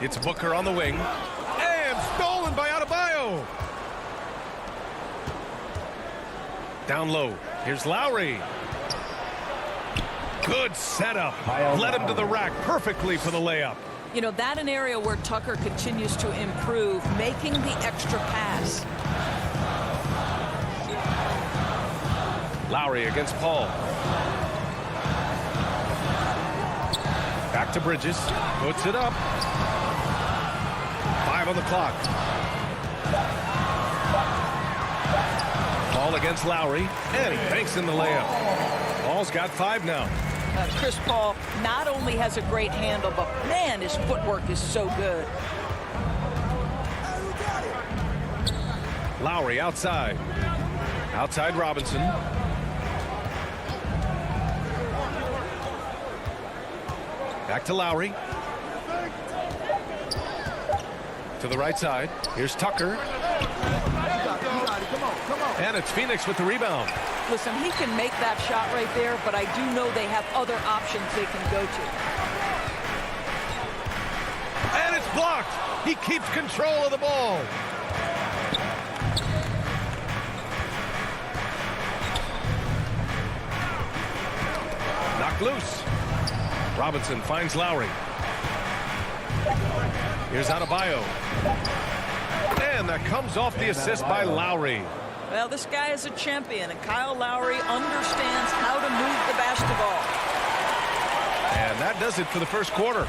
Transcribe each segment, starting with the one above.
It's Booker on the wing. And stolen by Adebayo. Down low. Here's Lowry. Good setup. Led him to the rack perfectly for the layup. You know, that an area where Tucker continues to improve, making the extra pass. Lowry against Paul. Back to Bridges. Puts it up. 5 on the clock. Paul against Lowry. And he banks in the layup. Paul's got 5 now. Chris Paul not only has a great handle, but man, his footwork is so good. Lowry outside. Outside Robinson. Back to Lowry. To the right side. Here's Tucker. And it's Phoenix with the rebound. Listen, he can make that shot right there, but I do know they have other options they can go to. And it's blocked. He keeps control of the ball. Knocked loose. Robinson finds Lowry. Here's Adebayo. And that comes off the assist by Lowry. Well, this guy is a champion, and Kyle Lowry understands how to move the basketball. And that does it for the first quarter.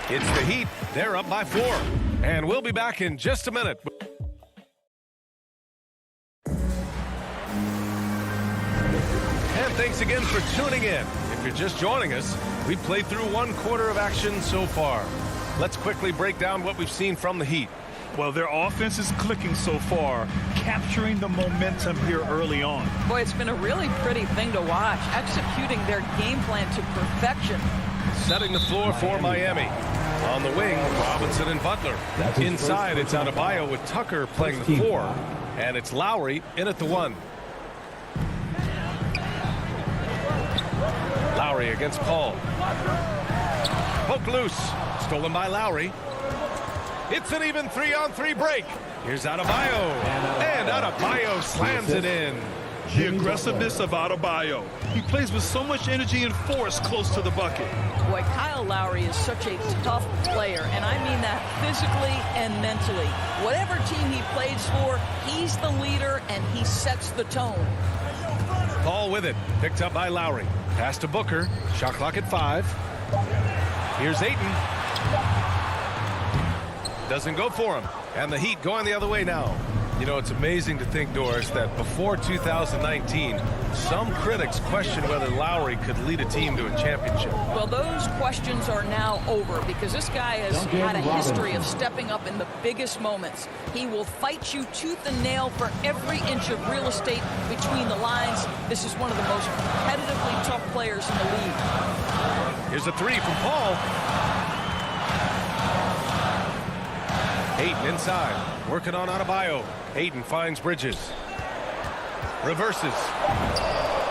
It's the Heat. They're up by 4. And we'll be back in just a minute. And thanks again for tuning in. If you're just joining us, we've played through 1 quarter of action so far. Let's quickly break down what we've seen from the Heat. Well, their offense is clicking so far, capturing the momentum here early on. Boy, it's been a really pretty thing to watch, executing their game plan to perfection. Setting the floor for Miami. On the wing, Robinson and Butler. Inside, it's Adebayo with Tucker playing the 4. And it's Lowry in at the 1. Lowry against Paul. Poke loose. Stolen by Lowry. It's an even 3-on-3 break. Here's Adebayo. And Adebayo slams it in. The aggressiveness of Adebayo. He plays with so much energy and force close to the bucket. Boy, Kyle Lowry is such a tough player, and I mean that physically and mentally. Whatever team he plays for, he's the leader, and he sets the tone. Paul with it. Picked up by Lowry. Pass to Booker. Shot clock at 5. Here's Ayton. Doesn't go for him. And the Heat going the other way now. You know, it's amazing to think, Doris, that before 2019, some critics questioned whether Lowry could lead a team to a championship. Well, those questions are now over because this guy has had a history of stepping up in the biggest moments. He will fight you tooth and nail for every inch of real estate between the lines. This is one of the most competitively tough players in the league. Here's a 3 from Paul. Ayton inside, working on Adebayo. Ayton finds Bridges. Reverses.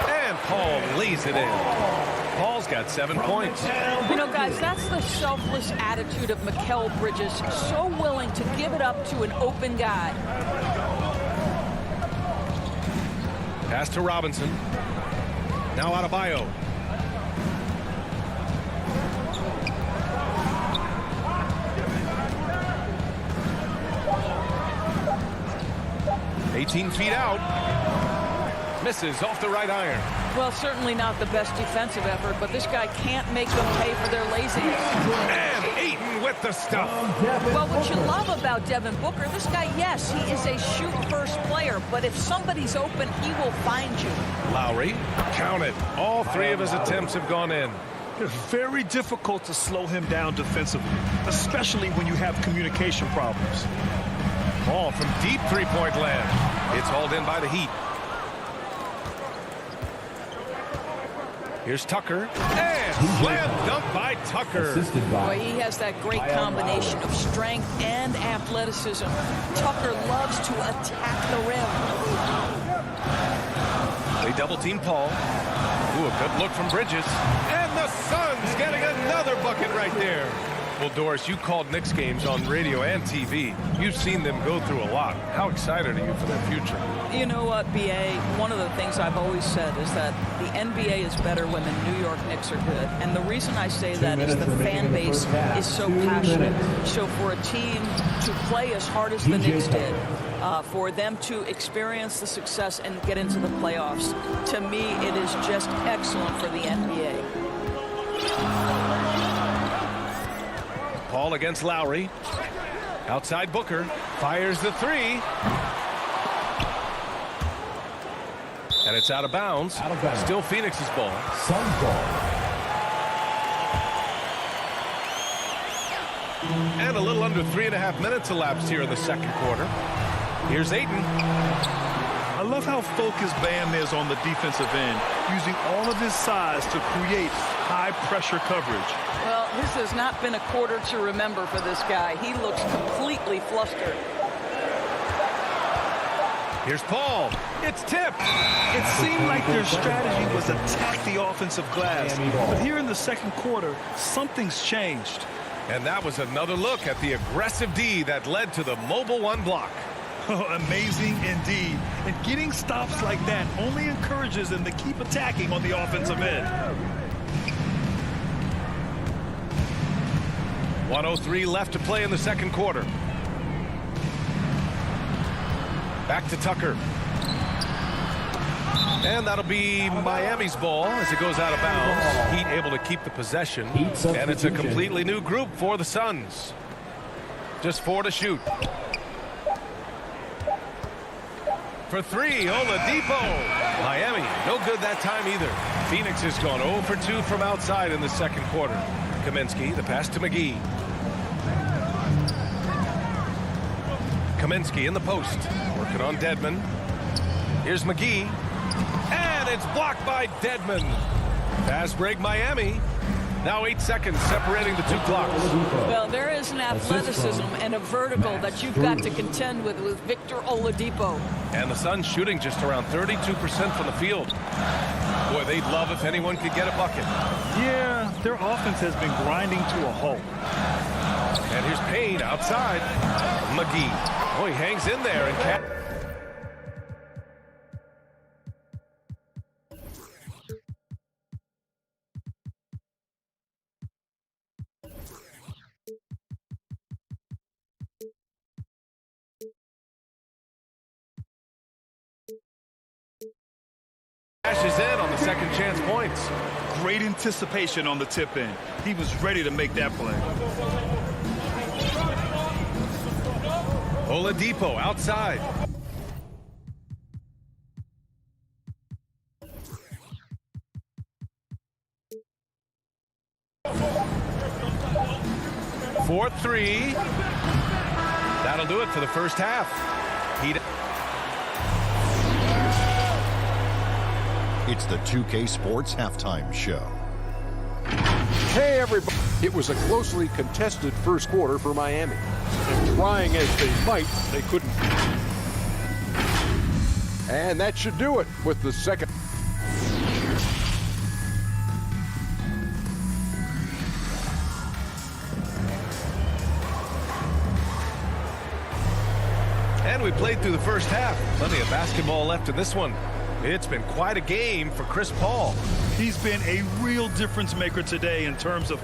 And Paul lays it in. Paul's got 7 points. You know, guys, that's the selfless attitude of Mikal Bridges. So willing to give it up to an open guy. Pass to Robinson. Now Adebayo. 18 feet out. Misses off the right iron. Well, certainly not the best defensive effort, but this guy can't make them pay for their laziness. And Ayton with the stuff. Well, what you love about Devin Booker, this guy, yes, he is a shoot-first player, but if somebody's open, he will find you. Lowry, count it. All 3 of his attempts have gone in. It's very difficult to slow him down defensively, especially when you have communication problems. Ball from deep 3-point land. It's hauled in by the Heat. Here's Tucker. And slam dunk by Tucker. Boy, he has that great combination of strength and athleticism. Tucker loves to attack the rim. They double team Paul. Ooh, a good look from Bridges. And the Suns getting another bucket right there. Well, Doris, you called Knicks games on radio and TV. You've seen them go through a lot. How excited are you for their future? You know what, B.A., one of the things I've always said is that the NBA is better when the New York Knicks are good. And the reason I say that is the fan base is so passionate. So for a team to play as hard as the Knicks did, for them to experience the success and get into the playoffs, to me, it is just excellent for the NBA. Paul against Lowry. Outside Booker. Fires the three. And it's out of bounds. Still Phoenix's ball. Suns ball. And a little under 3.5 minutes elapsed here in the second quarter. Here's Ayton. I love how focused Bam is on the defensive end, using all of his size to create high-pressure coverage. Well, this has not been a quarter to remember for this guy. He looks completely flustered. Here's Paul. It's tipped. It seemed like their strategy was attack the offensive glass, but here in the second quarter, something's changed. And that was another look at the aggressive D that led to the mobile one block. Amazing indeed. And getting stops like that only encourages them to keep attacking on the offensive end. 1:03 left to play in the second quarter. Back to Tucker. And that'll be Miami's ball as it goes out of bounds. Heat able to keep the possession. And it's a completely new group for the Suns. Just 4 to shoot. For 3, Oladipo. Miami, no good that time either. Phoenix has gone 0 for 2 from outside in the second quarter. Kaminsky, the pass to McGee. Kaminsky in the post, working on Dedmon. Here's McGee, and it's blocked by Dedmon. Fast break, Miami. Now 8 seconds separating the two clocks. Well, there is an athleticism and a vertical that you've got to contend with Victor Oladipo. And the Suns shooting just around 32% from the field. Boy, they'd love if anyone could get a bucket. Yeah, their offense has been grinding to a halt. And here's Payne outside. McGee. Oh, he hangs in there and cashes in on the second chance points. Great anticipation on the tip in. He was ready to make that play. Oladipo outside. For 3. That'll do it for the first half. It's the 2K Sports Halftime Show. Hey, everybody. It was a closely contested first quarter for Miami. And trying as they might, they couldn't. And that should do it with the second. And we played through the first half. Plenty of basketball left in this one. It's been quite a game for Chris Paul. He's been a real difference maker today in terms of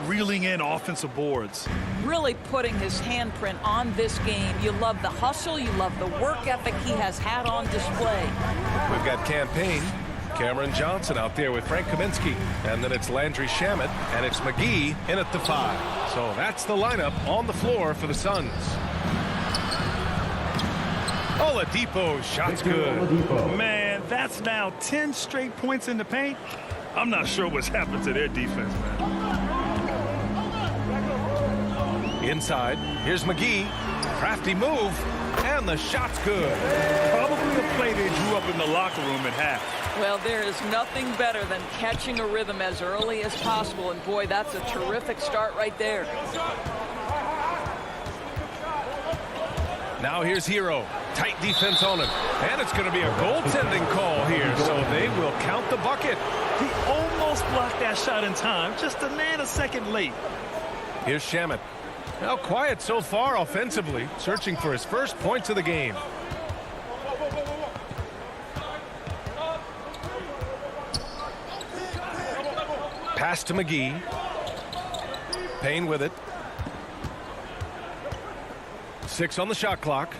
reeling in offensive boards. Really putting his handprint on this game. You love the hustle, you love the work ethic he has had on display. We've got Campaign. Cameron Johnson out there with Frank Kaminsky. And then it's Landry Shamet, and it's McGee in at the 5. So that's the lineup on the floor for the Suns. Oladipo, shot's good. Man, that's now 10 straight points in the paint. I'm not sure what's happened to their defense, man. Inside, here's McGee. Crafty move, and the shot's good. Probably a play they drew up in the locker room at half. Well, there is nothing better than catching a rhythm as early as possible, and boy, that's a terrific start right there. Now here's Hero. Tight defense on him. And it's going to be a goaltending call here, so they will count the bucket. He almost blocked that shot in time, just a nanosecond late. Here's Shamet. Now quiet so far offensively, searching for his first points of the game. Pass to McGee. Payne with it. 6 on the shot clock.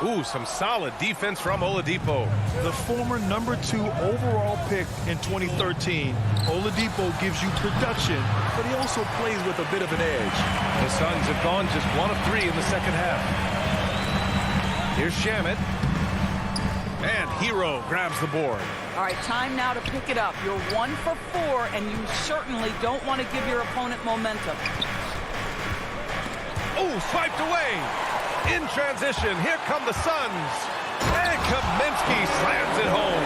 Ooh, some solid defense from Oladipo. The former #2 overall pick in 2013, Oladipo gives you production, but he also plays with a bit of an edge. The Suns have gone just 1 of 3 in the second half. Here's Shamet. And Hero grabs the board. All right, time now to pick it up. You're 1 for 4, and you certainly don't want to give your opponent momentum. Oh, swiped away. In transition, here come the Suns. And Kaminsky slams it home.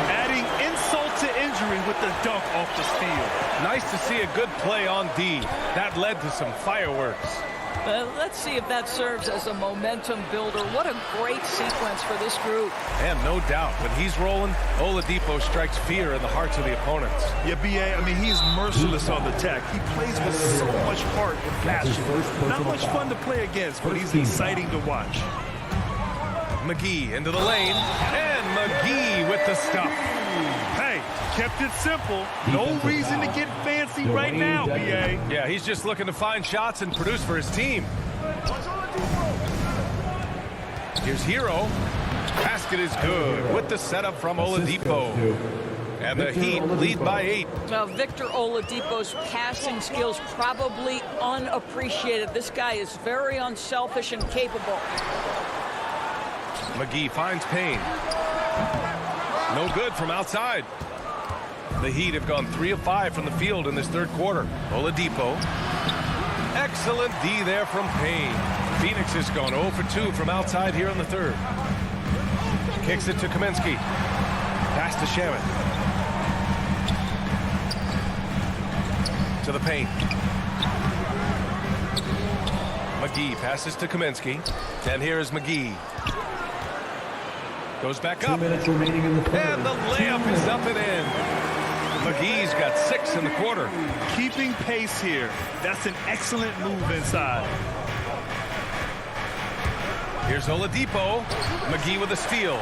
Adding insult to injury with the dunk off the steal. Nice to see a good play on D. That led to some fireworks. Let's see if that serves as a momentum builder. What a great sequence for this group. And no doubt, when he's rolling, Oladipo strikes fear in the hearts of the opponents. Yeah, B.A., I mean, he's merciless on the tech. He plays with so much heart and passion. Not much fun to play against, but he's exciting to watch. McGee into the lane, and McGee with the stuff. Hey, kept it simple. No reason to get fancy right now, B.A. Yeah, he's just looking to find shots and produce for his team. Here's Hero. Basket is good with the setup from Oladipo. And the Heat lead by 8. Now, Victor Oladipo's passing skills probably unappreciated. This guy is very unselfish and capable. McGee finds Payne. No good from outside. The Heat have gone 3 of 5 from the field in this third quarter. Oladipo. Excellent D there from Payne. Phoenix has gone 0 for 2 from outside here in the third. Kicks it to Kaminsky. Pass to Shamet. To the paint. McGee passes to Kaminsky. And here is McGee. Goes back up. 2 minutes remaining in the third. And the layup is up and in. McGee's got 6 in the quarter. Keeping pace here. That's an excellent move inside. Here's Oladipo. McGee with a steal.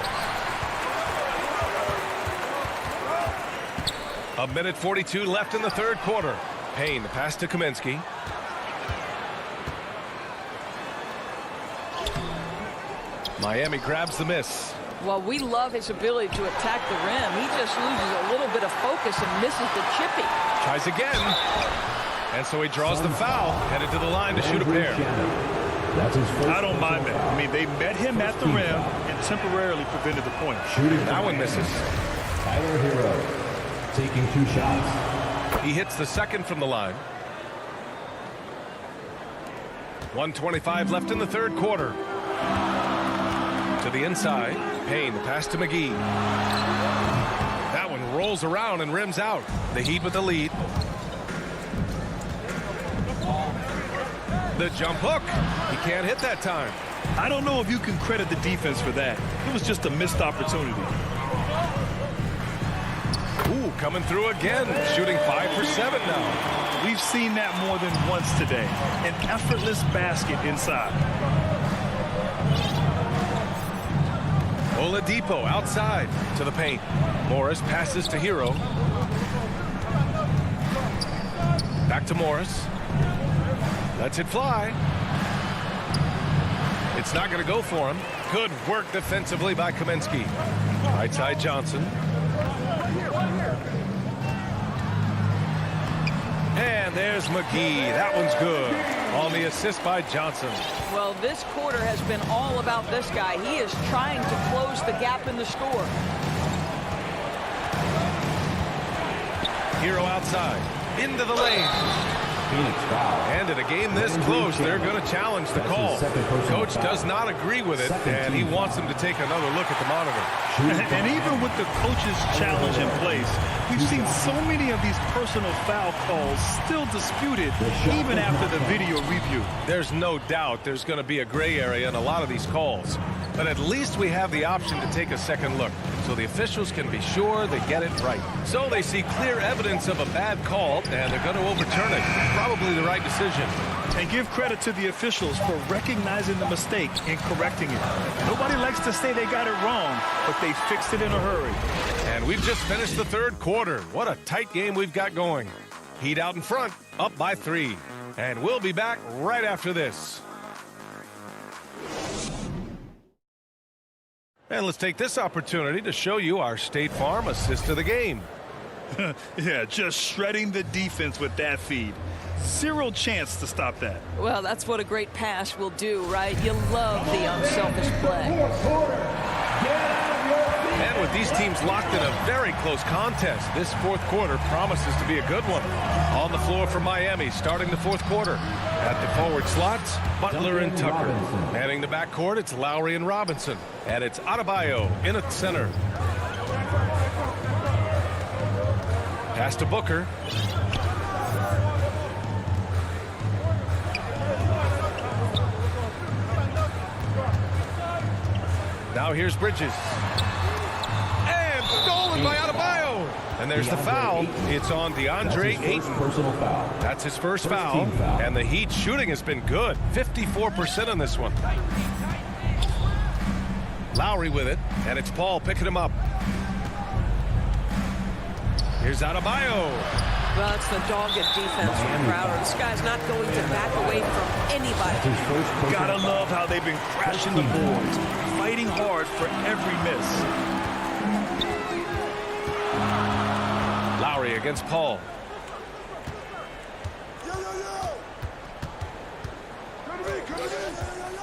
1:42 left in the third quarter. Payne, the pass to Kaminsky. Miami grabs the miss. Well, we love his ability to attack the rim. He just loses a little bit of focus and misses the chippy. Tries again. And so he draws the foul. Headed to the line to shoot a pair. That's his first. I don't mind that. I mean, they met him at the rim and temporarily prevented the point. That one misses. Tyler Hero taking 2 shots. He hits the second from the line. 1:25 left in the third quarter. To the inside. Payne, the pass to McGee. That one rolls around and rims out. The Heat with the lead. The jump hook. He can't hit that time. I don't know if you can credit the defense for that. It was just a missed opportunity. Ooh, coming through again. Shooting 5 for 7 now. We've seen that more than once today. An effortless basket inside. Oladipo outside to the paint. Morris passes to Hero. Back to Morris. Lets it fly. It's not going to go for him. Good work defensively by Kaminsky. Right side Johnson. And there's McGee. That one's good. On the assist by Johnson. Well, this quarter has been all about this guy. He is trying to close the gap in the score. Hero outside. Into the lane. And in a game this close, they're going to challenge the call. Coach does not agree with it, and he wants them to take another look at the monitor. And even with the coach's challenge in place, we've seen so many of these personal foul calls still disputed even after the video review. There's no doubt there's going to be a gray area in a lot of these calls. But at least we have the option to take a second look, so the officials can be sure they get it right. So they see clear evidence of a bad call, and they're going to overturn it. Probably the right decision. And give credit to the officials for recognizing the mistake and correcting it. Nobody likes to say they got it wrong, but they fixed it in a hurry. And we've just finished the third quarter. What a tight game we've got going. Heat out in front, up by 3. And we'll be back right after this. And let's take this opportunity to show you our State Farm assist of the game. Yeah, just shredding the defense with that feed. Zero chance to stop that. Well, that's what a great pass will do, right? You love the unselfish play. And with these teams locked in a very close contest, this fourth quarter promises to be a good one. On the floor for Miami, starting the fourth quarter. At the forward slots, Butler and Tucker. Manning the backcourt, it's Lowry and Robinson. And it's Adebayo in at center. Pass to Booker. Now here's Bridges. And stolen by Adebayo. And there's the foul. It's on DeAndre Ayton. Personal foul. That's his first foul. And the Heat shooting has been good. 54% on this one. Lowry with it. And it's Paul picking him up. Here's Adebayo. Well, it's the dogged defense from Crowder. This guy's not going to back away from anybody. Gotta love how they've been crashing the boards, fighting hard for every miss. Lowry against Paul.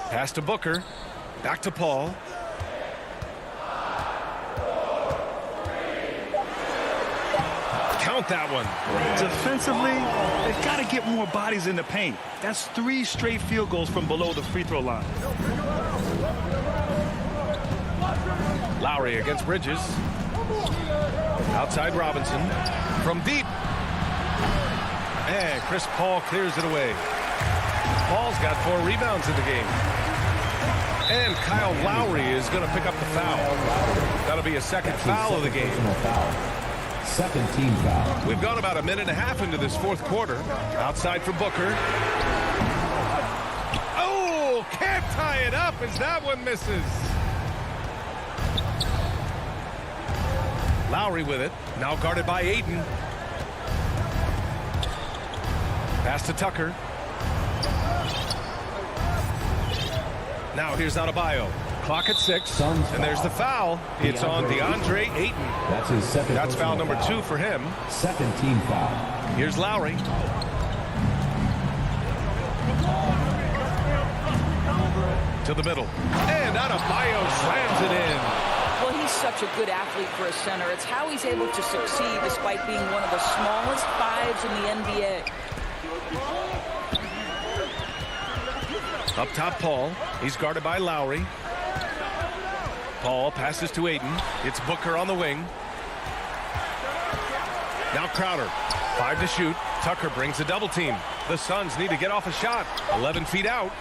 Pass to Booker. Back to Paul. Count that one. Defensively, they've got to get more bodies in the paint. That's 3 straight field goals from below the free throw line. Lowry against Bridges. Outside Robinson. From deep. And Chris Paul clears it away. Paul's got 4 rebounds in the game. And Kyle Lowry is going to pick up the foul. That'll be a second foul of the game. Second team foul. We've gone about a minute and a half into this fourth quarter. Outside for Booker. Oh, can't tie it up as that one misses. Lowry with it. Now guarded by Ayton. Pass to Tucker. Now here's Adebayo. Clock at 6. And there's the foul. It's on DeAndre Ayton. That's his second. That's foul number 2 for him. Second team foul. Here's Lowry. To the middle. And Adebayo slams it in. Well, he's such a good athlete for a center. It's how he's able to succeed despite being one of the smallest 5s in the NBA. Up top, Paul. He's guarded by Lowry. Paul passes to Ayton. It's Booker on the wing. Now Crowder. 5 to shoot. Tucker brings a double team. The Suns need to get off a shot. 11 feet out.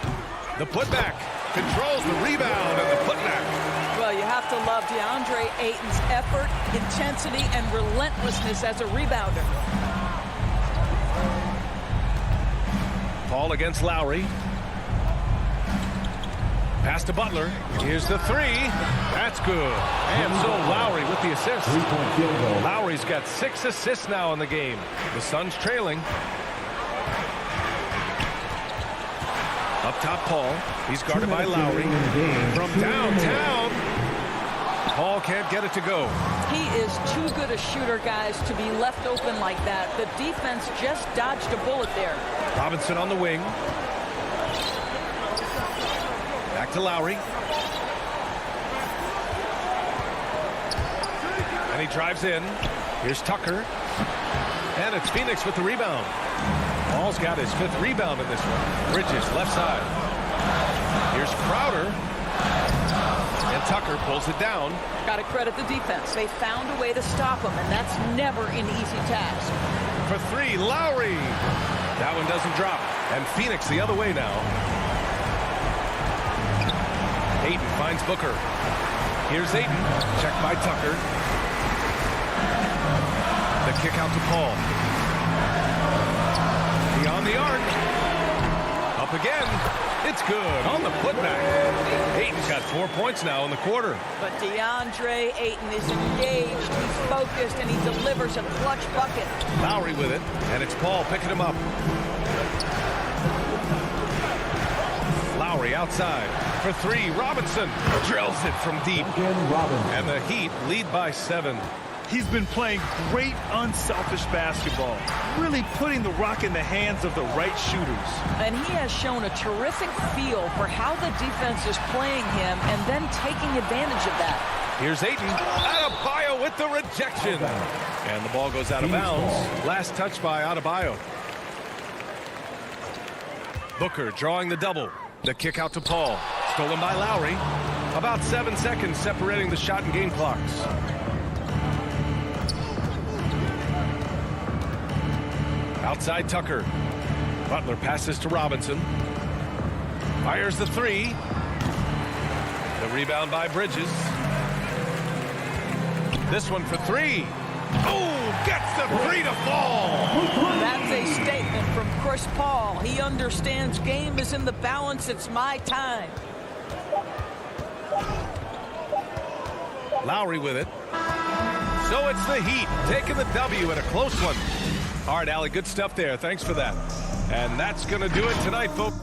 The putback. Controls the rebound and the putback. Well, you have to love DeAndre Ayton's effort, intensity, and relentlessness as a rebounder. Paul against Lowry. Pass to Butler. Here's the 3. That's good. And so Lowry with the assist. 3-point field goal. Lowry's got 6 assists now in the game. The Suns trailing. Up top, Paul. He's guarded by Lowry. From downtown. Paul can't get it to go. He is too good a shooter, guys, to be left open like that. The defense just dodged a bullet there. Robinson on the wing. Back to Lowry. And he drives in. Here's Tucker. And it's Phoenix with the rebound. Paul's got his 5th rebound in this one. Bridges, left side. Here's Crowder. And Tucker pulls it down. Got to credit the defense. They found a way to stop him, and that's never an easy task. For 3, Lowry. That one doesn't drop. And Phoenix the other way now. Ayton finds Booker. Here's Ayton. Checked by Tucker. The kick out to Paul. Beyond the arc. Up again. It's good on the putback. Ayton's got 4 points now in the quarter. But DeAndre Ayton is engaged, he's focused, and he delivers a clutch bucket. Lowry with it, and it's Paul picking him up. Lowry outside for 3. Robinson drills it from deep. And the Heat lead by 7. He's been playing great unselfish basketball, really putting the rock in the hands of the right shooters. And he has shown a terrific feel for how the defense is playing him and then taking advantage of that. Here's Ayton. Adebayo with the rejection. And the ball goes out of bounds. Last touch by Adebayo. Booker drawing the double. The kick out to Paul. Stolen by Lowry. About 7 seconds separating the shot and game clocks. Outside Tucker. Butler passes to Robinson. Fires the 3. The rebound by Bridges. This one for 3. Oh, gets the 3 to fall. That's a statement from Chris Paul. He understands game is in the balance. It's my time. Lowry with it. So it's the Heat taking the W at a close one. All right, Allie, good stuff there. Thanks for that. And that's going to do it tonight, folks.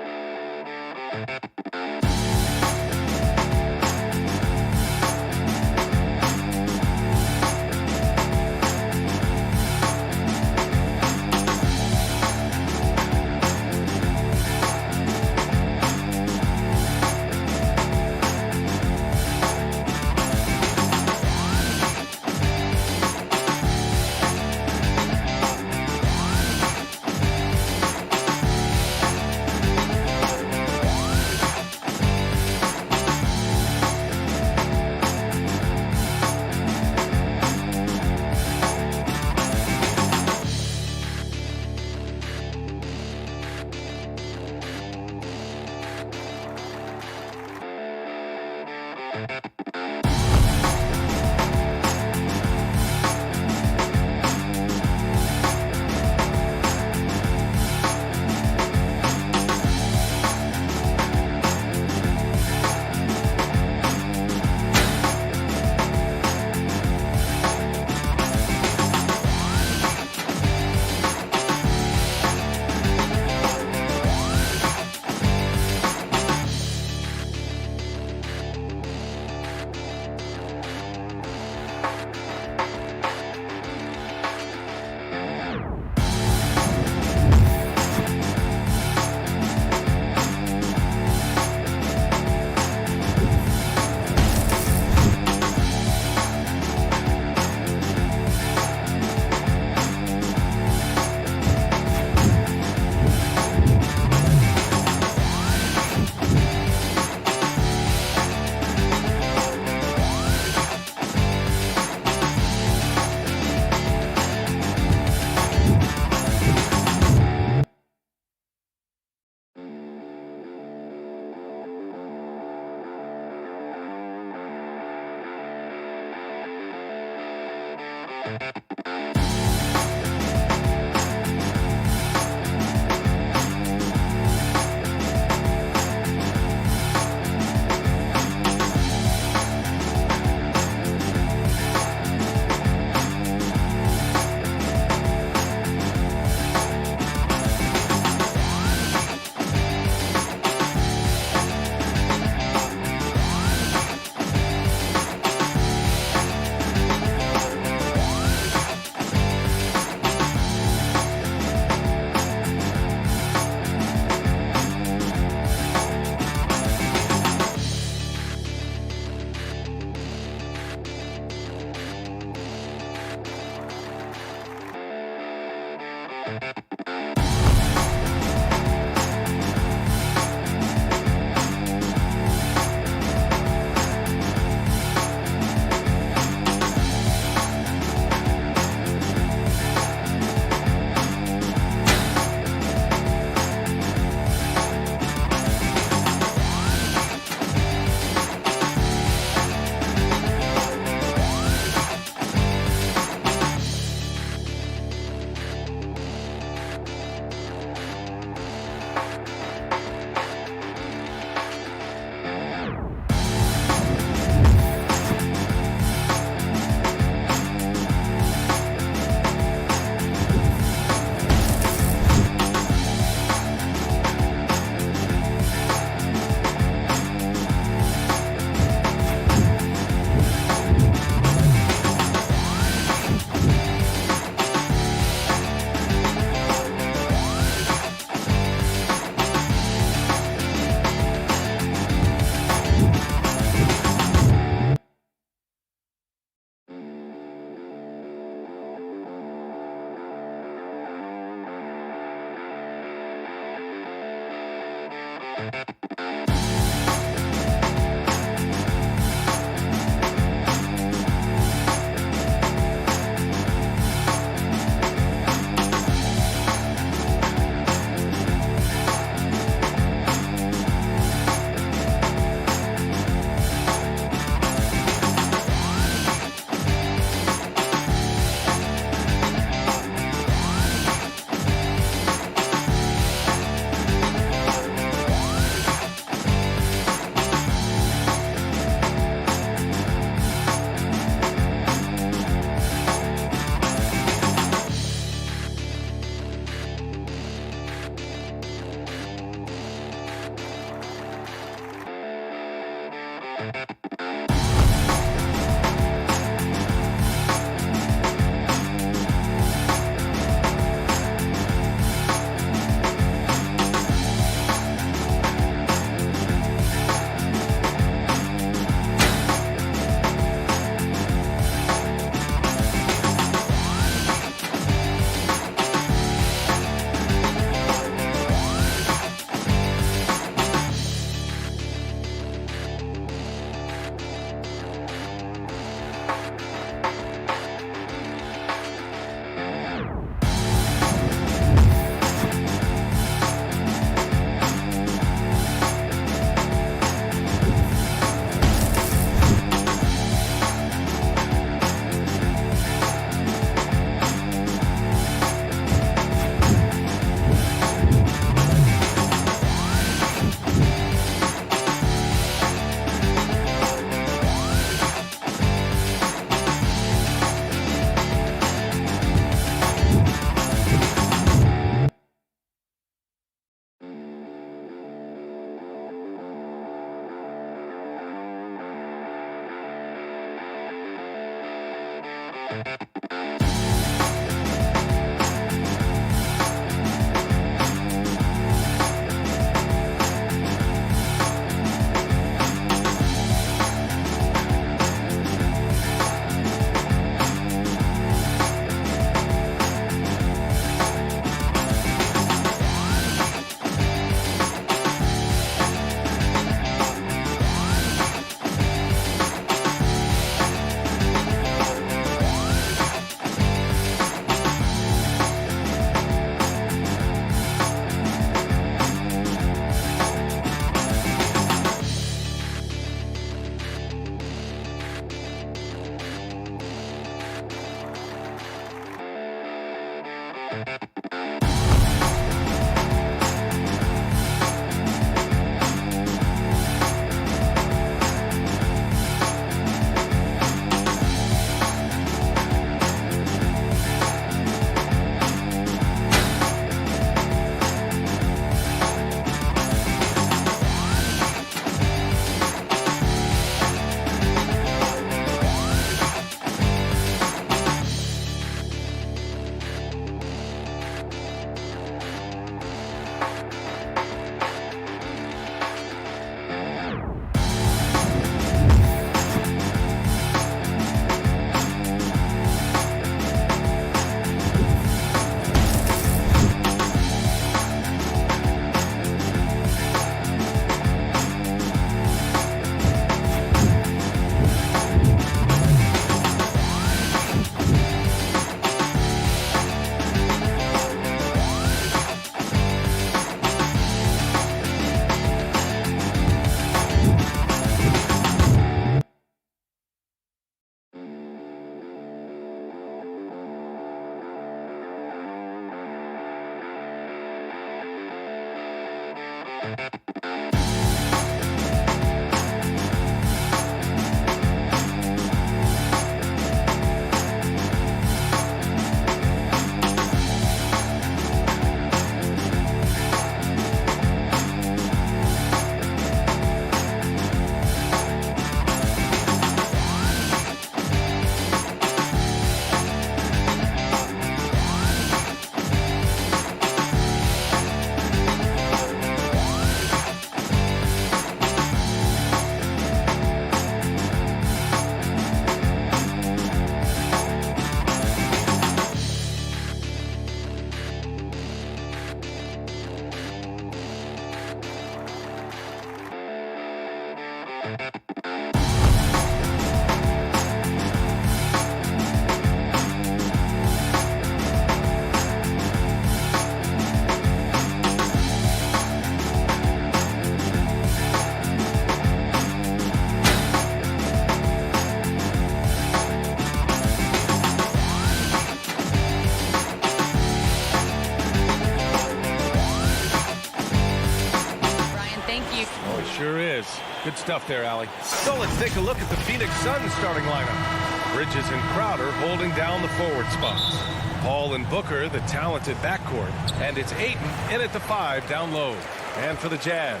Good stuff there, Allie. So let's take a look at the Phoenix Suns starting lineup. Bridges and Crowder holding down the forward spots. Paul and Booker, the talented backcourt. And it's Ayton in at the 5 down low. And for the Jazz,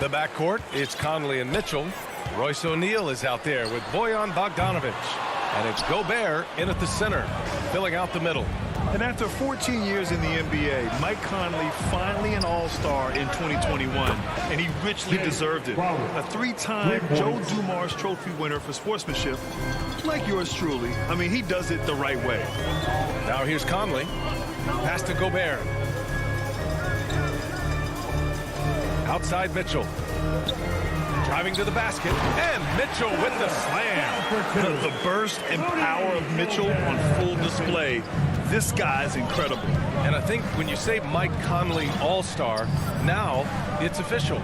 the backcourt, it's Conley and Mitchell. Royce O'Neal is out there with Bojan Bogdanovic. And it's Gobert in at the center, filling out the middle. And after 14 years in the NBA, Mike Conley finally an All-Star in 2021, and he richly deserved it. A 3-time Joe Dumars Trophy winner for sportsmanship, like yours truly. I mean, he does it the right way. Now here's Conley. Pass to Gobert. Outside Mitchell. Driving to the basket, and Mitchell with the slam. The burst and power of Mitchell on full display. This guy's incredible. And I think when you say Mike Conley All-Star, now it's official.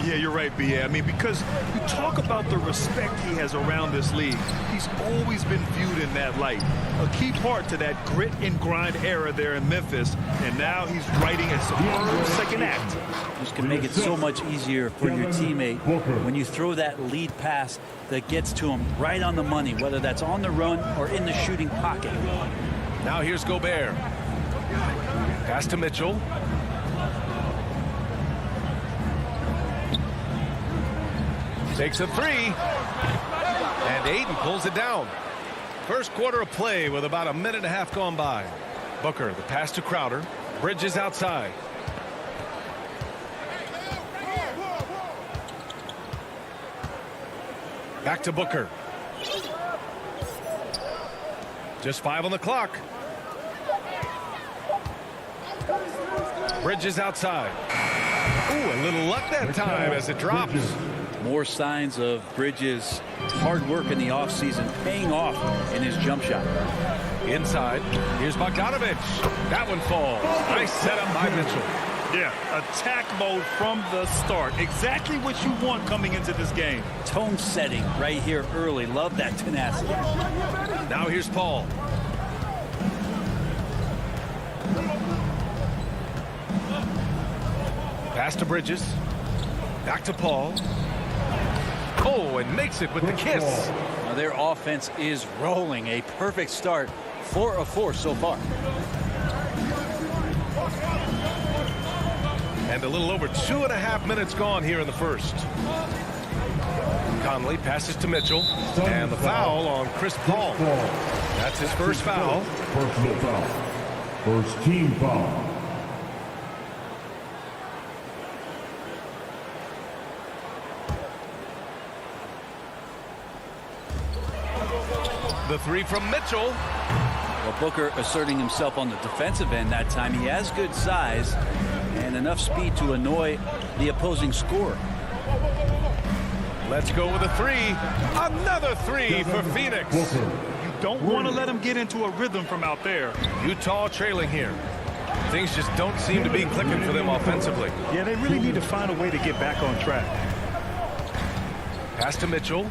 Yeah, you're right, B.A. I mean, because you talk about the respect he has around this league. He's always been viewed in that light. A key part to that grit and grind era there in Memphis, and now he's writing a superb second act. Just can make it so much easier for your teammate when you throw that lead pass that gets to him right on the money, whether that's on the run or in the shooting pocket. Now here's Gobert. Pass to Mitchell. Takes a 3. And Ayton pulls it down. First quarter of play with about a minute and a half gone by. Booker, the pass to Crowder. Bridges outside. Back to Booker. Just 5 on the clock. Bridges outside. Ooh, a little luck that time as it drops. More signs of Bridges' hard work in the offseason paying off in his jump shot. Inside. Here's Bogdanovic. That one falls. Nice setup by Mitchell. Yeah, attack mode from the start. Exactly what you want coming into this game. Tone setting right here early. Love that tenacity. Now here's Paul. Pass to Bridges. Back to Paul. Oh, and makes it with the kiss. Now their offense is rolling. A perfect start. 4 of 4 so far. And a little over 2.5 minutes gone here in the first. Conley passes to Mitchell. And the foul on Chris Paul. That's his first foul. Personal foul. First team foul. The 3 from Mitchell. Well, Booker asserting himself on the defensive end that time. He has good size and enough speed to annoy the opposing scorer. Let's go with a 3. Another 3 for Phoenix. You don't want to let him get into a rhythm from out there. Utah trailing here. Things just don't seem to be clicking for them offensively. Yeah, they really need to find a way to get back on track. Pass to Mitchell.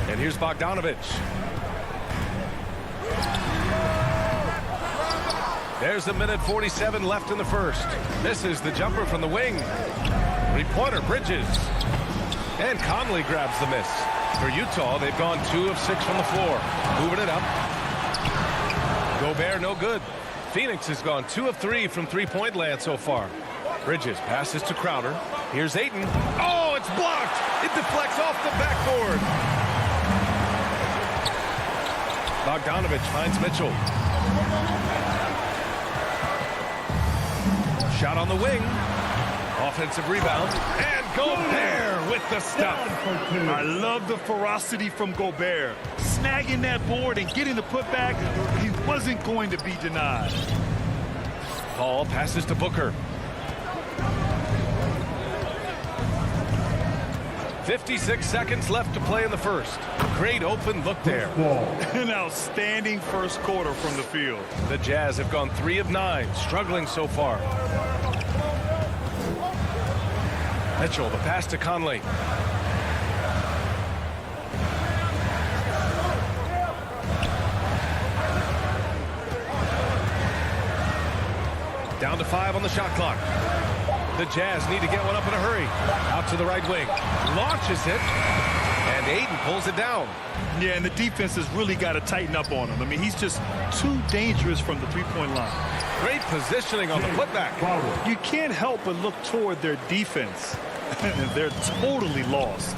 And here's Bogdanovic. There's a minute 47 left in the first. This is the jumper from the wing. 3-pointer, Bridges. And Conley grabs the miss. For Utah, they've gone 2 of 6 from the floor. Moving it up. Gobert, no good. Phoenix has gone 2 of 3 from three-point land so far. Bridges passes to Crowder. Here's Ayton. Oh, it's blocked. It deflects off the backboard. Bogdanovic finds Mitchell. Shot on the wing. Offensive rebound. And Gobert with the stuff. I love the ferocity from Gobert. Snagging that board and getting the putback. He wasn't going to be denied. Paul passes to Booker. 56 seconds left to play in the first. Great open look there. An outstanding first quarter from the field. The Jazz have gone 3 of 9, struggling so far. Mitchell, the pass to Conley. Down to 5 on the shot clock. The Jazz need to get one up in a hurry. Out to the right wing. Launches it. And Aiden pulls it down. Yeah, and the defense has really got to tighten up on him. I mean, he's just too dangerous from the three-point line. Great positioning on the putback. You can't help but look toward their defense. They're totally lost.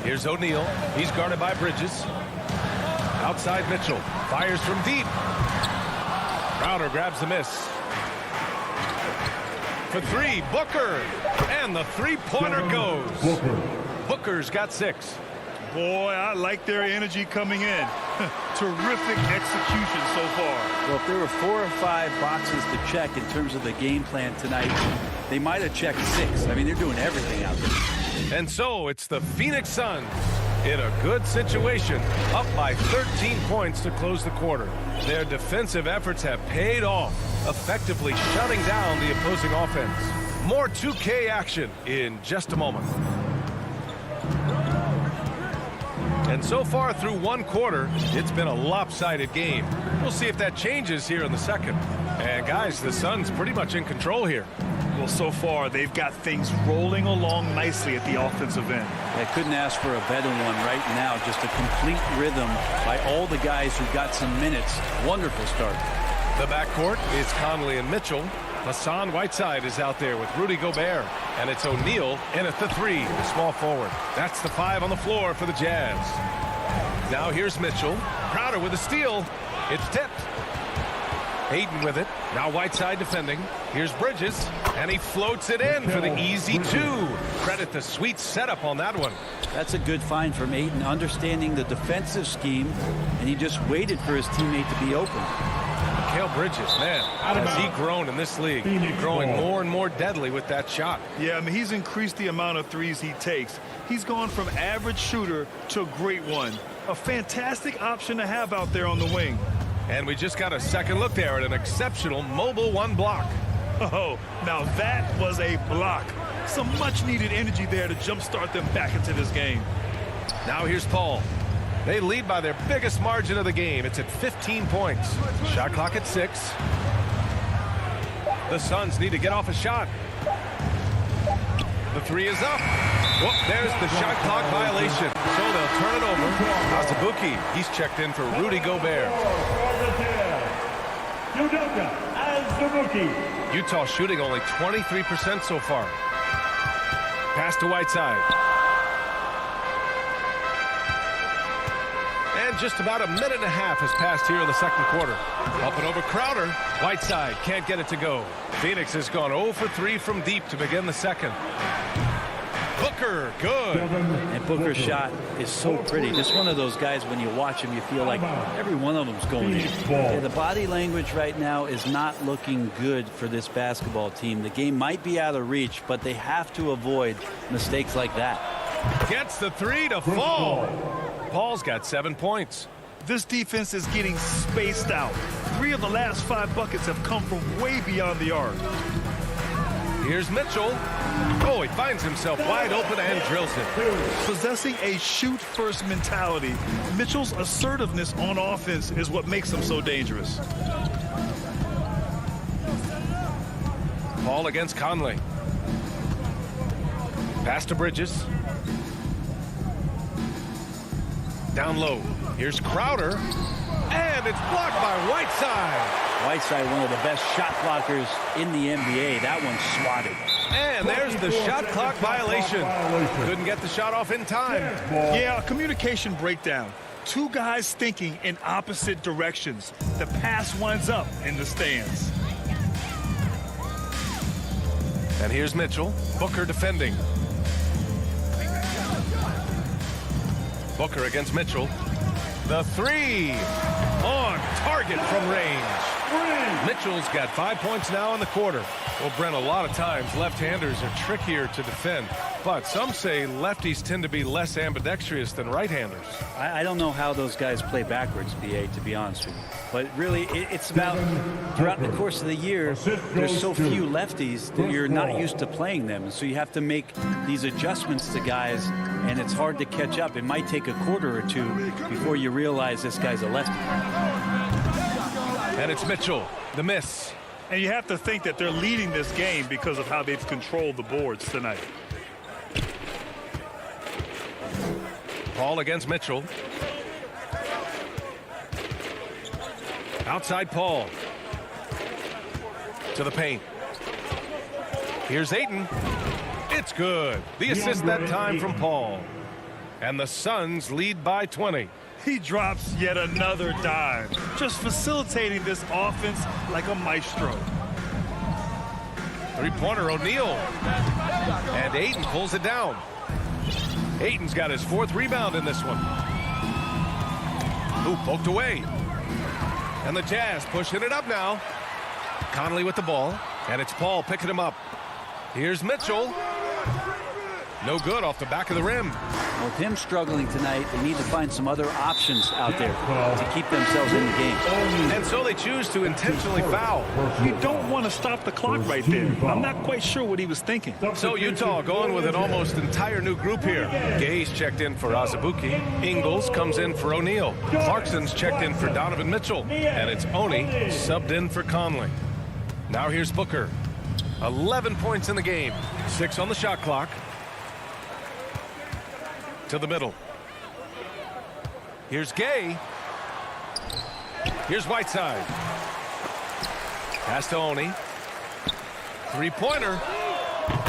Here's O'Neal. He's guarded by Bridges. Outside Mitchell. Fires from deep. Crowder grabs the miss. For three, Booker. And the three-pointer goes. Booker's got 6. Boy, I like their energy coming in. Terrific execution so far. Well, if there were 4 or 5 boxes to check in terms of the game plan tonight, they might have checked 6. I mean, they're doing everything out there. And so it's the Phoenix Suns in a good situation, up by 13 points to close the quarter. Their defensive efforts have paid off, effectively shutting down the opposing offense. More 2K action in just a moment. And so far through one quarter, it's been a lopsided game. We'll see if that changes here in the second. And guys, the Suns pretty much in control here. Well, so far, they've got things rolling along nicely at the offensive end. I couldn't ask for a better one right now. Just a complete rhythm by all the guys who got some minutes. Wonderful start. The backcourt is Conley and Mitchell. Hassan Whiteside is out there with Rudy Gobert. And it's O'Neal in at the 3, small forward. That's the 5 on the floor for the Jazz. Now here's Mitchell. Crowder with a steal. It's tipped. Aiden with it. Now Whiteside defending. Here's Bridges. And he floats it in for the easy 2. Credit the sweet setup on that one. That's a good find from Aiden, understanding the defensive scheme, and he just waited for his teammate to be open. Mikal Bridges, man, has he grown in this league? Growing more and more deadly with that shot. Yeah, I mean, he's increased the amount of threes he takes. He's gone from average shooter to a great one. A fantastic option to have out there on the wing. And we just got a second look there at an exceptional mobile 1 block. Oh, now that was a block. Some much-needed energy there to jumpstart them back into this game. Now here's Paul. They lead by their biggest margin of the game. It's at 15 points. Shot clock at 6. The Suns need to get off a shot. The 3 is up. Whoop, there's the shot clock violation. So they'll turn it over. Azubuike, he's checked in for Rudy Gobert. Utah shooting only 23% so far. Pass to Whiteside. And just about a minute and a half has passed here in the second quarter. Up and over Crowder. Whiteside can't get it to go. Phoenix has gone 0 for 3 from deep to begin the second. Booker, good. And Booker's shot is so pretty. Just one of those guys, when you watch him, you feel like every one of them's going in. Yeah, the body language right now is not looking good for this basketball team. The game might be out of reach, but they have to avoid mistakes like that. Gets the 3 to fall. Paul's got 7 points. This defense is getting spaced out. 3 of the last 5 buckets have come from way beyond the arc. Here's Mitchell. Oh, he finds himself wide open and drills it. Possessing a shoot-first mentality, Mitchell's assertiveness on offense is what makes him so dangerous. Paul against Conley. Pass to Bridges. Down low. Here's Crowder. And it's blocked by Whiteside. Whiteside, one of the best shot blockers in the NBA. That one's swatted. And there's the shot clock violation. Couldn't get the shot off in time. Yeah, communication breakdown. 2 guys thinking in opposite directions. The pass winds up in the stands. And here's Mitchell. Booker defending. Booker against Mitchell. The 3 on target from range. Mitchell's got 5 points now in the quarter. Well, Brent, a lot of times left-handers are trickier to defend, but some say lefties tend to be less ambidextrous than right-handers. I don't know how those guys play backwards, BA, to be honest with you. But really, it's about throughout the course of the year, there's so few lefties that you're not used to playing them. So you have to make these adjustments to guys, and it's hard to catch up. It might take a quarter or 2 before you realize this guy's a lefty. And it's Mitchell, the miss. And you have to think that they're leading this game because of how they've controlled the boards tonight. Paul against Mitchell. Outside Paul. To the paint. Here's Ayton. It's good. The assist that time from Paul. And the Suns lead by 20. He drops yet another dime, just facilitating this offense like a maestro. Three-pointer O'Neal. And Ayton pulls it down. Ayton's got his 4th rebound in this one. Ooh, poked away. And the Jazz pushing it up now. Conley with the ball. And it's Paul picking him up. Here's Mitchell. No good off the back of the rim. With him struggling tonight, they need to find some other options out there to keep themselves in the game. And so they choose to intentionally foul. You don't want to stop the clock right there. I'm not quite sure what he was thinking. So Utah going with an almost entire new group here. Gay's checked in for Azubuike. Ingles comes in for O'Neal. Clarkson's checked in for Donovan Mitchell. And it's Oni subbed in for Conley. Now here's Booker. 11 points in the game. 6 on the shot clock. To the middle. Here's Gay. Here's Whiteside. Pass to Oni. Three-pointer.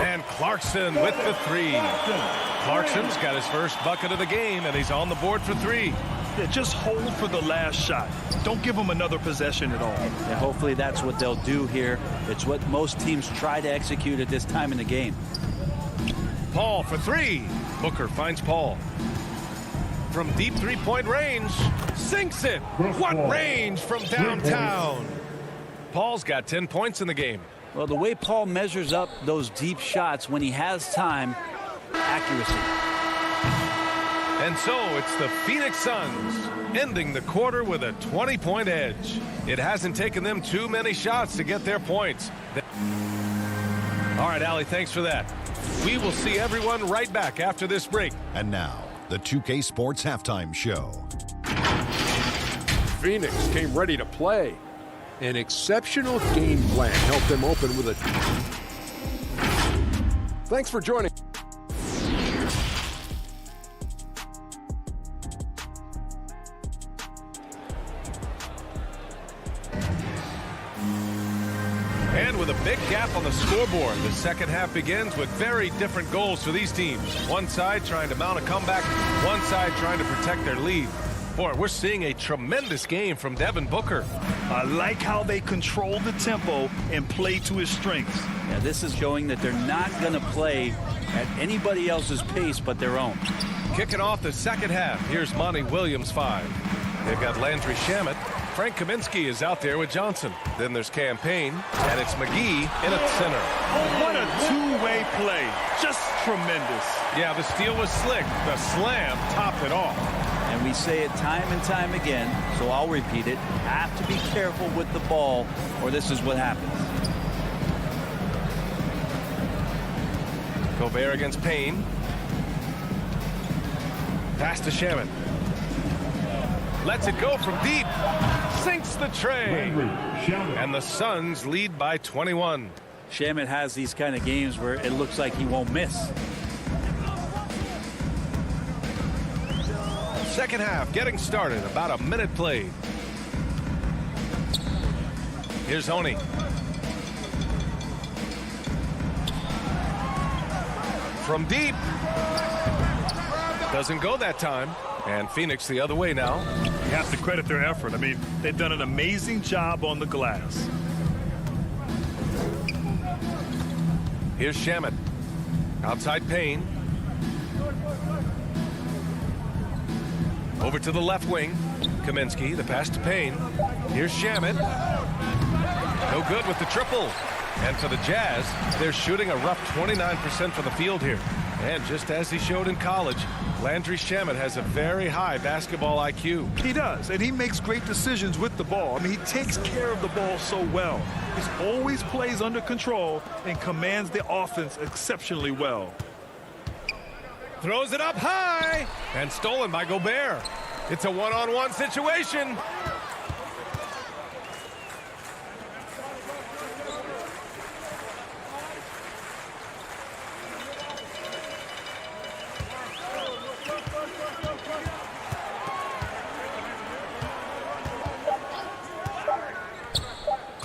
And Clarkson with the 3. Clarkson's got his first bucket of the game, and he's on the board for 3. Yeah, just hold for the last shot. Don't give him another possession at all. And hopefully that's what they'll do here. It's what most teams try to execute at this time in the game. Paul for 3. Booker finds Paul. From deep three-point range, sinks it. What range from downtown? Paul's got 10 points in the game. Well, the way Paul measures up those deep shots when he has time, accuracy. And so it's the Phoenix Suns ending the quarter with a 20-point edge. It hasn't taken them too many shots to get their points. All right, Allie, thanks for that. We will see everyone right back after this break. And now, the 2K Sports Halftime Show. Phoenix came ready to play. An exceptional game plan helped them open with a... Thanks for joining. And with a big gap on the scoreboard, the second half begins with very different goals for these teams. One side trying to mount a comeback, one side trying to protect their lead. Boy, we're seeing a tremendous game from Devin Booker. I like how they control the tempo and play to his strengths. Yeah, this is showing that they're not going to play at anybody else's pace but their own. Kicking off the second half, here's Monty Williams 5. They've got Landry Shamet. Frank Kaminsky is out there with Johnson. Then there's Campaign, and it's McGee in at center. Oh, what a two-way play. Just tremendous. Yeah, the steal was slick. The slam topped it off. And we say it time and time again, so I'll repeat it. Have to be careful with the ball, or this is what happens. Gobert against Payne. Pass to Shamet. Lets it go from deep. Sinks the tray. And the Suns lead by 21. Shamet has these kind of games where it looks like he won't miss. Second half getting started. About a minute played. Here's Oni. From deep. Doesn't go that time. And Phoenix the other way now. You have to credit their effort. I mean, they've done an amazing job on the glass. Here's Shamet. Outside Payne. Over to the left wing. Kaminsky, the pass to Payne. Here's Shamet. No good with the triple. And for the Jazz, they're shooting a rough 29% from the field here. And just as he showed in college, Landry Shamet has a very high basketball IQ. He does, and he makes great decisions with the ball. I mean, he takes care of the ball so well. He always plays under control and commands the offense exceptionally well. Throws it up high and stolen by Gobert. It's a one-on-one situation.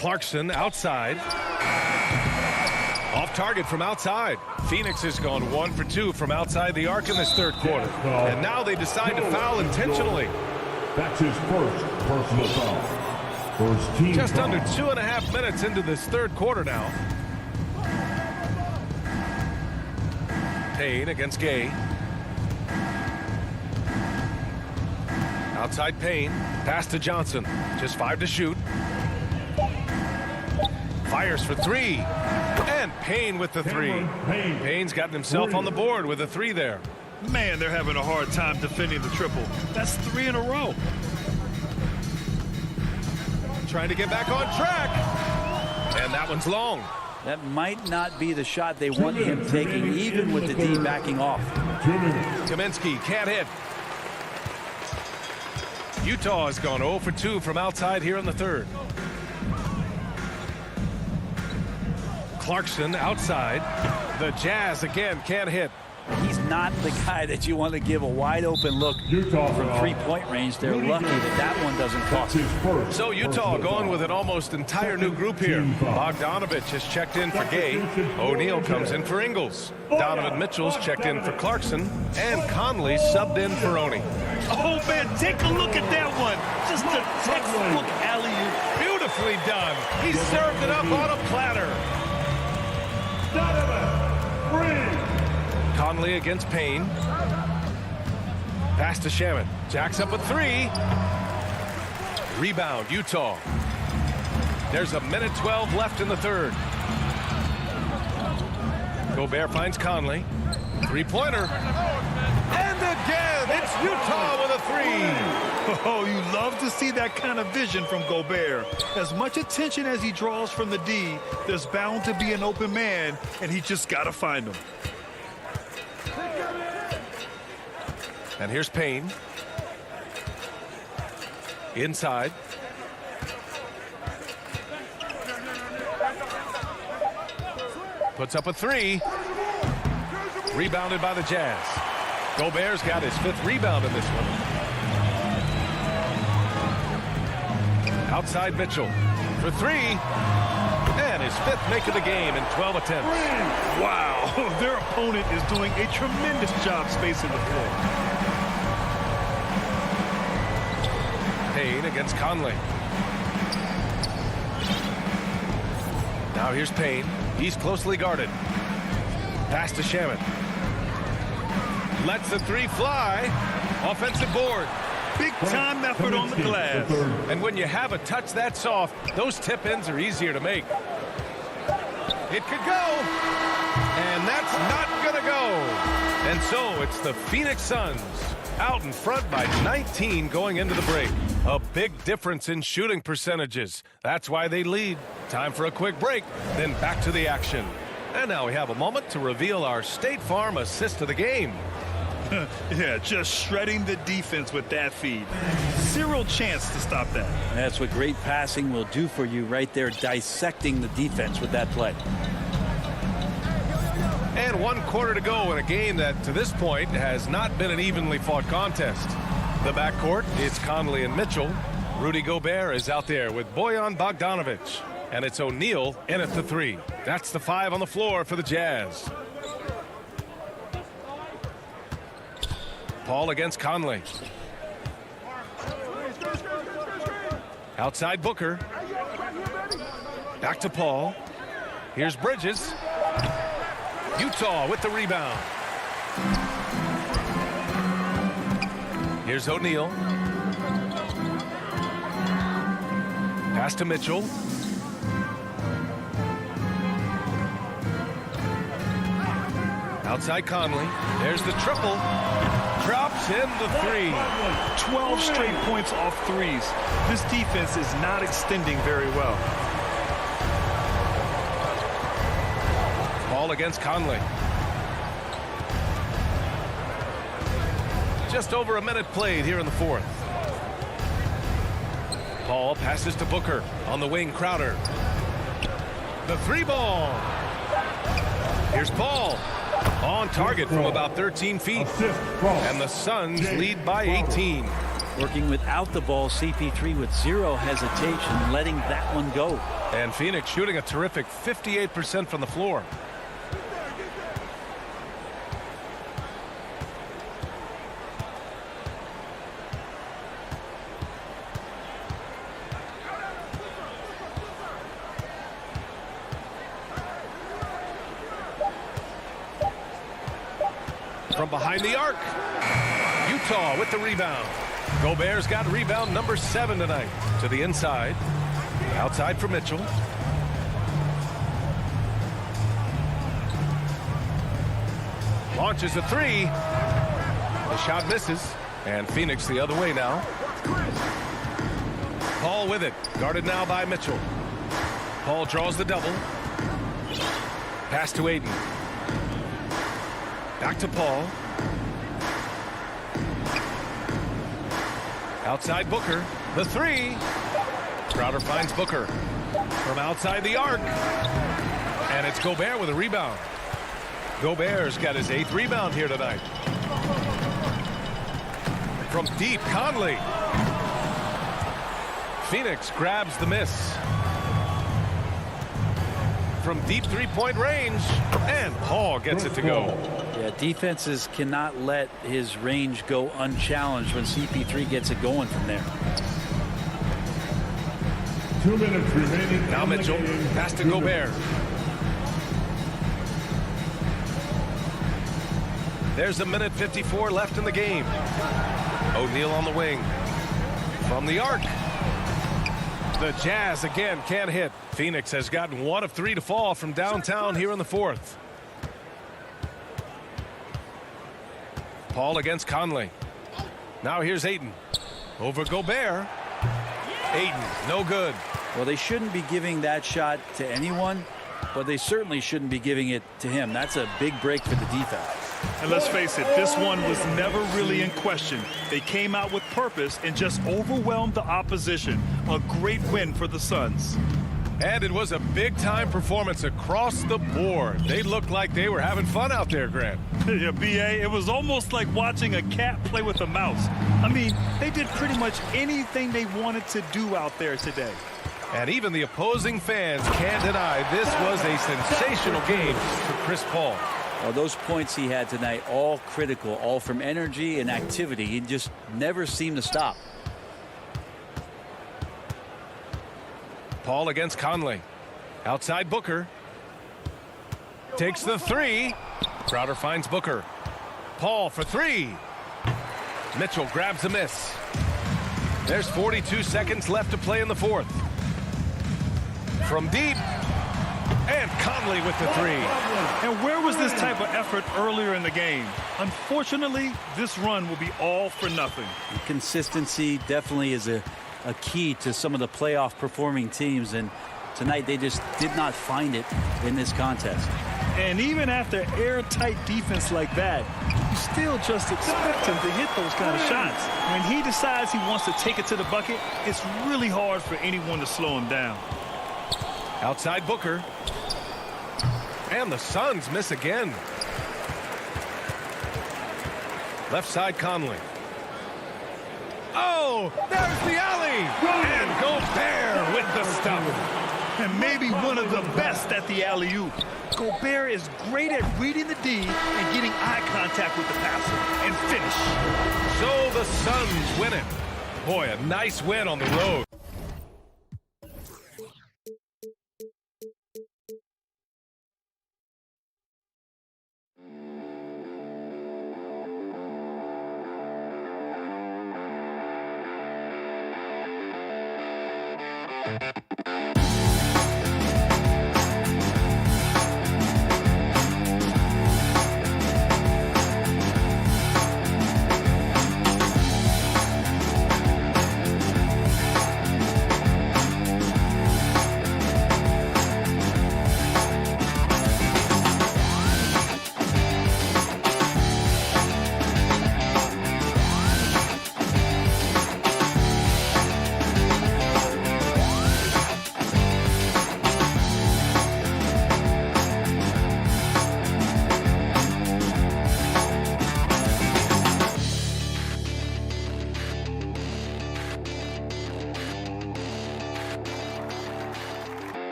Clarkson outside. Off target from outside. Phoenix has gone 1 for 2 from outside the arc in this third quarter. And now they decide to foul intentionally. That's his first personal foul. First team Just foul. under 2.5 minutes into this third quarter now. Payne against Gay. Outside Payne. Pass to Johnson. Just 5 to shoot. Fires for 3. And Payne with the 3. Payne's gotten himself on the board with a 3 there. Man, they're having a hard time defending the triple. That's 3 in a row. Trying to get back on track. And that one's long. That might not be the shot they want him taking, even with the D backing off. Kaminsky can't hit. Utah has gone 0 for 2 from outside here in the third. Clarkson outside. The Jazz again can't hit. He's not the guy that you want to give a wide open look from 3-point range. They're lucky that that one doesn't cost. So Utah going with an almost entire new group here. Bogdanovich has checked in for Gay. O'Neal comes in for Ingles. Donovan Mitchell's checked in for Clarkson. And Conley subbed in for Oni. Oh, man, take a look at that one. Just a textbook alley-oop. Beautifully done. He served it up on a platter. Conley against Payne. Pass to Shaman. Jacks up a 3. Rebound, Utah. There's a minute 12 left in the third. Gobert finds Conley. 3-pointer. And again, it's Utah with a 3. Oh, you love to see that kind of vision from Gobert. As much attention as he draws from the D, there's bound to be an open man, and he just got to find him. And here's Payne. Inside. Puts up a 3. Rebounded by the Jazz. Gobert's got his 5th rebound in this one. Outside Mitchell for 3. And his 5th make of the game in 12 attempts. Wow, their opponent is doing a tremendous job spacing the floor. Payne against Conley. Now here's Payne. He's closely guarded. Pass to Shaman. Lets the 3 fly. Offensive board. Big time effort on the glass. And when you have a touch that soft, those tip-ins are easier to make. It could go. And that's not going to go. And so it's the Phoenix Suns out in front by 19 going into the break. A big difference in shooting percentages. That's why they lead. Time for a quick break, then back to the action. And now we have a moment to reveal our State Farm assist of the game. Yeah, just shredding the defense with that feed. Zero chance to stop that. That's what great passing will do for you right there, dissecting the defense with that play. And 1 quarter to go in a game that, to this point, has not been an evenly fought contest. The backcourt, it's Conley and Mitchell. Rudy Gobert is out there with Bojan Bogdanovich. And it's O'Neal in at the 3. That's the 5 on the floor for the Jazz. Paul against Conley. Outside Booker. Back to Paul. Here's Bridges. Utah with the rebound. Here's O'Neal. Pass to Mitchell. Outside Conley. There's the triple. Drops in the 3. 12 straight points off threes. This defense is not extending very well. Ball against Conley. Just over a minute played here in the fourth. Paul passes to Booker. On the wing, Crowder. The 3 ball. Here's Paul. On target from about 13 feet. And the Suns lead by 18. Working without the ball, CP3 with zero hesitation, letting that one go. And Phoenix shooting a terrific 58% from the floor. From behind the arc, Utah with the rebound. Gobert's got rebound number 7 tonight. To the inside, outside for Mitchell. Launches a 3. The shot misses, and Phoenix the other way now. Paul with it, guarded now by Mitchell. Paul draws the double. Pass to Aiden. Back to Paul. Outside Booker. The 3. Crowder finds Booker. From outside the arc. And it's Gobert with a rebound. Gobert's got his 8th rebound here tonight. From deep, Conley. Phoenix grabs the miss. From deep three-point range. And Paul gets it to go. Yeah, defenses cannot let his range go unchallenged when CP3 gets it going from there. 2 minutes remaining. Now Mitchell, pass to Gobert. There's a minute 54 left in the game. O'Neal on the wing. From the arc. The Jazz again can't hit. Phoenix has gotten 1 of 3 to fall from downtown here in the 4th. Paul against Conley. Now here's Aiden. Over Gobert. Aiden, no good. Well, they shouldn't be giving that shot to anyone, but they certainly shouldn't be giving it to him. That's a big break for the defense. And let's face it, this one was never really in question. They came out with purpose and just overwhelmed the opposition. A great win for the Suns. And it was a big-time performance across the board. They looked like they were having fun out there, Grant. Yeah, B.A., it was almost like watching a cat play with a mouse. I mean, they did pretty much anything they wanted to do out there today. And even the opposing fans can't deny this was a sensational game for Chris Paul. Well, those points he had tonight, all critical, all from energy and activity. He just never seemed to stop. Paul against Conley. Outside Booker. Takes the 3. Crowder finds Booker. Paul for 3. Mitchell grabs a miss. There's 42 seconds left to play in the 4th. From deep. And Conley with the 3. And where was this type of effort earlier in the game? Unfortunately, this run will be all for nothing. Consistency definitely is a key to some of the playoff performing teams, and tonight they just did not find it in this contest. And even after airtight defense like that, you still just expect him to hit those kind of shots. When he decides he wants to take it to the bucket, it's really hard for anyone to slow him down. Outside Booker. And the Suns miss again. Left side Conley. Oh, there's the alley. And Gobert with the stuff. And maybe one of the best at the alley-oop. Gobert is great at reading the D and getting eye contact with the passer and finish. So the Suns win it. Boy, a nice win on the road.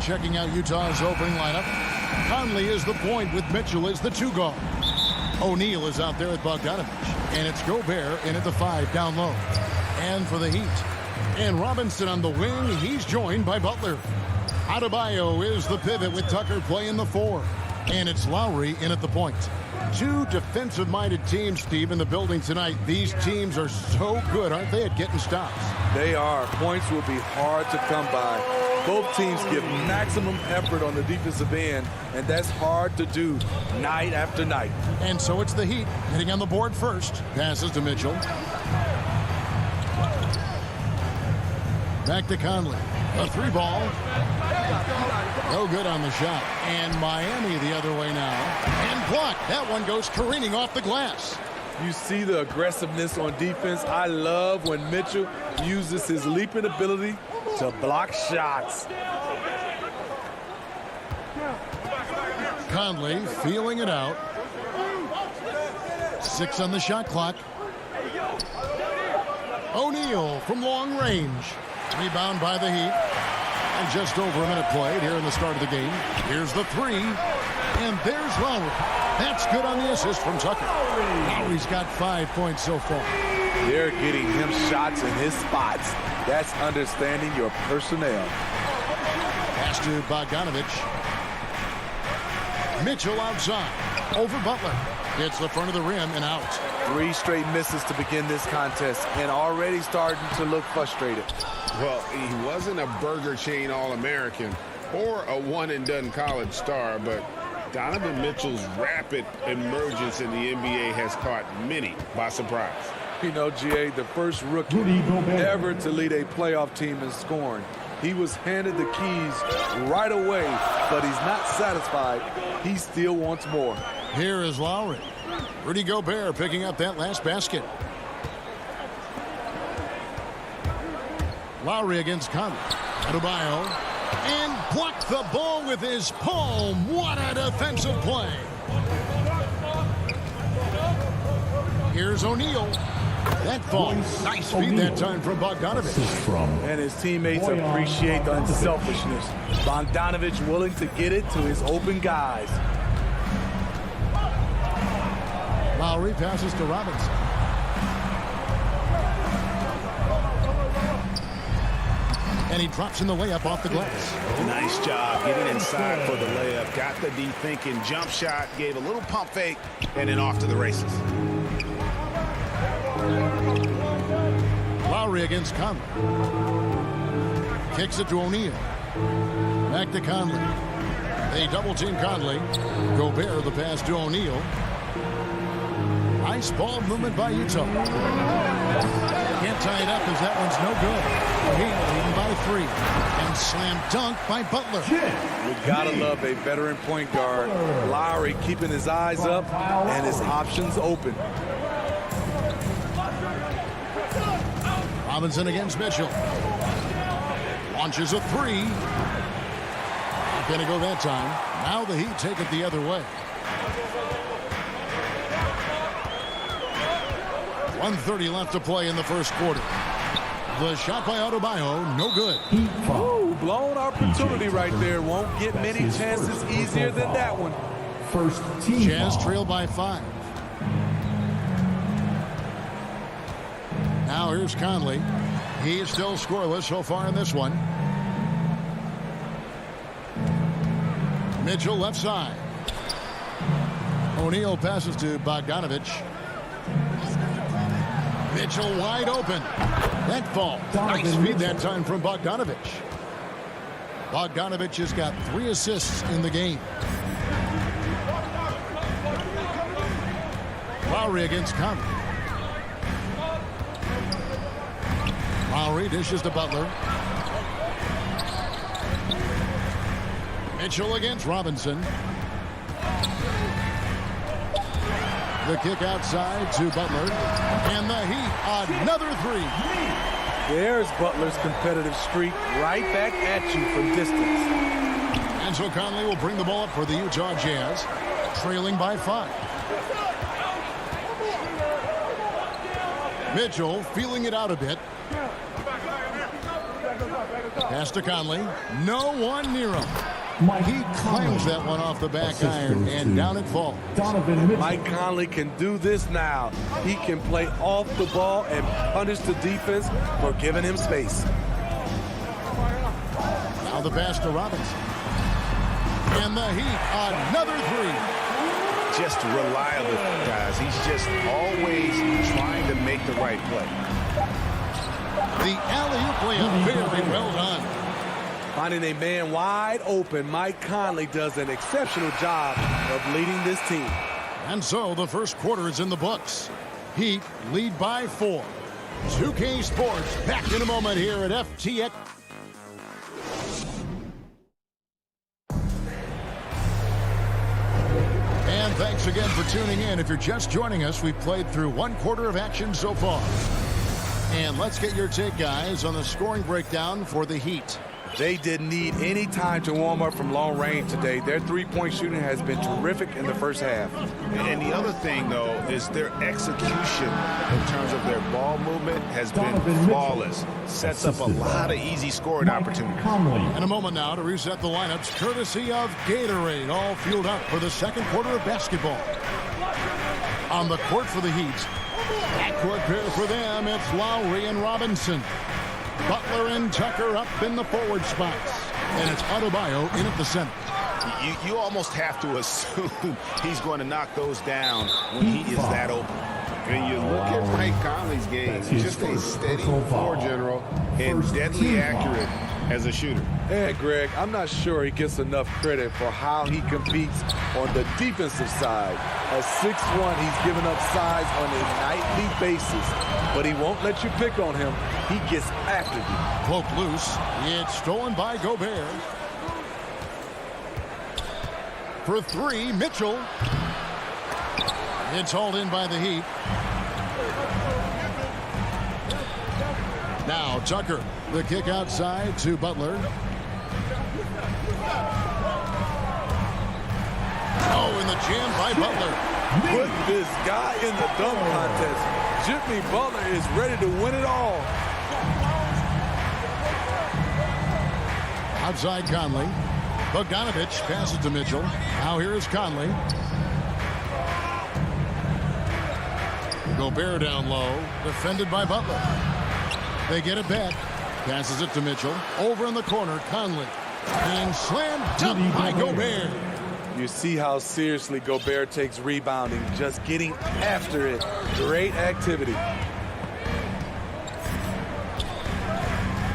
Checking out Utah's opening lineup. Conley is the point with Mitchell as the 2 guard. O'Neal is out there with Bogdanovich. And it's Gobert in at the 5 down low. And for the Heat. And Robinson on the wing. He's joined by Butler. Adebayo is the pivot with Tucker playing the 4. And it's Lowry in at the point. 2 defensive-minded teams, Steve, in the building tonight. These teams are so good, aren't they, at getting stops? They are. Points will be hard to come by. Both teams give maximum effort on the defensive end, and that's hard to do night after night. And so it's the Heat hitting on the board first. Passes to Mitchell. Back to Conley. A 3-ball. No good on the shot. And Miami the other way now. And blocked. That one goes careening off the glass. You see the aggressiveness on defense. I love when Mitchell uses his leaping ability to block shots. Conley feeling it out. 6 on the shot clock. O'Neal from long range. Rebound by the Heat. And just over a minute played here in the start of the game. Here's the 3. And there's Lowry. That's good on the assist from Tucker. Lowry's got 5 points so far. They're getting him shots in his spots. That's understanding your personnel. Pass to Bogdanovich. Mitchell outside. Over Butler. Hits the front of the rim and out. 3 straight misses to begin this contest and already starting to look frustrated. Well, he wasn't a Burger Chain All-American or a one-and-done college star, but Donovan Mitchell's rapid emergence in the NBA has caught many by surprise. You know, GA, the first rookie ever to lead a playoff team in scoring. He was handed the keys right away, but he's not satisfied. He still wants more. Here is Lowry. Rudy Gobert picking up that last basket. Lowry against Conley. Adebayo. And blocked the ball with his palm. What a defensive play. Here's O'Neal. That falls. Nice feed that time from Bogdanovich. And his teammates appreciate the unselfishness. Bogdanovich willing to get it to his open guys. Lowry passes to Robinson. And he drops in the layup off the glass. Nice job getting inside for the layup. Got the deep thinking jump shot, gave a little pump fake, and then off to the races. Lowry against Conley. Kicks it to O'Neal. Back to Conley. They double team Conley. Gobert the pass to O'Neal. Nice ball movement by Utah. Can't tie it up because that one's no good. Heat leading by 3. And slam dunk by Butler. We've got to love a veteran point guard. Lowry keeping his eyes up and his options open. Robinson against Mitchell. Launches a 3. Not going to go that time. Now the Heat take it the other way. 1:30 left to play in the first quarter. The shot by Adebayo, no good. Ooh, blown opportunity right there. Won't get many chances easier than that one. First team Jazz trail by 5. Now here's Conley. He is still scoreless so far in this one. Mitchell left side. O'Neal passes to Bogdanovich. Mitchell wide open. That fall. Nice feed that time from Bogdanovich. Bogdanovich has got 3 assists in the game. Lowry against Conley. Lowry dishes to Butler. Mitchell against Robinson. The kick outside to Butler. And the Heat, another 3. There's Butler's competitive streak right back at you from distance. And so Conley will bring the ball up for the Utah Jazz, trailing by 5. Mitchell feeling it out a bit. Pass to Conley. No one near him. He claims that one off the back iron, and down it falls. Mike Conley can do this now. He can play off the ball and punish the defense for giving him space. Now the pass to Robinson. And the Heat, another 3. Just reliable, guys. He's just always trying to make the right play. The alley-oop layup, very well done. Finding a man wide open, Mike Conley does an exceptional job of leading this team. And so the first quarter is in the books. Heat lead by 4. 2K Sports back in a moment here at FTX. And thanks again for tuning in. If you're just joining us, we've played through 1 quarter of action so far. And let's get your take, guys, on the scoring breakdown for the Heat. They didn't need any time to warm up from long range today. Their three-point shooting has been terrific in the first half. And the other thing, though, is their execution in terms of their ball movement has been flawless. Sets up a lot of easy scoring opportunities. In a moment now to reset the lineups, courtesy of Gatorade, all fueled up for the second quarter of basketball. On the court for the Heat, backcourt pair for them, it's Lowry and Robinson. Butler and Tucker up in the forward spots. And it's Adebayo in at the center. You almost have to assume he's going to knock those down when he is that open. And you look at Mike Conley's game, just a steady floor general and deadly accurate as a shooter. And Greg, I'm not sure he gets enough credit for how he competes on the defensive side. At 6'1", he's given up size on a nightly basis, but he won't let you pick on him. He gets after you. Poke loose. It's stolen by Gobert. For three, Mitchell. It's hauled in by the Heat. Now Tucker, the kick outside to Butler. Oh, in the jam by Butler. Put this guy in the dunk contest. Jimmy Butler is ready to win it all. Outside Conley. Bogdanovich passes to Mitchell. Now here is Conley. Gobert down low. Defended by Butler. They get it back. Passes it to Mitchell. Over in the corner, Conley. Being slammed dunk by Gobert. You see how seriously Gobert takes rebounding, just getting after it. Great activity.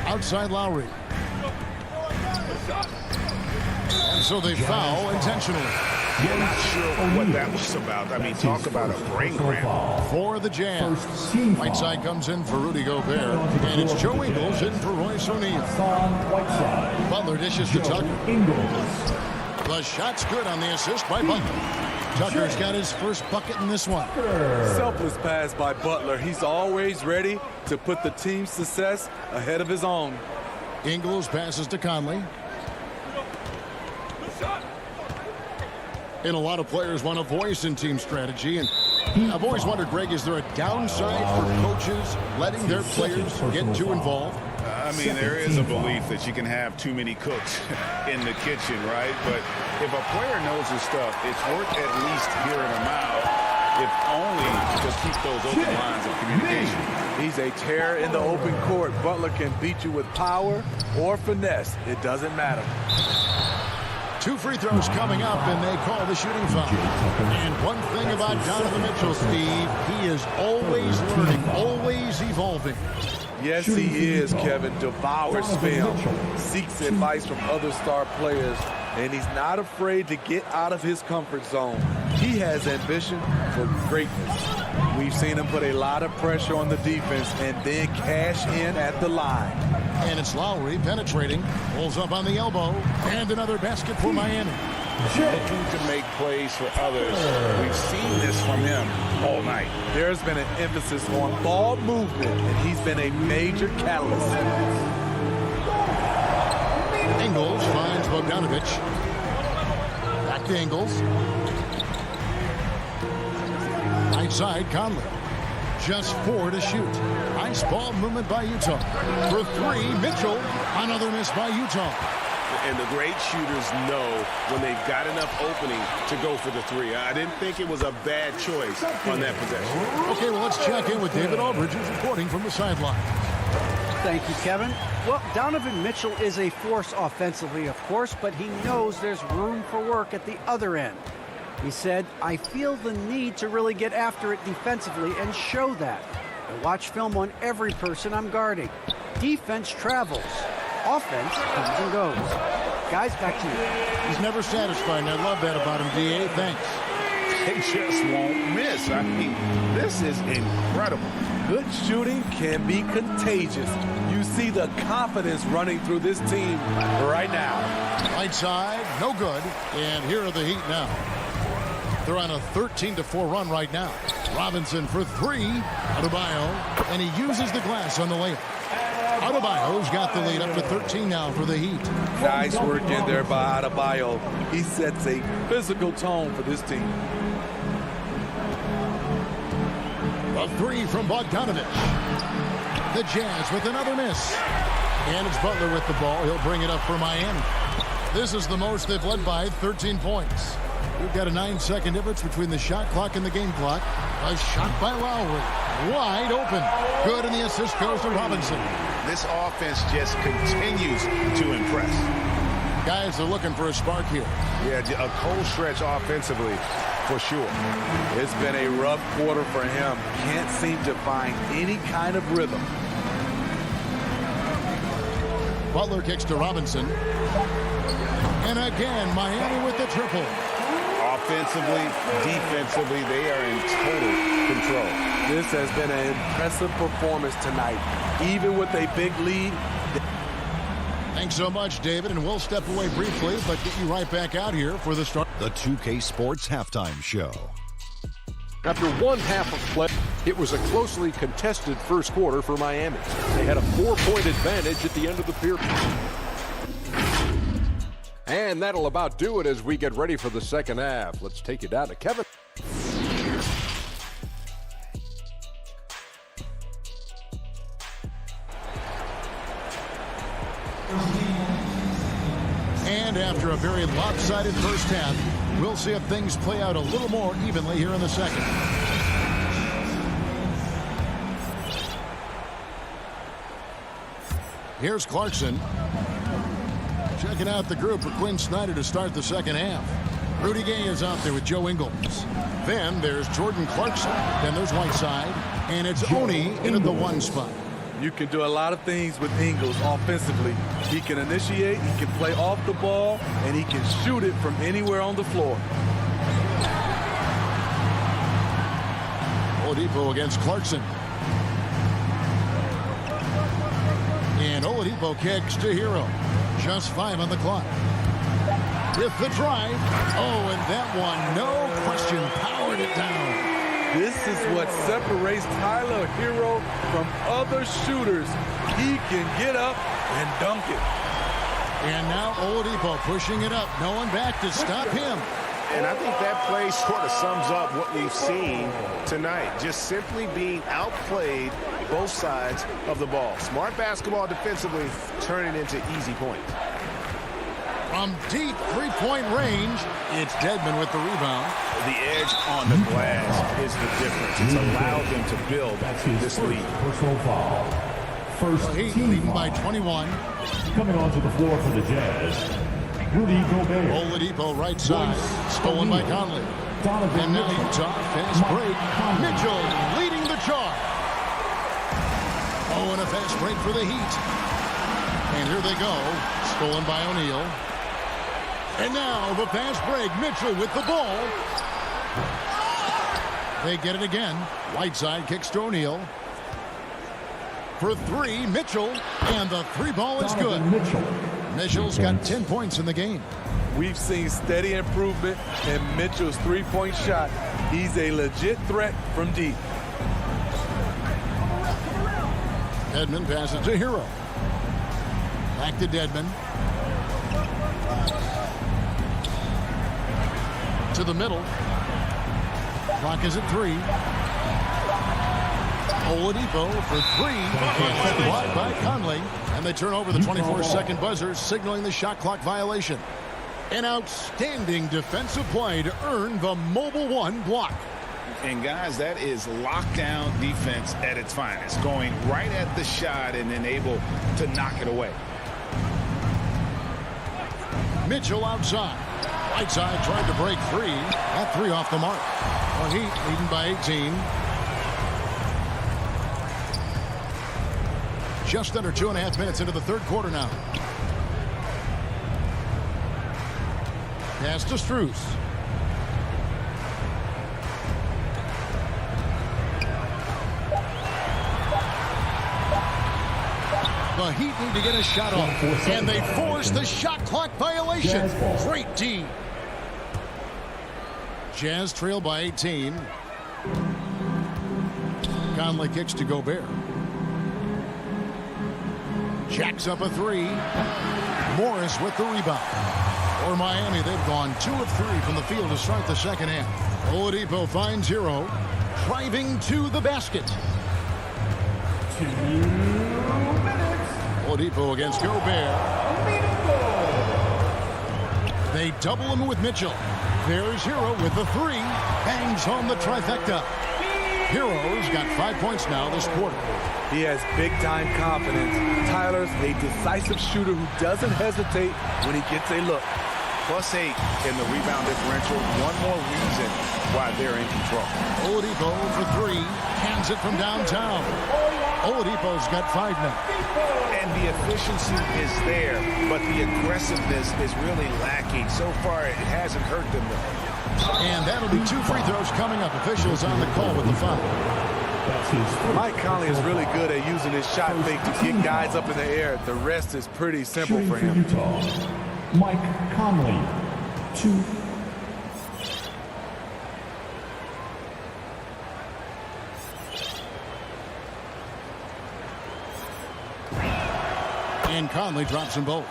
Outside Lowry. And so they foul intentionally. Yeah, not sure what that was about. I mean, talk about a brain cramp. For the Jam. Whiteside comes in for Rudy Gobert. And it's Joe Ingles in for Royce O'Neal. Butler dishes to Tucker. The shot's good on the assist by Butler. Tucker's got his first bucket in this one. Selfless pass by Butler. He's always ready to put the team's success ahead of his own. Ingles passes to Conley. And a lot of players want a voice in team strategy. And I've always wondered, Greg, is there a downside for coaches letting their players get too involved? I mean, there is a belief that you can have too many cooks in the kitchen, right? But if a player knows his stuff, it's worth at least hearing him out, if only to keep those open lines of communication. He's a terror in the open court. Butler can beat you with power or finesse. It doesn't matter. 2 free throws coming up, and they call the shooting foul. And one thing about Donovan Mitchell, Steve, he is always learning, always evolving. Yes, he is, Kevin. Devours film, seeks advice from other star players, and he's not afraid to get out of his comfort zone. He has ambition for greatness. We've seen him put a lot of pressure on the defense and then cash in at the line. And it's Lowry penetrating, pulls up on the elbow, and another basket for Miami. Looking to make plays for others. We've seen this from him all night. There's been an emphasis on ball movement, and he's been a major catalyst. Ingles finds Bogdanovich. Back to Ingles. Right side, Conley. Just 4 to shoot. Nice ball movement by Utah. For 3, Mitchell. Another miss by Utah. And the great shooters know when they've got enough opening to go for the 3. I didn't think it was a bad choice on that possession. Okay, well, let's check in with David Aldridge, who's reporting from the sideline. Thank you, Kevin. Well, Donovan Mitchell is a force offensively, of course, but he knows there's room for work at the other end. He said, I feel the need to really get after it defensively and show that. I watch film on every person I'm guarding. Defense travels. Offense comes and goes. Guys, back to you. He's never satisfied, and I love that about him, D.A. Thanks. They just won't miss. I mean, this is incredible. Good shooting can be contagious. You see the confidence running through this team right now. Right side, no good. And here are the Heat now. They're on a 13-4 run right now. Robinson for 3. Adebayo, and he uses the glass on the layup. Adebayo's got the lead up to 13 now for the Heat. Nice work in there by Adebayo. He sets a physical tone for this team. A 3 from Bogdanovich. The Jazz with another miss. And it's Butler with the ball. He'll bring it up for Miami. This is the most they've led by, 13 points. We've got a 9-second difference between the shot clock and the game clock. A shot by Lowry. Wide open. Good, and the assist goes to Robinson. This offense just continues to impress. Guys are looking for a spark here. Yeah, a cold stretch offensively, for sure. It's been a rough quarter for him. Can't seem to find any kind of rhythm. Butler kicks to Robinson. And again, Miami with the triple. Offensively, defensively, they are in total control. This has been an impressive performance tonight. Even with a big lead. Thanks so much, David, and we'll step away briefly, but get you right back out here for the start. The 2K Sports Halftime Show. After one half of play, it was a closely contested first quarter for Miami. They had a 4-point advantage at the end of the period. And that'll about do it as we get ready for the second half. Let's take you down to Kevin. And after a very lopsided first half, we'll see if things play out a little more evenly here in the second. Here's Clarkson. Checking out the group for Quinn Snyder to start the second half. Rudy Gay is out there with Joe Ingles. Then there's Jordan Clarkson. Then there's Whiteside. And it's Oni into the one spot. You can do a lot of things with Ingles offensively. He can initiate, he can play off the ball, and he can shoot it from anywhere on the floor. Oladipo against Clarkson. And Oladipo kicks to Hero. Just 5 on the clock. With the drive. Oh, and that one, no question, powered it down. This is what separates Tyler Hero from other shooters. He can get up and dunk it. And now Oladipo pushing it up. No one back to stop him. And I think that play sort of sums up what we've seen tonight. Just simply being outplayed both sides of the ball. Smart basketball defensively, turning into easy points. From deep three-point range, it's Dedmon with the rebound. The edge on the glass is the difference. It's allowed them to build this lead. Personal foul. First Heat team leading by foul. 21. Coming onto the floor for the Jazz, Rudy Gobert. Oladipo right side, stolen by Conley. And now Utah, fast break. Mitchell leading the charge. Oh, and a fast break for the Heat. And here they go, stolen by O'Neal. And now the fast break, Mitchell with the ball. They get it again. Whiteside kicks to O'Neal. For three, Mitchell, and the three ball is good. Mitchell's got 10 points in the game. We've seen steady improvement in Mitchell's three-point shot. He's a legit threat from deep. Dedmon passes to Hero. Back to Dedmon. To the middle. Clock is at 3. Oladipo for 3. And blocked by Conley. And they turn over the 24-second buzzer, signaling the shot clock violation. An outstanding defensive play to earn the Mobile One block. And guys, that is lockdown defense at its finest. Going right at the shot and then able to knock it away. Mitchell outside. Whiteside tried to break free. That 3 off the mark. Well, Heat leading by 18. Just under 2.5 minutes into the third quarter now. Pass to Strus. The Heat need to get a shot off, and they force the shot clock violation. Great D. Jazz trail by 18. Conley kicks to Gobert. Jacks up a 3. Morris with the rebound. For Miami, they've gone 2 of 3 from the field to start the second half. Oladipo finds Hero, driving to the basket. 2 minutes. Oladipo against Gobert. They double him with Mitchell. There's Hero with the 3. Bangs home the trifecta. Hero's got 5 points now this quarter. He has big-time confidence. Tyler's a decisive shooter who doesn't hesitate when he gets a look. +8 in the rebound differential. One more reason why they're in control. Oladipo for 3. Hands it from downtown. Oladipo's got 5 now. And the efficiency is there, but the aggressiveness is really lacking. So far, it hasn't hurt them, though. And that'll be 2 free throws coming up. Officials on the call with the foul. Mike Conley is really good at using his shot fake to get guys up in the air. The rest is pretty simple for him. Mike Conley, 2. And Conley drops them both.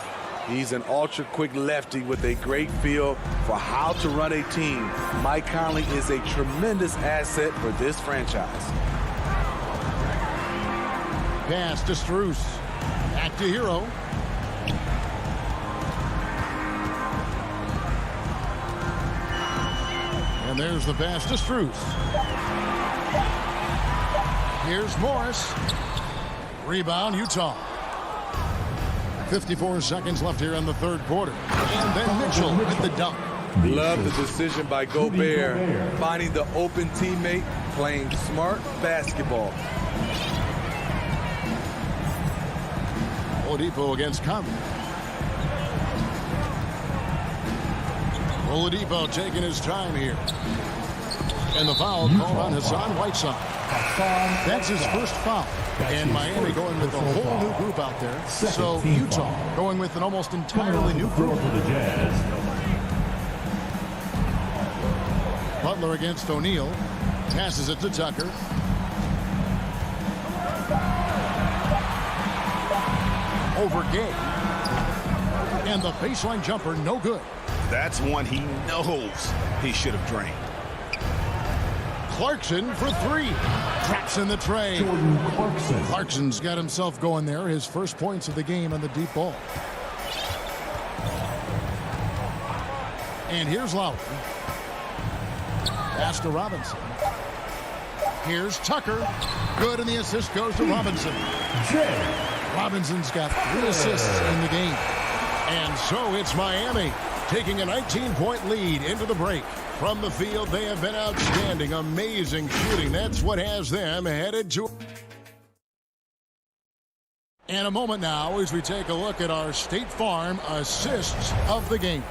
He's an ultra-quick lefty with a great feel for how to run a team. Mike Conley is a tremendous asset for this franchise. Pass to Strus. Back to Hero. And there's the pass to Strus. Here's Morris. Rebound, Utah. 54 seconds left here in the third quarter. And then Mitchell with the dunk. Love the decision by Gobert. Finding the open teammate, playing smart basketball. Oladipo against Conley. Oladipo taking his time here. And the foul called on Hassan Whiteside. That's his first foul. And Miami going with a whole new group out there. So Utah going with an almost entirely new group. Butler against O'Neal. Passes it to Tucker. Over Gay. And the baseline jumper, no good. That's one he knows he should have drained. Clarkson for 3. Traps in the tray. Jordan Clarkson. Clarkson's got himself going there. His first points of the game on the deep ball. And here's Lowry. Pass to Robinson. Here's Tucker. Good, and the assist goes to Robinson. Robinson's got 3 assists in the game. And so it's Miami taking a 19-point lead into the break. From the field, they have been outstanding. Amazing shooting. That's what has them headed to... And a moment now as we take a look at our State Farm assists of the game.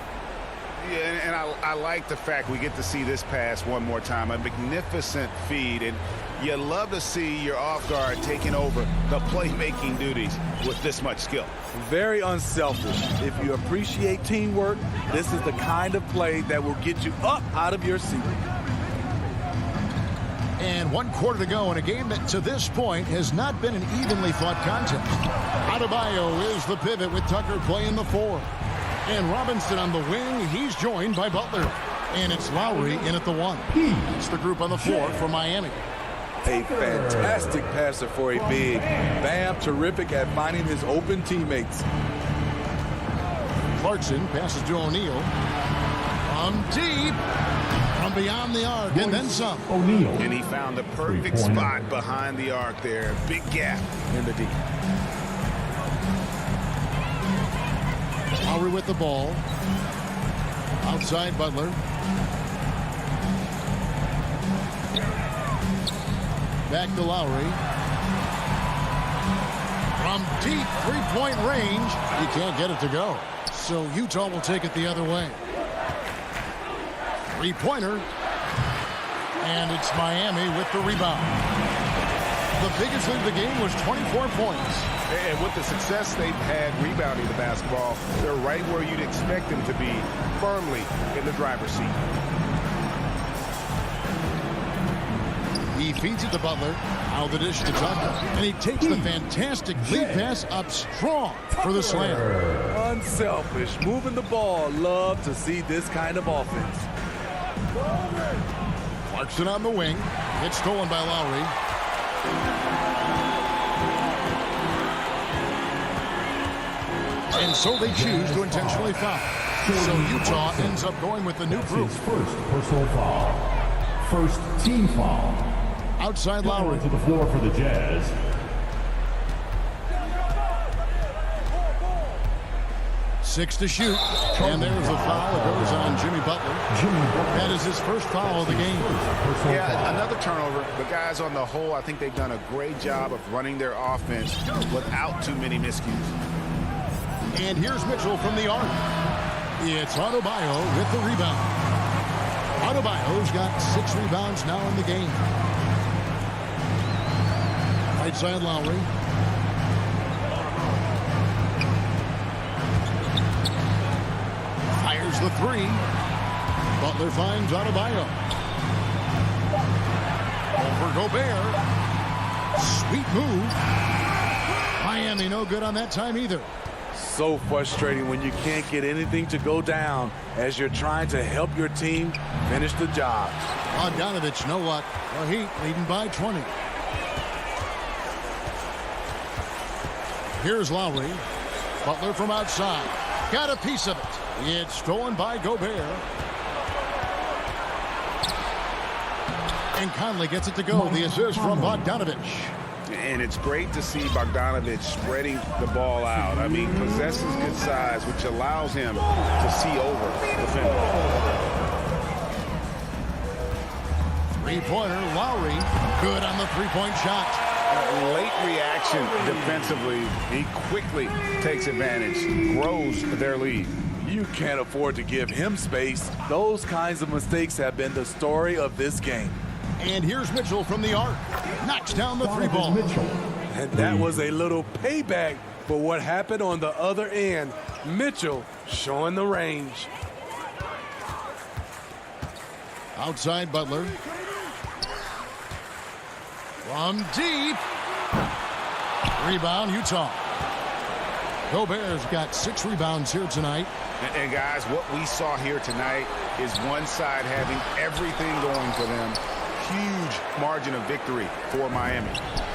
Yeah, and I like the fact we get to see this pass one more time. A magnificent feed, and you love to see your off guard taking over the playmaking duties with this much skill. Very unselfish. If you appreciate teamwork, this is the kind of play that will get you up out of your seat. And 1 quarter to go in a game that to this point has not been an evenly fought contest. Adebayo is the pivot with Tucker playing the 4. And Robinson on the wing. He's joined by Butler. And it's Lowry in at the 1. It's the group on the floor for Miami. A fantastic passer for a big. Bam, terrific at finding his open teammates. Clarkson passes to O'Neal. From deep. From beyond the arc. And then some. O'Neal. And he found the perfect spot behind the arc there. Big gap in the deep. Lowry with the ball. Outside Butler. Back to Lowry. From deep 3-point range. He can't get it to go. So Utah will take it the other way. 3-pointer. And it's Miami with the rebound. The biggest lead of the game was 24 points. And with the success they've had rebounding the basketball, they're right where you'd expect them to be, firmly in the driver's seat. He feeds it to Butler. Now the dish to Tucker. And he takes the fantastic lead pass up strong for the slam. Unselfish, moving the ball. Love to see this kind of offense. Clarkson on the wing. It's stolen by Lowry. And so they choose to intentionally foul. So Utah ends up going with the new group. First personal foul. First team foul. Outside Lowry. To the floor for the Jazz. 6 to shoot. And there's the foul. It goes on Jimmy Butler. That is his first foul of the game. Yeah, another turnover. But guys, on the whole, I think they've done a great job of running their offense without too many miscues. And here's Mitchell from the arc. It's Adebayo with the rebound. Adebayo's got 6 rebounds now in the game. Right side Lowry. Fires the 3. Butler finds Adebayo. Over Gobert. Sweet move. Miami no good on that time either. So frustrating when you can't get anything to go down as you're trying to help your team finish the job. Bogdanovich, no luck. The Heat leading by 20. Here's Lowry. Butler from outside. Got a piece of it. It's stolen by Gobert. And Conley gets it to go. The assist from Bogdanovich. And it's great to see Bogdanovich spreading the ball out. I mean, possesses good size, which allows him to see over defenders. Three-pointer, Lowry. Good on the three-point shot. Late reaction defensively. He quickly takes advantage, grows their lead. You can't afford to give him space. Those kinds of mistakes have been the story of this game. And here's Mitchell from the arc. Knocks down the 3-ball. And that was a little payback for what happened on the other end. Mitchell showing the range. Outside Butler. From deep. Rebound, Utah. Gobert's got 6 rebounds here tonight. And guys, what we saw here tonight is one side having everything going for them. Huge margin of victory for Miami.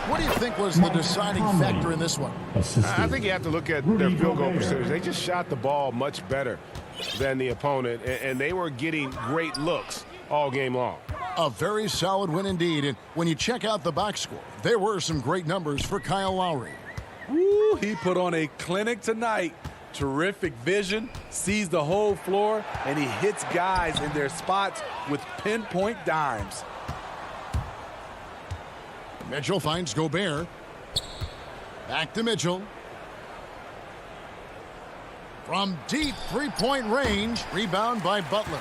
What do you think was the deciding factor in this one? I think you have to look at their field goal percentage. They just shot the ball much better than the opponent, and they were getting great looks all game long. A very solid win indeed. And when you check out the box score, there were some great numbers for Kyle Lowry. Woo, he put on a clinic tonight. Terrific vision, sees the whole floor, and he hits guys in their spots with pinpoint dimes. Mitchell finds Gobert. Back to Mitchell. From deep three-point range, rebound by Butler.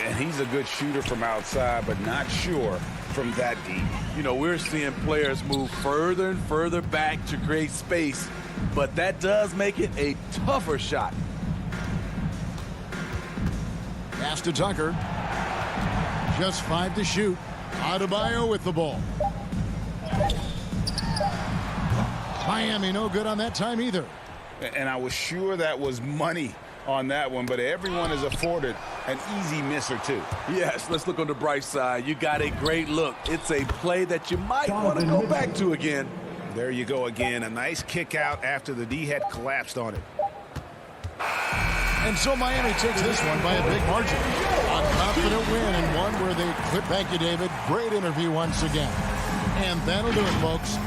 And he's a good shooter from outside, but not sure from that deep. You know, we're seeing players move further and further back to create space, but that does make it a tougher shot. Pass to Tucker. Just 5 to shoot. Adebayo with the ball. Miami no good on that time either. And I was sure that was money on that one, but everyone is afforded an easy miss or two. Yes, let's look on the bright side. You got a great look. It's a play that you might want to go back to again. There you go again. A nice kick out after the D had collapsed on it. And so Miami takes this one by a big margin. A confident win and one where they clip. Thank you, David. Great interview once again. And that'll do it, folks.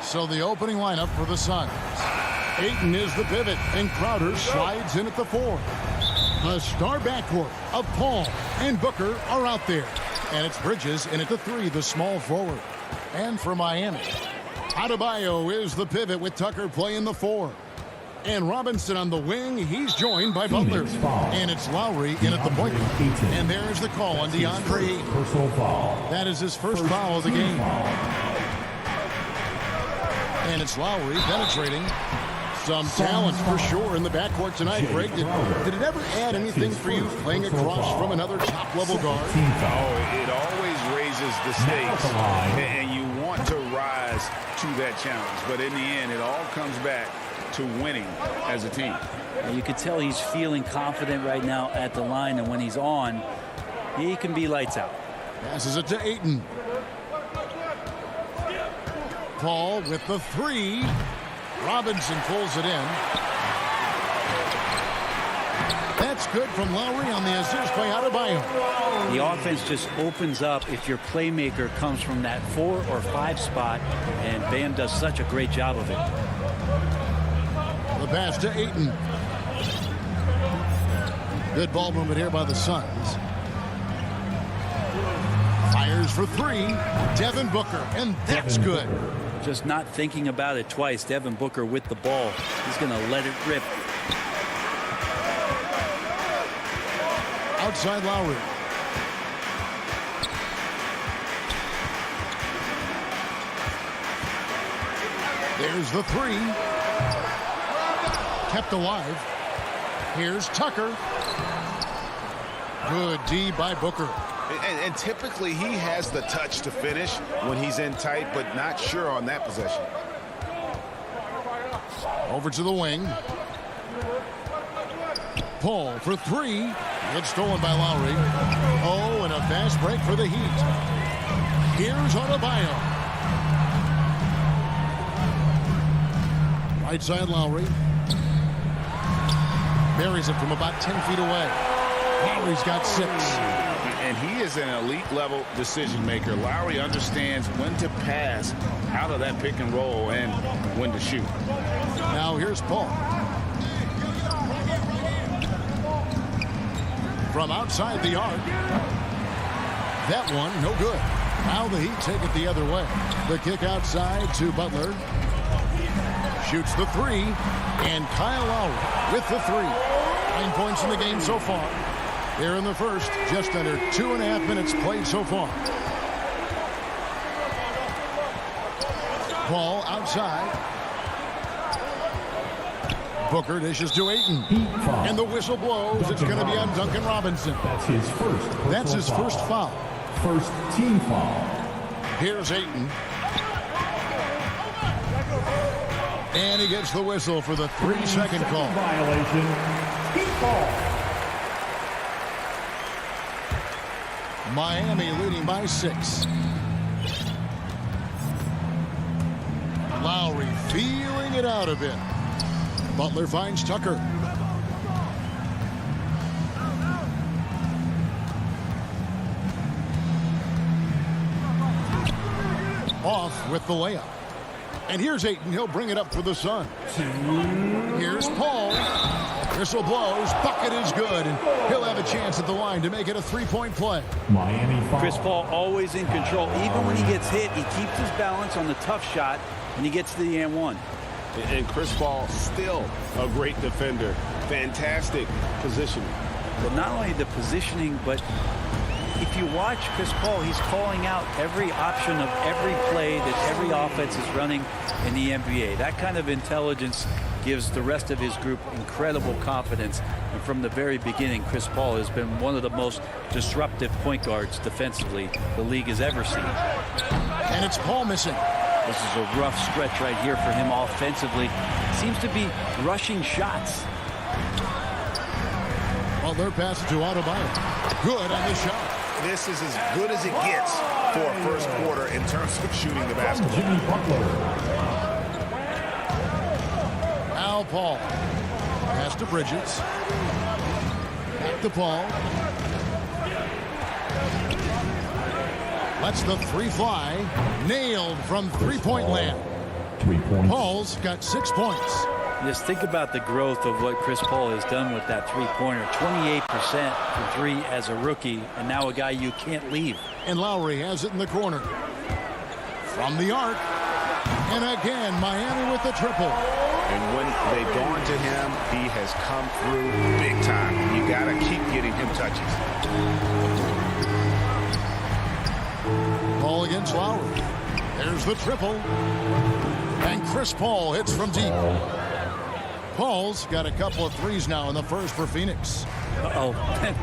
So the opening lineup for the Suns. Ayton is the pivot, and Crowder slides in at the 4. The star backcourt of Paul and Booker are out there. And it's Bridges in at the 3, the small forward. And for Miami, Adebayo is the pivot with Tucker playing the 4. And Robinson on the wing, he's joined by Butler. And it's Lowry in at the point. And there's the call on DeAndre Ayton. Personal foul. That is his first foul of the game. And it's Lowry penetrating. Some talent for sure in the backcourt tonight. Greg, did it ever add anything for you playing across from another top-level guard? Oh, it always raises the stakes, and you want to rise to that challenge. But in the end, it all comes back to winning as a team. And you can tell he's feeling confident right now at the line, and when he's on, he can be lights out. Passes it to Ayton. Paul with the 3. Robinson pulls it in. That's good from Lowry on the assist by Adebayo. The offense just opens up if your playmaker comes from that 4 or 5 spot, and Bam does such a great job of it. The pass to Ayton. Good ball movement here by the Suns. Fires for 3. Devin Booker, and that's good. Just not thinking about it twice. Devin Booker with the ball. He's going to let it rip. Outside Lowry. There's the 3. Kept alive. Here's Tucker. Good D by Booker. And typically he has the touch to finish when he's in tight, but not sure on that possession. Over to the wing. Paul for 3. It's stolen by Lowry. Oh, and a fast break for the Heat. Here's Adebayo. Right side Lowry. Buries it from about 10 feet away. Lowry's got 6. And he is an elite level decision maker. Lowry understands when to pass out of that pick and roll and when to shoot. Now here's Paul. From outside the arc. That one, no good. Now the Heat take it the other way. The kick outside to Butler. Shoots the 3. And Kyle Lowry with the 3. 9 points in the game so far. Here in the first, just under 2.5 minutes played so far. Ball outside. Booker dishes to Ayton. And the whistle blows. It's going to be on Duncan Robinson. That's his first foul. First team foul. Here's Ayton. And he gets the whistle for the 3-second call. Violation. Heat ball. Miami leading by 6. Lowry feeling it out a bit. Butler finds Tucker. Off with the layup. And here's Ayton. He'll bring it up for the Suns. Here's Paul. Whistle blows. Bucket is good. And he'll have a chance at the line to make it a 3-point play. Miami foul. Chris Paul always in control. Even when he gets hit, he keeps his balance on the tough shot, and he gets to the and one. And Chris Paul still a great defender. Fantastic positioning. But not only the positioning, but if you watch Chris Paul, he's calling out every option of every play that every offense is running in the NBA. That kind of intelligence gives the rest of his group incredible confidence. And from the very beginning, Chris Paul has been one of the most disruptive point guards defensively the league has ever seen. And it's Paul missing. This is a rough stretch right here for him offensively. Seems to be rushing shots. Well, they're passing to Adebayo. Good on the shot. This is as good as it gets for a first quarter in terms of shooting the basketball. Jimmy Butler. Al Paul. Pass to Bridges. Back to Paul. Lets the three fly. Nailed from three-point land. 3 points. Paul's got 6 points. Just think about the growth of what Chris Paul has done with that three-pointer. 28% from 3 as a rookie, and now a guy you can't leave. And Lowry has it in the corner. From the arc. And again, Miami with the triple. And when they've gone to him, he has come through big time. You got to keep getting him touches. Ball against Lowry. There's the triple. And Chris Paul hits from deep. Paul's got a couple of threes now in the first for Phoenix. Uh-oh.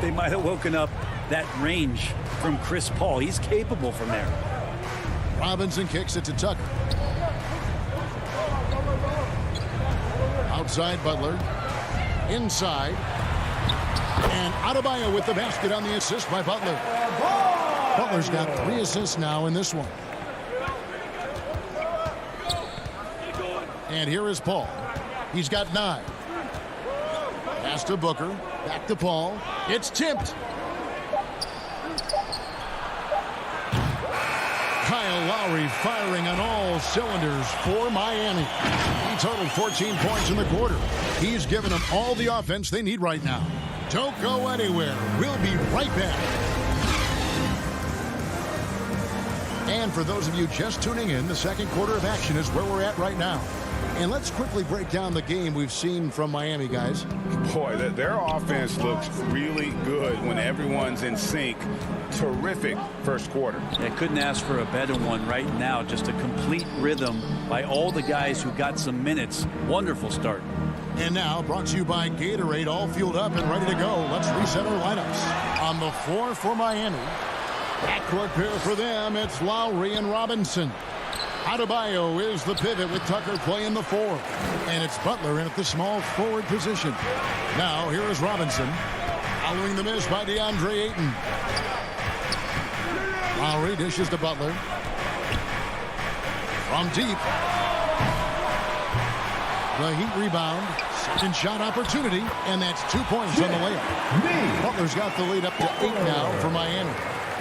They might have woken up that range from Chris Paul. He's capable from there. Robinson kicks it to Tucker. Outside Butler. Inside. And Adebayo with the basket on the assist by Butler. Butler's got 3 assists now in this one. And here is Paul. He's got 9. Pass to Booker. Back to Paul. It's tipped. Kyle Lowry firing on all cylinders for Miami. He totaled 14 points in the quarter. He's given them all the offense they need right now. Don't go anywhere. We'll be right back. And for those of you just tuning in, the second quarter of action is where we're at right now. And let's quickly break down the game we've seen from Miami, guys. Boy, their offense looks really good when everyone's in sync. Terrific first quarter. I couldn't ask for a better one right now. Just a complete rhythm by all the guys who got some minutes. Wonderful start. And now, brought to you by Gatorade, all fueled up and ready to go. Let's reset our lineups. On the floor for Miami. Backcourt pair for them, it's Lowry and Robinson. Adebayo is the pivot with Tucker playing the 4. And it's Butler in at the small forward position. Now, here is Robinson. Following the miss by DeAndre Ayton. Lowry dishes to Butler. From deep. The Heat rebound. Second shot opportunity. And that's 2 points on the layup. Butler's got the lead up to 8 now for Miami.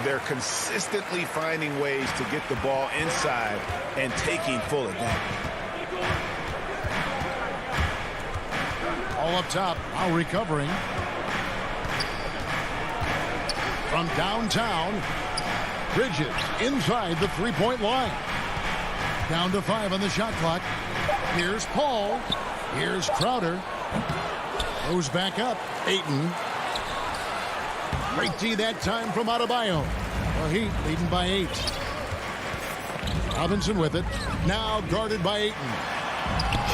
They're consistently finding ways to get the ball inside and taking full advantage. All up top, now recovering. From downtown, Bridges inside the three-point line. Down to 5 on the shot clock. Here's Paul. Here's Crowder. Goes back up. Ayton. Great D that time from Adebayo. The Heat leading by 8. Robinson with it. Now guarded by Ayton.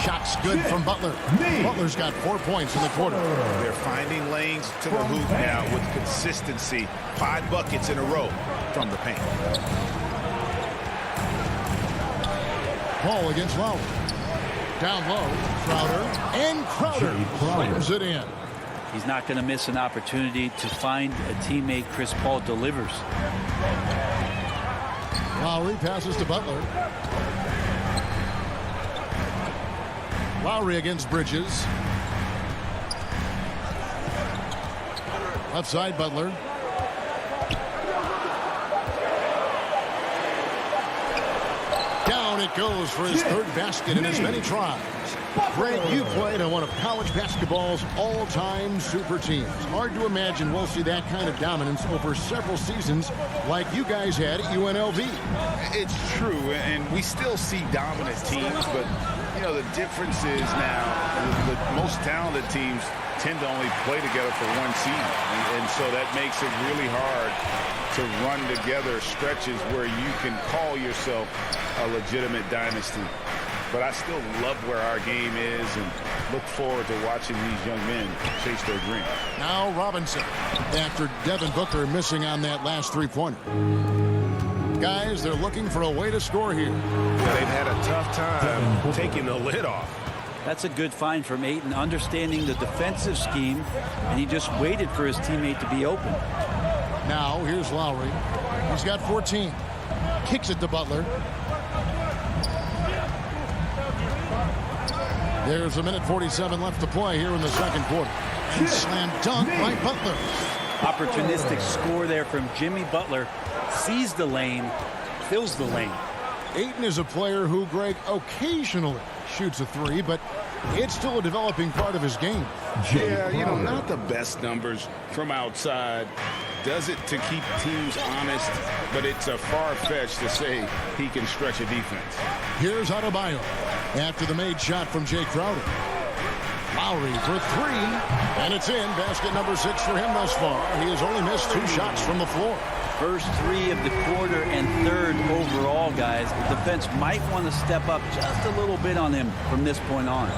Shots good from Butler. Butler's got 4 points in the quarter. They're finding lanes to the hoop now with consistency. 5 buckets in a row from the paint. Ball against Lowry. Down low, Crowder. And Crowder slams it in. He's not going to miss an opportunity to find a teammate. Chris Paul delivers. Lowry passes to Butler. Lowry against Bridges. Left side, Butler. Down it goes for his 3rd basket in as many tries. Greg, you played on one of college basketball's all-time super teams. Hard to imagine we'll see that kind of dominance over several seasons like you guys had at UNLV. It's true, and we still see dominant teams, but you know, the difference is now the most talented teams tend to only play together for one season. And so that makes it really hard to run together stretches where you can call yourself a legitimate dynasty. But I still love where our game is and look forward to watching these young men chase their dream. Now Robinson, after Devin Booker missing on that last 3-pointer. Guys, they're looking for a way to score here. Yeah, they've had a tough time taking the lid off. That's a good find from Ayton, understanding the defensive scheme, and he just waited for his teammate to be open. Now, here's Lowry. He's got 14. Kicks it to Butler. There's a minute 47 left to play here in the second quarter. And slam dunk by Butler. Opportunistic score there from Jimmy Butler. Sees the lane, fills the lane. Ayton is a player who, Greg, occasionally shoots a 3, but it's still a developing part of his game. Yeah, you know, not the best numbers from outside. Does it to keep teams honest, but it's a far-fetched to say he can stretch a defense. Here's Adebayo after the made shot from Jay Crowder. Lowry for 3, and it's in. Basket number 6 for him thus far. He has only missed 2 shots from the floor. First 3 of the quarter and 3rd overall, guys. The defense might want to step up just a little bit on him from this point on.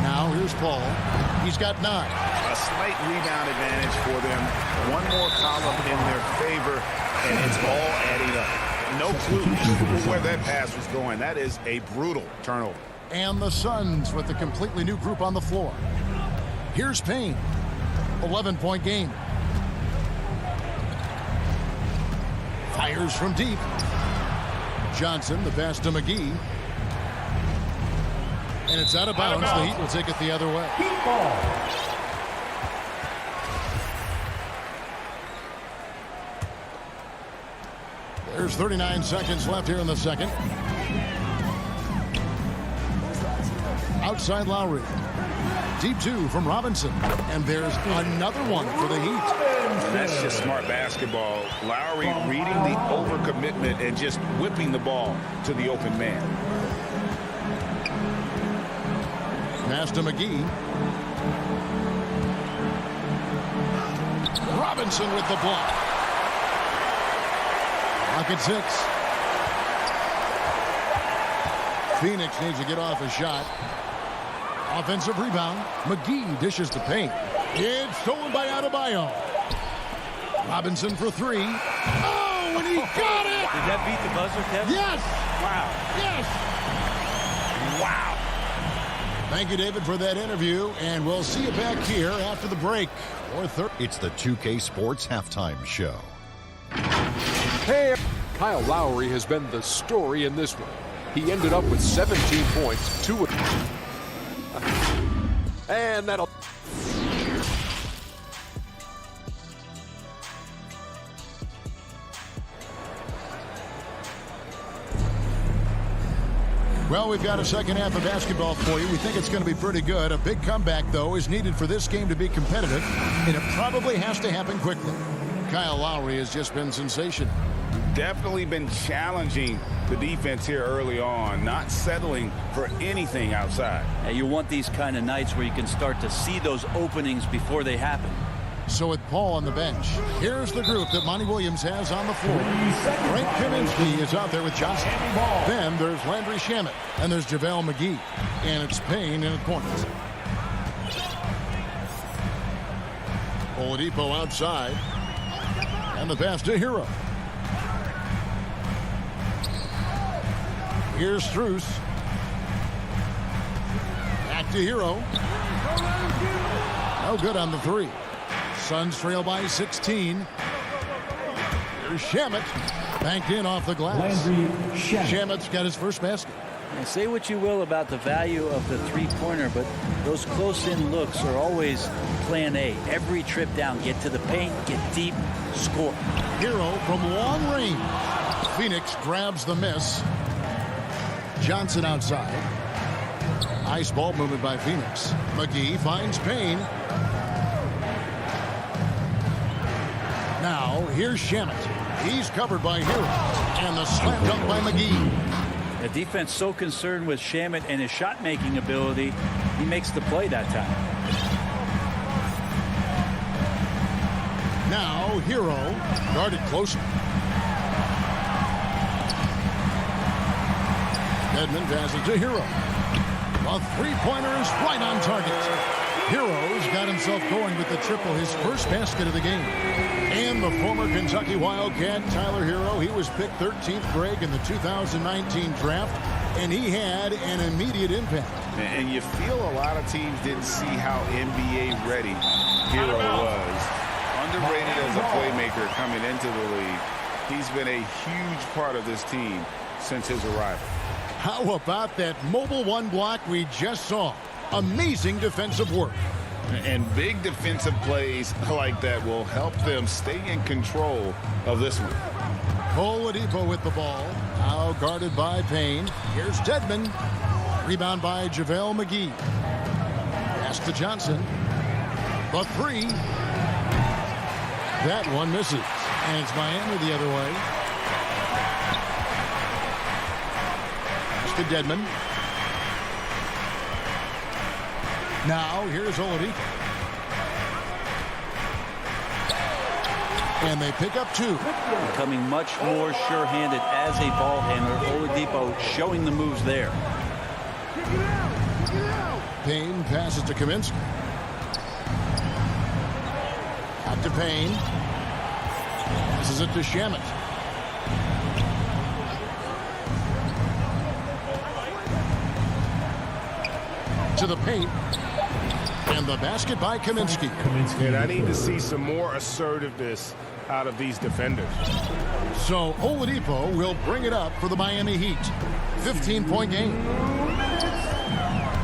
Now here's Paul. He's got 9. A slight rebound advantage for them. One more column in their favor, and it's all adding up. No clue where that pass was going. That is a brutal turnover. And the Suns with a completely new group on the floor. Here's Payne. 11-point game. Fires from deep. Johnson, the pass to McGee. And it's out of bounds. The Heat will take it the other way. There's 39 seconds left here in the second. Outside Lowry. Deep 2 from Robinson. And there's another one for the Heat. That's just smart basketball. Lowry reading the overcommitment and just whipping the ball to the open man. Pass to McGee. Robinson with the block. Lock at 6. Phoenix needs to get off a shot. Offensive rebound. McGee dishes to Payne. It's stolen by Adebayo. Robinson for 3. Oh, and he got it! Did that beat the buzzer, Kevin? Yes! Wow. Yes! Wow. Thank you, David, for that interview, and we'll see you back here after the break. It's the 2K Sports Halftime Show. Hey, Kyle Lowry has been the story in this one. He ended up with 17 points, 2 of and that'll... Well, we've got a second half of basketball for you. We think it's going to be pretty good. A big comeback, though, is needed for this game to be competitive, and it probably has to happen quickly. Kyle Lowry has just been sensational. Definitely been challenging the defense here early on, not settling for anything outside. Yeah, you want these kind of nights where you can start to see those openings before they happen. So with Paul on the bench, here's the group that Monty Williams has on the floor. Frank Kaminsky is out there with Johnson. Then there's Landry Shamet, and there's JaVale McGee. And it's Payne in the corners. Oladipo outside. And the pass to Hero. Here's Strus. Back to Hero. No good on the three. Suns trail by 16. Here's Shamet. Banked in off the glass. Shamet's got his first basket. And say what you will about the value of the three-pointer, but those close-in looks are always plan A. Every trip down, get to the paint, get deep, score. Hero from long range. Phoenix grabs the miss. Johnson outside. Nice ball movement by Phoenix. McGee finds Payne. Now, here's Shamet. He's covered by Hero. And the slam dunk by McGee. The defense so concerned with Shamet and his shot-making ability, he makes the play that time. Now, Hero guarded closer. Edmond passes to Hero. A three-pointer is right on target. Hero's got himself going with the triple, his first basket of the game. And the former Kentucky Wildcat, Tyler Hero, he was picked 13th, Greg, in the 2019 draft, and he had an immediate impact. And you feel a lot of teams didn't see how NBA ready Hero was. Underrated as a playmaker coming into the league. He's been a huge part of this team since his arrival. How about that mobile one block we just saw? Amazing defensive work. And big defensive plays like that will help them stay in control of this one. Oladipo with the ball. Now guarded by Payne. Here's Dedmon. Rebound by JaVale McGee. Pass to Johnson. The three. That one misses. And it's Miami the other way. Pass to Dedmon. Now, here's Oladipo. And they pick up two. Becoming much more sure-handed as a ball handler. Oladipo showing the moves there. Payne passes to Kaminsky. Out to Payne. Passes it to Shamet. To the paint. And the basket by Kaminsky. And I need to see some more assertiveness out of these defenders. So Oladipo will bring it up for the Miami Heat. 15-point game.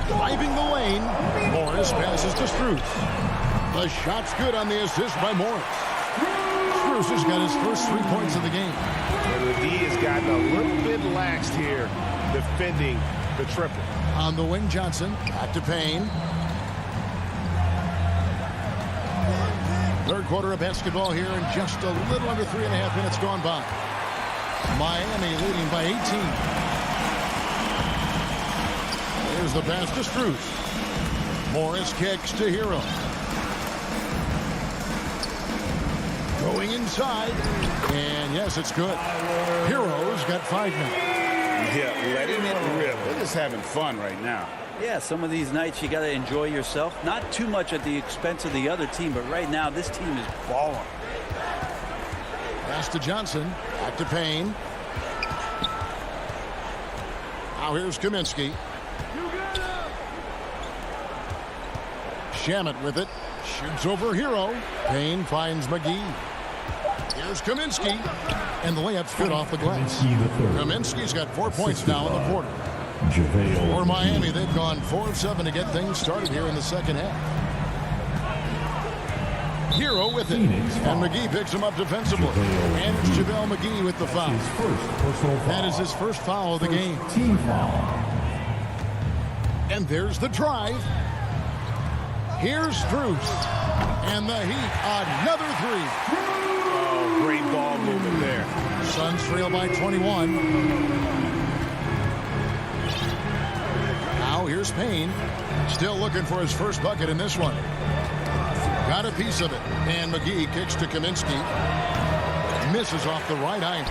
Driving the lane. Morris passes to Strus. The shot's good on the assist by Morris. Strus has got his first 3 points of the game. And the D has gotten a little bit laxed here defending the triple. On the wing, Johnson. Back to Payne. Third quarter of basketball here, and just a little under 3.5 minutes gone by. Miami leading by 18. Here's the pass to Strus. Morris kicks to Hero. Going inside. And yes, it's good. Hero's got 5 now. Yeah, letting it rip. They're just having fun right now. Yeah, some of these nights you got to enjoy yourself. Not too much at the expense of the other team, but right now this team is balling. Pass to Johnson. Back to Payne. Now here's Kaminsky. Shamet with it. Shoots over Hero. Payne finds McGee. Here's Kaminsky. And the layup's good off the glass. Kaminsky's got 4 points now in the quarter. For Miami, they've gone 4 of 7 to get things started here in the second half. Hero with it. And McGee picks him up defensively. And it's JaVale McGee with the foul. That is his first foul of the game. Team foul. And there's the drive. Here's Strus. And the Heat, another three. Oh, great ball movement there. Suns trail by 21. Now here's Payne. Still looking for his first bucket in this one. Got a piece of it. And McGee kicks to Kaminsky. Misses off the right eye.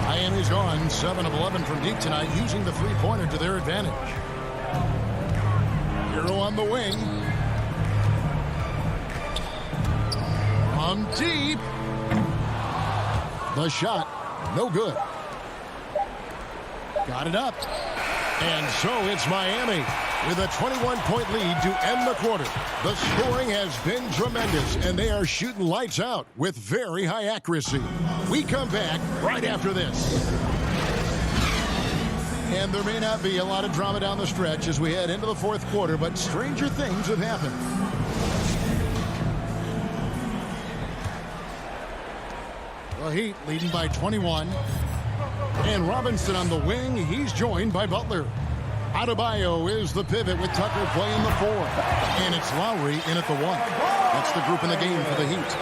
Miami's gone 7 of 11 from deep tonight, using the three-pointer to their advantage. Hero on the wing. On deep. The shot, no good. Got it up. And so it's Miami with a 21-point lead to end the quarter. The scoring has been tremendous, and they are shooting lights out with very high accuracy. We come back right after this. And there may not be a lot of drama down the stretch as we head into the fourth quarter, but stranger things have happened. The Heat leading by 21. And Robinson on the wing. He's joined by Butler. Adebayo is the pivot with Tucker playing the 4. And it's Lowry in at the 1. That's the group in the game for the Heat.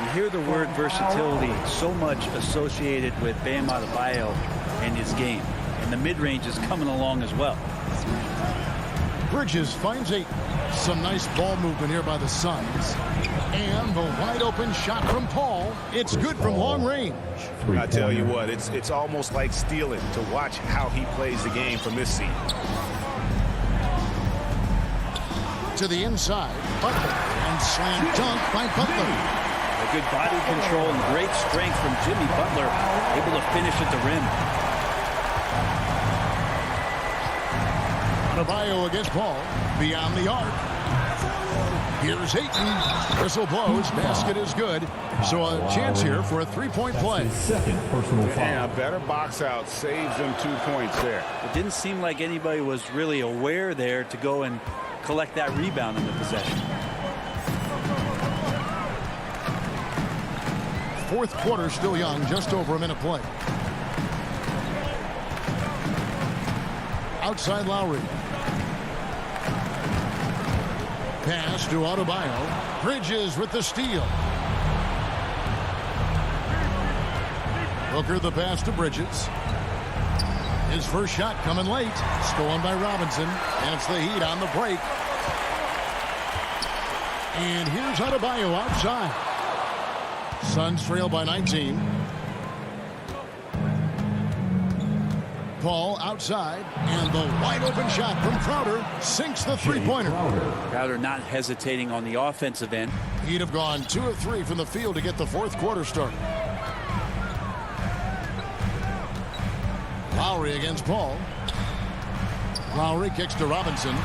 You hear the word versatility so much associated with Bam Adebayo and his game. And the mid-range is coming along as well. Bridges finds some nice ball movement here by the Suns. And the wide open shot from Paul. It's good from long range. I tell you what, it's almost like stealing to watch how he plays the game from this seat. To the inside, Butler, and slam dunk by Butler. A good body control and great strength from Jimmy Butler, able to finish at the rim. Adebayo against Paul, beyond the arc. Here's Ayton. Whistle blows. Basket is good. So a chance here for a three-point play. Second personal foul. And a better box out saves them 2 points there. It didn't seem like anybody was really aware there to go and collect that rebound in the possession. Fourth quarter still young, just over a minute play. Outside Lowry. Pass to Adebayo. Bridges with the steal. Booker the pass to Bridges. His first shot coming late. Stolen by Robinson. And it's the Heat on the break. And here's Adebayo outside. Suns trail by 19. Paul outside, and the wide open shot from Crowder sinks the three-pointer. Crowder not hesitating on the offensive end. He'd have gone 2 of 3 from the field to get the fourth quarter started. Lowry against Paul. Lowry kicks to Robinson.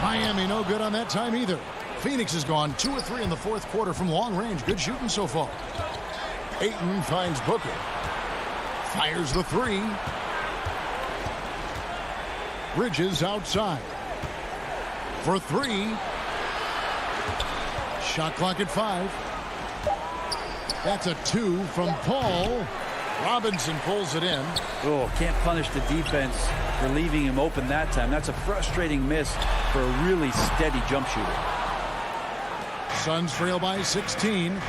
Miami no good on that time either. Phoenix has gone 2 of 3 in the fourth quarter from long range. Good shooting so far. Ayton finds Booker. Fires the 3. Bridges outside. For 3. Shot clock at 5. That's a 2 from Paul. Robinson pulls it in. Oh, can't punish the defense for leaving him open that time. That's a frustrating miss for a really steady jump shooter. Suns trail by 16.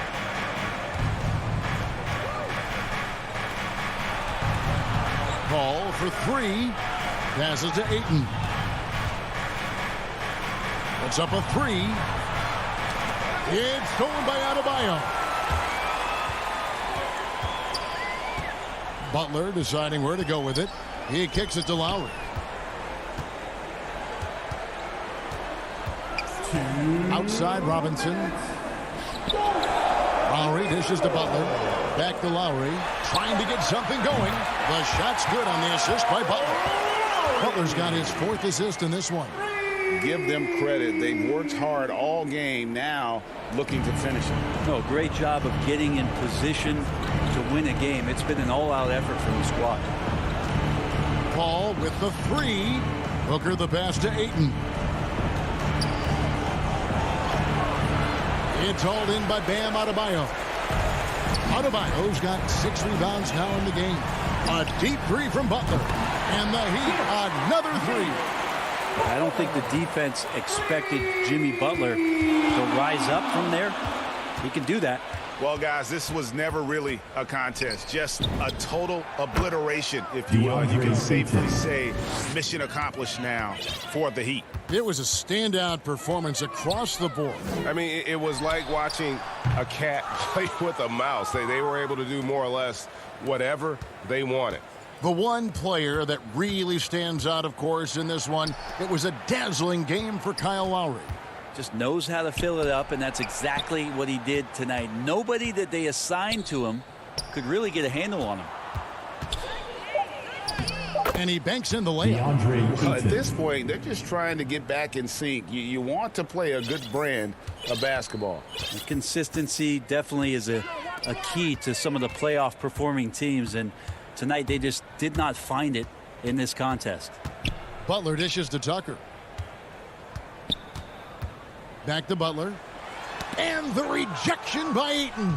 Paul for 3. Passes to Ayton. Puts up a 3. It's stolen by Adebayo. Butler deciding where to go with it. He kicks it to Lowry. Outside Robinson. Lowry dishes to Butler. Back to Lowry. Trying to get something going. The shot's good on the assist by Butler. Butler's got his 4th assist in this one. Give them credit. They've worked hard all game, now looking to finish it. No, great job of getting in position to win a game. It's been an all-out effort from the squad. Paul with the 3. Booker the pass to Ayton. It's hauled in by Bam Adebayo. Adebayo's got 6 rebounds now in the game. A deep 3 from Butler. And the Heat, another 3. I don't think the defense expected Jimmy Butler to rise up from there. He can do that. Well, guys, this was never really a contest, just a total obliteration, if you will. You can safely say mission accomplished now for the Heat. It was a standout performance across the board. I mean, it was like watching a cat play with a mouse. They were able to do more or less whatever they wanted. The one player that really stands out, of course, in this one, it was a dazzling game for Kyle Lowry. Just knows how to fill it up, and that's exactly what he did tonight. Nobody that they assigned to him could really get a handle on him. And he banks in the layup. Well, at this point, they're just trying to get back in sync. You want to play a good brand of basketball. The consistency definitely is a key to some of the playoff performing teams, and tonight they just did not find it in this contest. Butler dishes to Tucker. Back to Butler. And the rejection by Ayton.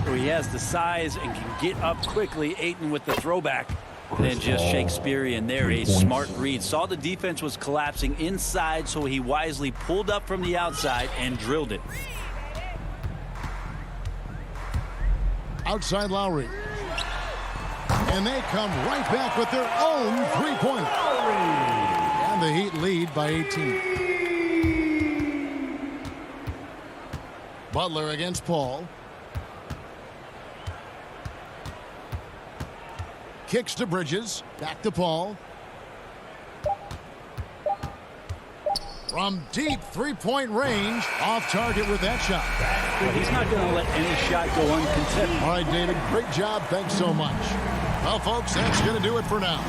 So he has the size and can get up quickly. Ayton with the throwback. And then just Shakespearean there. A smart read. Saw the defense was collapsing inside, so he wisely pulled up from the outside and drilled it. Outside Lowry. And they come right back with their own three-pointer. And the Heat lead by 18. Butler against Paul. Kicks to Bridges. Back to Paul. From deep three-point range. Off target with that shot. Well, he's not going to let any shot go uncontested. All right, David. Great job. Thanks so much. Well, folks, that's going to do it for now.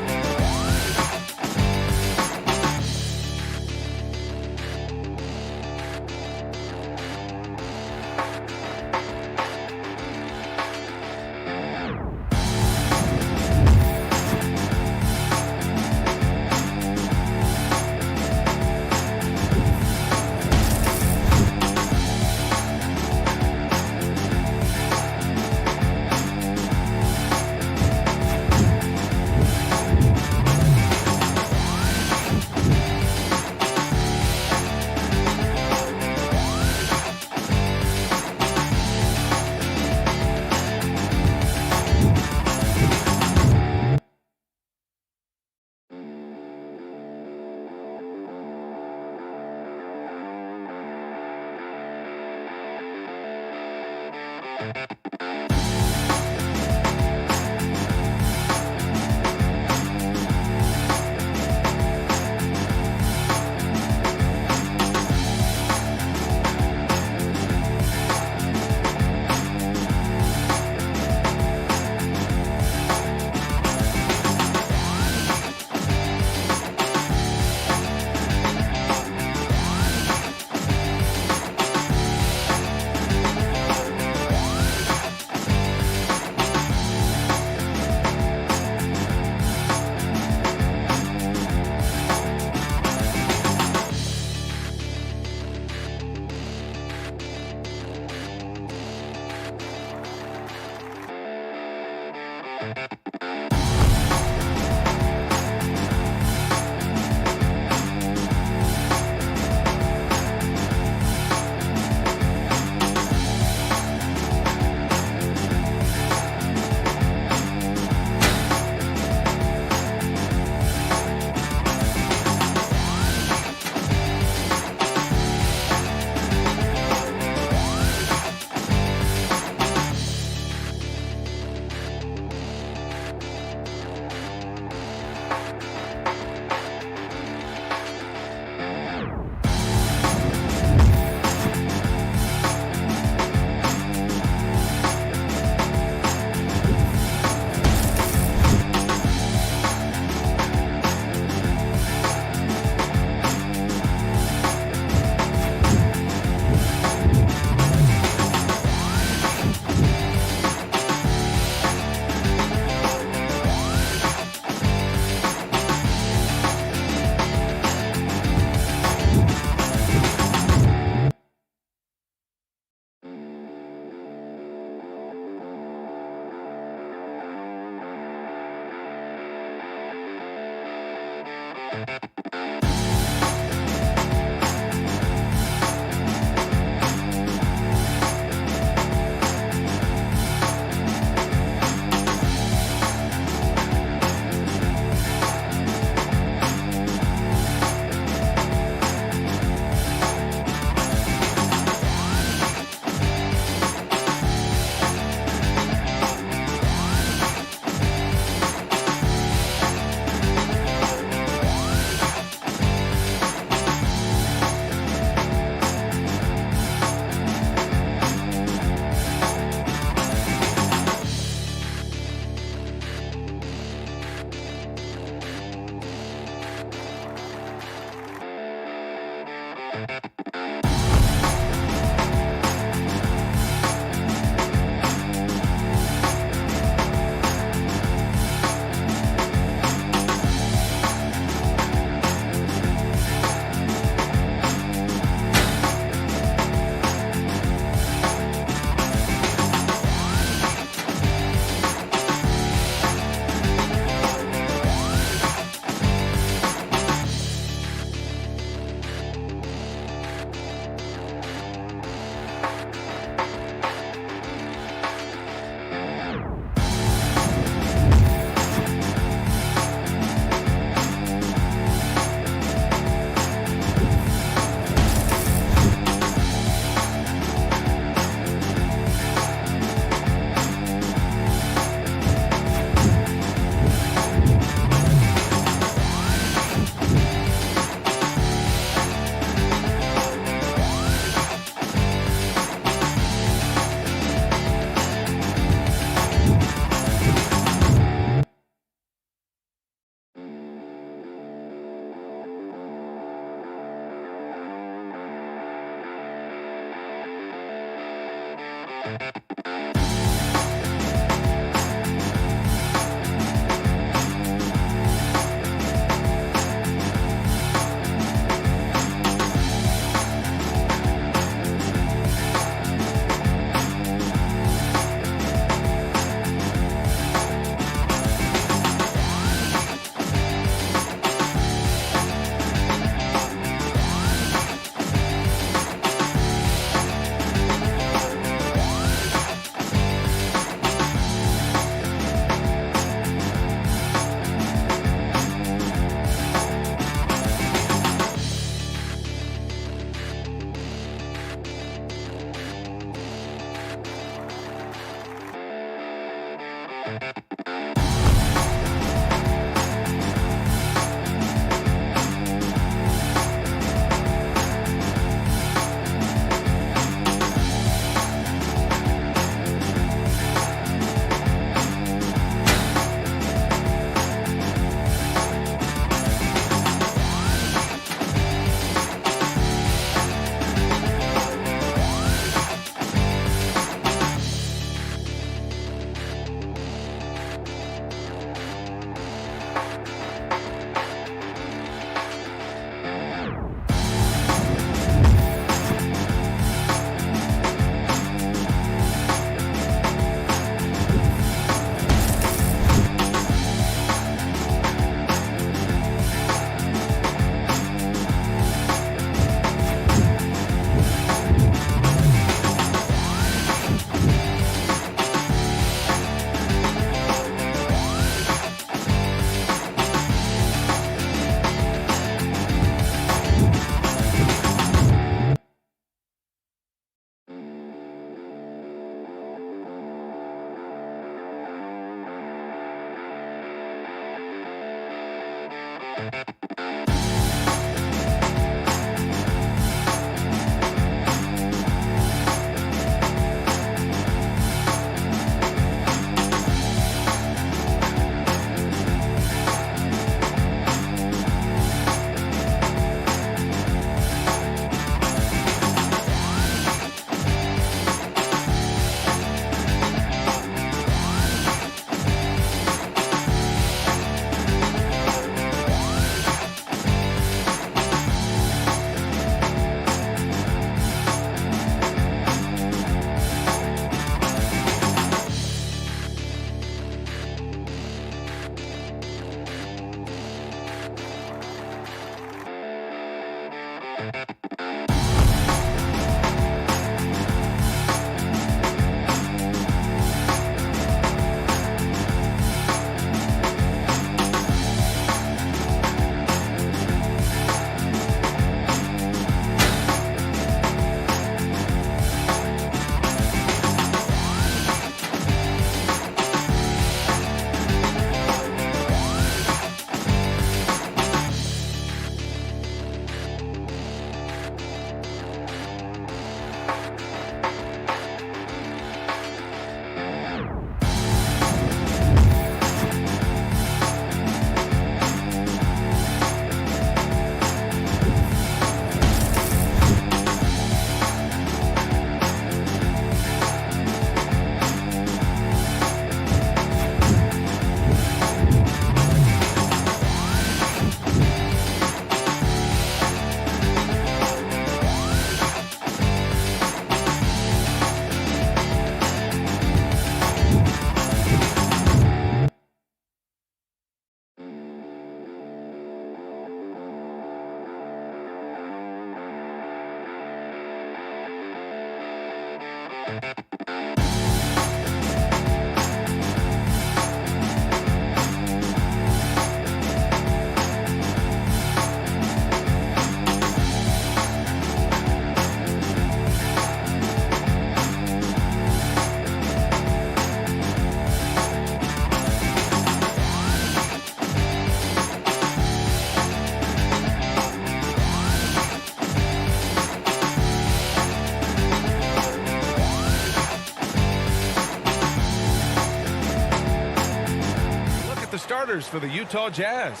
Starters for the Utah Jazz.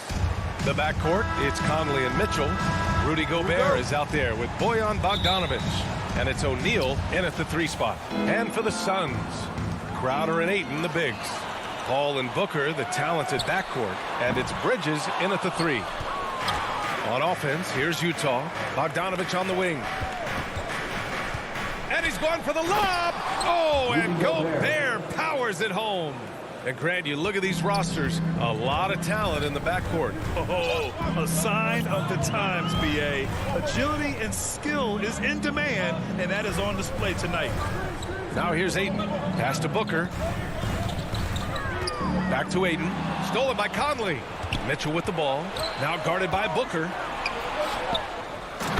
The backcourt, it's Conley and Mitchell. Rudy Gobert is out there with Bojan Bogdanovic. And it's O'Neal in at the 3 spot. And for the Suns, Crowder and Ayton, the bigs. Paul and Booker, the talented backcourt. And it's Bridges in at the 3. On offense, here's Utah. Bogdanovic on the wing. And he's going for the lob. Oh, and Gobert powers it home. And Grant, you look at these rosters, a lot of talent in the backcourt. Oh, a sign of the times, B.A. Agility and skill is in demand, and that is on display tonight. Now here's Ayton. Pass to Booker. Back to Ayton. Stolen by Conley. Mitchell with the ball. Now guarded by Booker.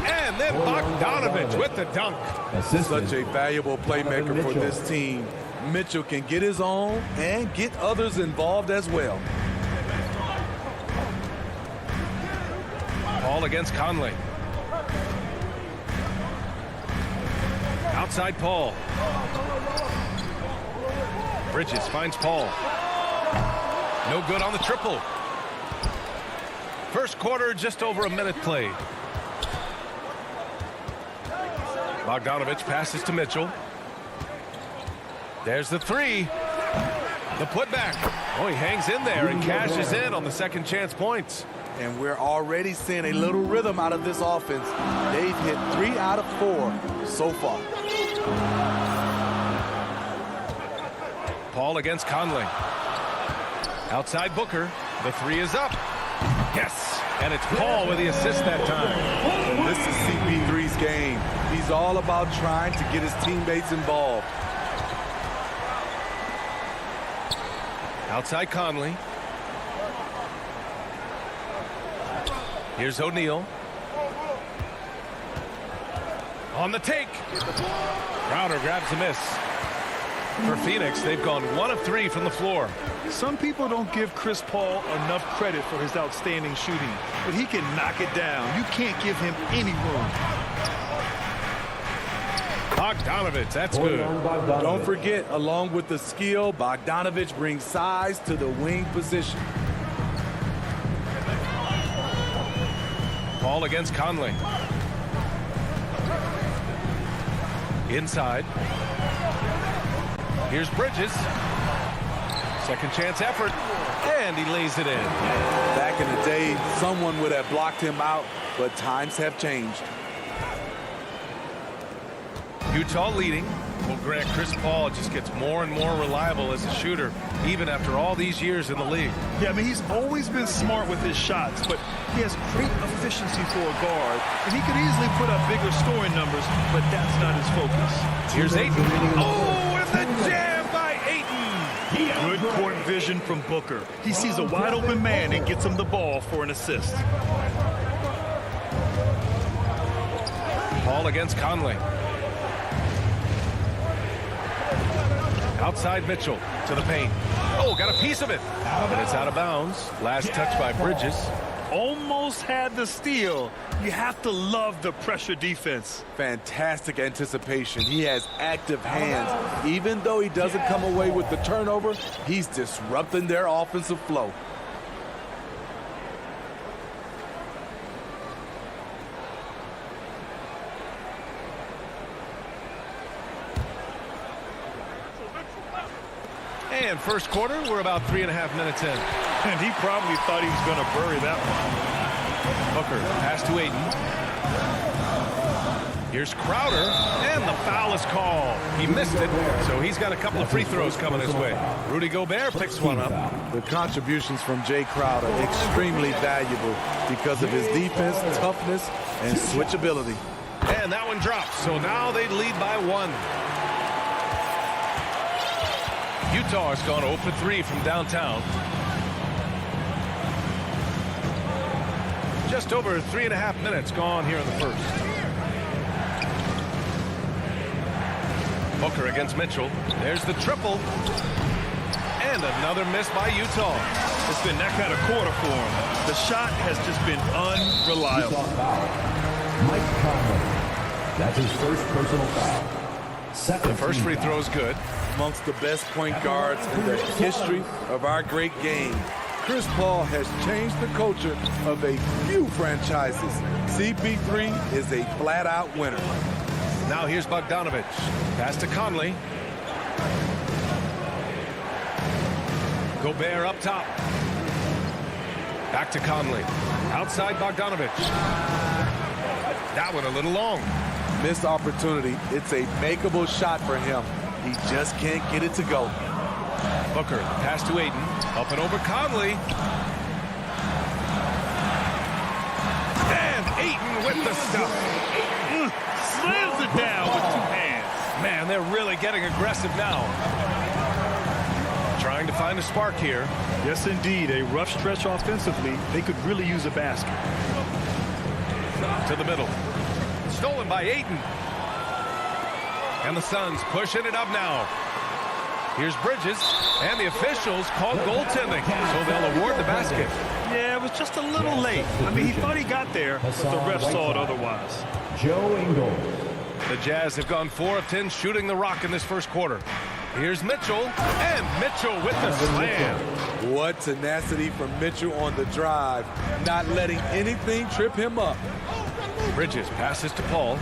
And then Bogdanovic with the dunk. Such a valuable playmaker for this team. Mitchell can get his own and get others involved as well. Paul against Conley. Outside Paul. Bridges finds Paul. No good on the triple. First quarter, just over a minute played. Bogdanovic passes to Mitchell. There's the 3. The putback. Oh, he hangs in there and cashes in on the second chance points. And we're already seeing a little rhythm out of this offense. They've hit 3 out of 4 so far. Paul against Conley. Outside Booker. The 3 is up. Yes. And it's Paul with the assist that time. And this is CP3's game. He's all about trying to get his teammates involved. Outside Conley. Here's O'Neal. On the take. Crowder grabs the miss. For Phoenix, they've gone 1 of 3 from the floor. Some people don't give Chris Paul enough credit for his outstanding shooting, but he can knock it down. You can't give him any room. Bogdanovic, that's good. Don't forget, along with the skill, Bogdanovic brings size to the wing position. Paul against Conley. Inside. Here's Bridges. Second chance effort. And he lays it in. Back in the day, someone would have blocked him out, but times have changed. Utah leading. Well, Grant, Chris Paul just gets more and more reliable as a shooter, even after all these years in the league. Yeah, I mean, he's always been smart with his shots, but he has great efficiency for a guard, and he could easily put up bigger scoring numbers, but that's not his focus. Here's Ayton. Oh, and the jam by Ayton. Good court vision from Booker. He sees a wide open man and gets him the ball for an assist. Paul against Conley. Outside Mitchell to the paint. Oh, got a piece of it. And it's out of bounds. Last touch by Bridges. almost had the steal. You have to love the pressure defense. Fantastic anticipation. He has active hands. Even though he doesn't come away with the turnover, he's disrupting their offensive flow. And first quarter, we're about 3.5 minutes in. And he probably thought he was going to bury that one. Booker, pass to Ayton. Here's Crowder, and the foul is called. He missed it, so he's got a couple of free throws coming his way. Rudy Gobert picks one up. The contributions from Jay Crowder extremely valuable because of his defense, toughness, and switchability. And that one drops, so now they lead by 1. Utah has gone 0 for 3 from downtown. Just over 3.5 minutes gone here in the first. Booker against Mitchell. There's the triple. And another miss by Utah. It's been that kind of quarter for him. The shot has just been unreliable. Mike Conley. That's his first personal foul. The first free throw is good. Amongst the best point guards in the history of our great game, Chris Paul has changed the culture of a few franchises. CP3 is a flat-out winner. Now here's Bogdanovich. Pass to Conley. Gobert up top. Back to Conley. Outside Bogdanovich. That one a little long. Missed opportunity. It's a makeable shot for him. He just can't get it to go. Booker, pass to Ayton. Up and over Conley. And Ayton with the stuff. Slams it down with 2 hands. Man, they're really getting aggressive now. Trying to find a spark here. Yes, indeed. A rough stretch offensively. They could really use a basket. To the middle. Stolen by Ayton. And the Suns pushing it up now. Here's Bridges, and the officials called goaltending, so they'll award the basket. Yeah, it was just a little late. I mean, he thought he got there, but the ref saw it otherwise. Joe Ingles. The Jazz have gone 4 of 10 shooting the rock in this first quarter. Here's Mitchell, and Mitchell with the slam. What tenacity from Mitchell on the drive, not letting anything trip him up. Bridges passes to Paul.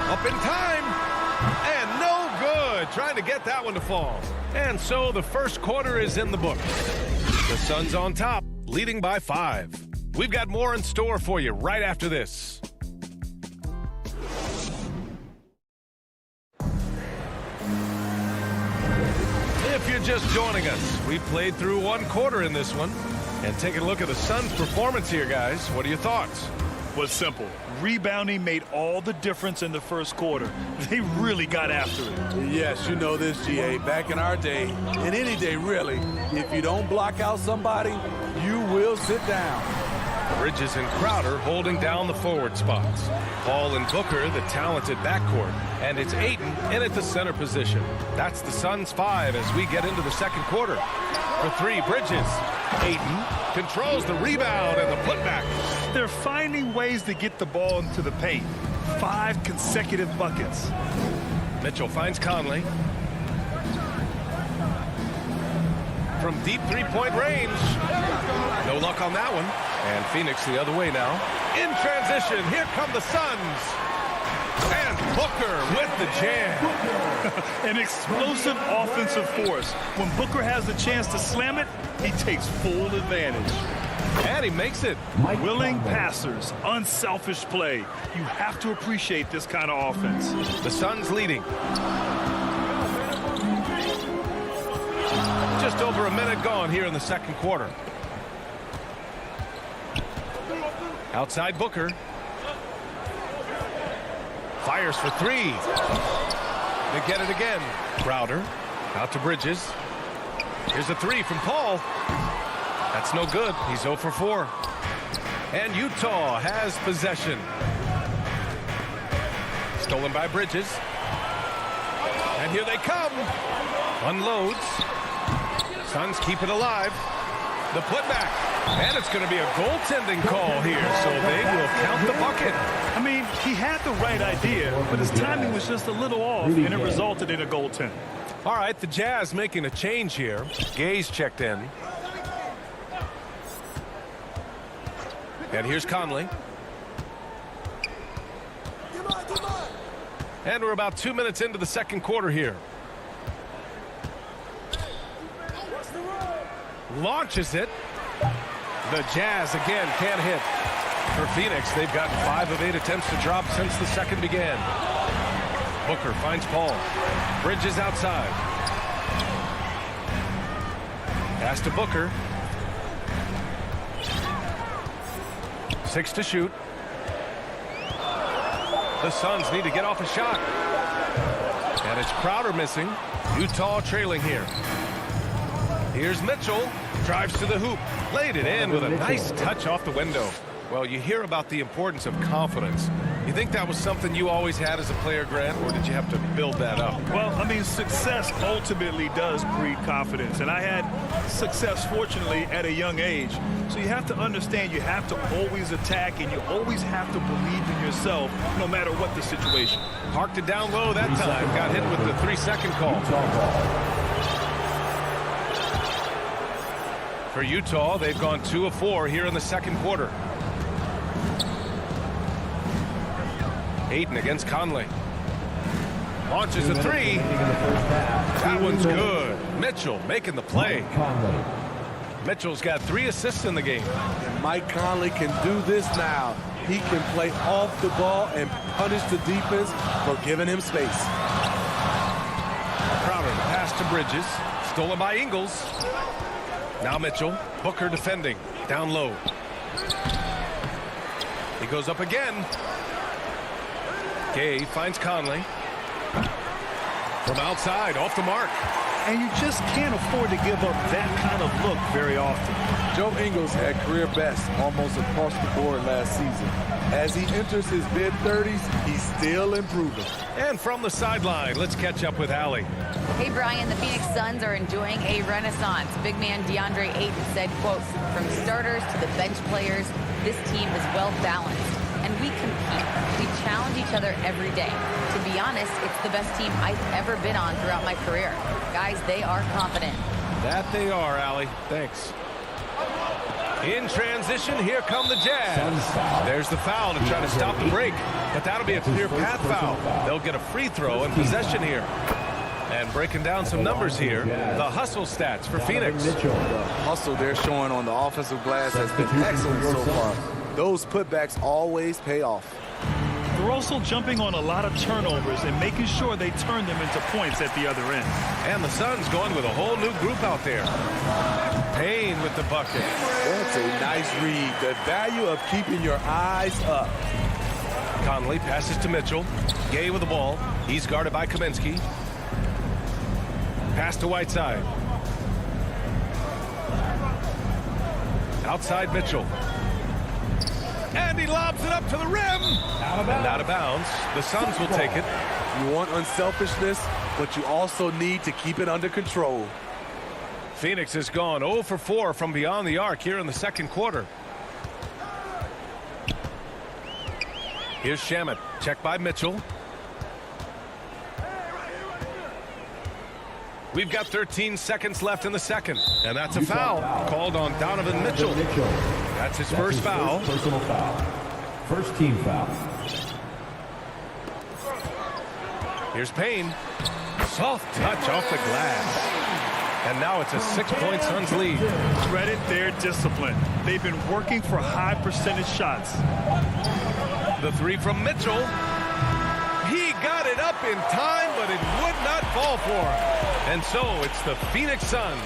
Up in time, and no good. Trying to get that one to fall. And so the first quarter is in the books. The Suns on top, leading by 5. We've got more in store for you right after this. If you're just joining us, we played through 1 quarter in this one. And taking a look at the Suns' performance here, guys. What are your thoughts? Was simple. Rebounding made all the difference in the first quarter. They really got after it. Yes, you know this, GA. Back in our day, and any day really, if you don't block out somebody, you will sit down. Bridges and Crowder holding down the forward spots. Paul and Booker, the talented backcourt. And it's Ayton in at the center position. That's the Suns' 5 as we get into the second quarter. For 3, Bridges. Ayton controls the rebound and the putback. They're finding ways to get the ball into the paint. 5 consecutive buckets. Mitchell finds Conley. From deep 3-point range. No luck on that one. And Phoenix the other way now. In transition, here come the Suns. And Booker with the jam. An explosive offensive force. When Booker has the chance to slam it, he takes full advantage. And he makes it. Willing passers, unselfish play. You have to appreciate this kind of offense. The Suns leading. Just over a minute gone here in the second quarter. Outside Booker. Fires for 3. They get it again. Crowder out to Bridges. Here's a 3 from Paul. That's no good. He's 0 for 4. And Utah has possession. Stolen by Bridges. And here they come. Unloads. Suns keep it alive. The putback. And it's going to be a goaltending call here, so they will count the bucket. I mean, he had the right idea, but his timing was just a little off, and it resulted in a goaltend. All right, the Jazz making a change here. Gay's checked in. And here's Conley. And we're about 2 minutes into the second quarter here. Launches it. The Jazz again can't hit. For Phoenix, they've gotten 5 of 8 attempts to drop since the second began. Booker finds Paul. Bridges outside. Pass to Booker. 6 to shoot. The Suns need to get off a shot. And it's Crowder missing. Utah trailing here. Here's Mitchell. Drives to the hoop. Laid it in with a nice touch off the window. Well, you hear about the importance of confidence. You think that was something you always had as a player, Grant, or did you have to build that up? Well, I mean, success ultimately does breed confidence. And I had success, fortunately, at a young age. So you have to understand you have to always attack and you always have to believe in yourself no matter what the situation. Parked it down low that time. Got hit with the 3-second call. For Utah, they've gone 2 of 4 here in the second quarter. Hayden against Conley. Launches a 3. That one's good. Mitchell making the play. Mitchell's got 3 assists in the game. And Mike Conley can do this now. He can play off the ball and punish the defense for giving him space. Crowder, the pass to Bridges. Stolen by Ingles. Now Mitchell. Booker defending. Down low. He goes up again. Gay finds Conley. From outside, off the mark. And you just can't afford to give up that kind of look very often. Joe Ingles had career best almost across the board last season. As he enters his mid-30s, he's still improving. And from the sideline, let's catch up with Allie. Hey, Brian, the Phoenix Suns are enjoying a renaissance. Big man DeAndre Ayton said, quote, from starters to the bench players, this team is well balanced. And we compete. We challenge each other every day. To be honest, it's the best team I've ever been on throughout my career. Guys, they are confident. That they are, Allie. Thanks. In transition, here come the Jazz. There's the foul to try to stop the break. But that'll be a clear path foul. They'll get a free throw and possession here. And breaking down some numbers here, the hustle stats for Phoenix. The hustle they're showing on the offensive glass has been excellent so far. Those putbacks always pay off. They're also jumping on a lot of turnovers and making sure they turn them into points at the other end. And the Suns going with a whole new group out there. Payne with the bucket. That's a nice read. The value of keeping your eyes up. Conley passes to Mitchell. Gay with the ball. He's guarded by Kaminsky. Pass to Whiteside. Outside Mitchell. And he lobs it up to the rim. And out of bounds. The Suns will take it. You want unselfishness, but you also need to keep it under control. Phoenix has gone 0 for 4 from beyond the arc here in the second quarter. Here's Shamet. Checked by Mitchell. We've got 13 seconds left in the second. And that's a foul called on Donovan Mitchell. That's his first foul. Personal foul. First team foul. Here's Payne. Soft touch off the glass. And now it's a 6-point Suns lead. Credit their discipline. They've been working for high percentage shots. The 3 from Mitchell. He got it up in time, but it would not fall for him. And so it's the Phoenix Suns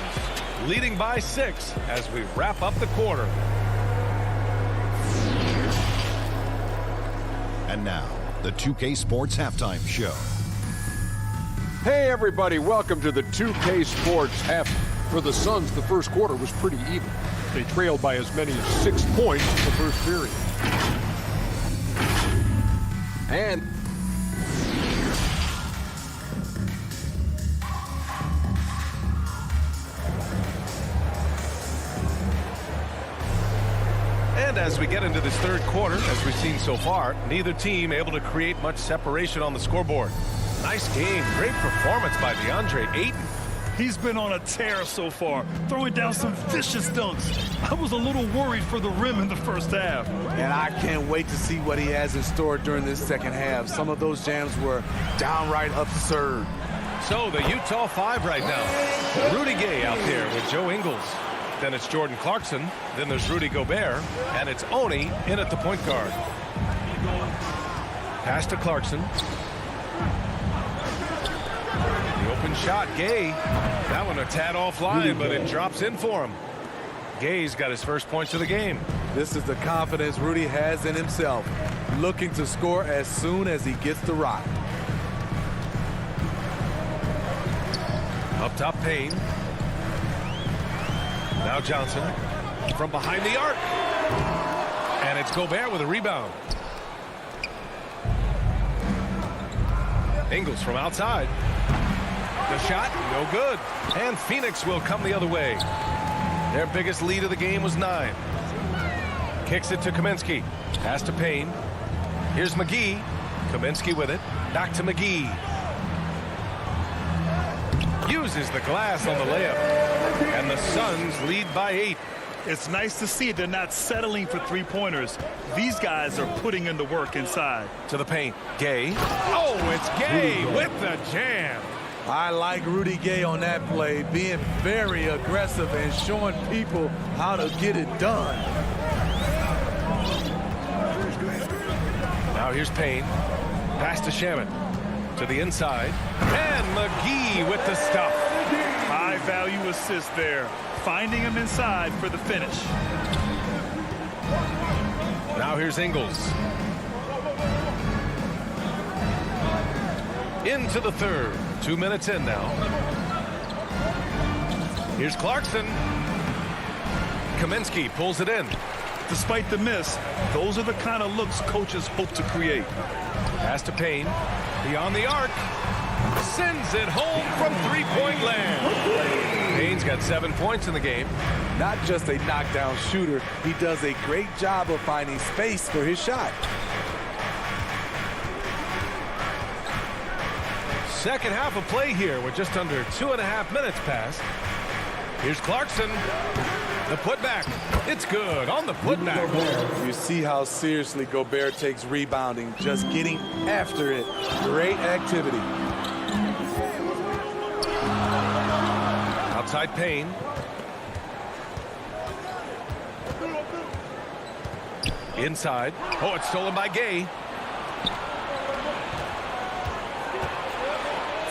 leading by 6 as we wrap up the quarter. And now, the 2K Sports Halftime Show. Hey, everybody. Welcome to the 2K Sports Half. For the Suns, the first quarter was pretty even. They trailed by as many as 6 points in the first period. And into this third quarter, as we've seen so far. Neither team able to create much separation on the scoreboard. Nice game. Great performance by DeAndre Ayton. He's been on a tear so far, throwing down some vicious dunks. I was a little worried for the rim in the first half. And I can't wait to see what he has in store during this second half. Some of those jams were downright absurd. So the Utah 5 right now. Rudy Gay out there with Joe Ingles. Then it's Jordan Clarkson. Then there's Rudy Gobert. And it's Oni in at the point guard. Pass to Clarkson. The open shot, Gay. That one a tad offline, but it drops in for him. Gay's got his first points of the game. This is the confidence Rudy has in himself, looking to score as soon as he gets the rock. Up top, Payne. Now Johnson from behind the arc. And it's Gobert with a rebound. Ingles from outside. The shot, no good. And Phoenix will come the other way. Their biggest lead of the game was 9. Kicks it to Kaminsky. Pass to Payne. Here's McGee. Kaminsky with it. Back to McGee. Uses the glass on the layup. And the Suns lead by 8. It's nice to see they're not settling for three-pointers. These guys are putting in the work inside. To the paint. Gay. Oh, it's Gay with the jam. I like Rudy Gay on that play, being very aggressive and showing people how to get it done. Now here's Payne. Pass to Shaman. To the inside. And McGee with the stuff. High-value assist there. Finding him inside for the finish. Now here's Ingles. Into the third. 2 minutes in now. Here's Clarkson. Kaminsky pulls it in. Despite the miss, those are the kind of looks coaches hope to create. Pass to Payne. Beyond the arc. Sends it home from three-point land. Payne's got 7 points in the game. Not just a knockdown shooter, he does a great job of finding space for his shot. Second half of play here with just under 2.5 minutes passed. Here's Clarkson. The putback. It's good on the putback. You see how seriously Gobert takes rebounding, just getting after it. Great activity. Outside Payne. Inside. Oh, it's stolen by Gay.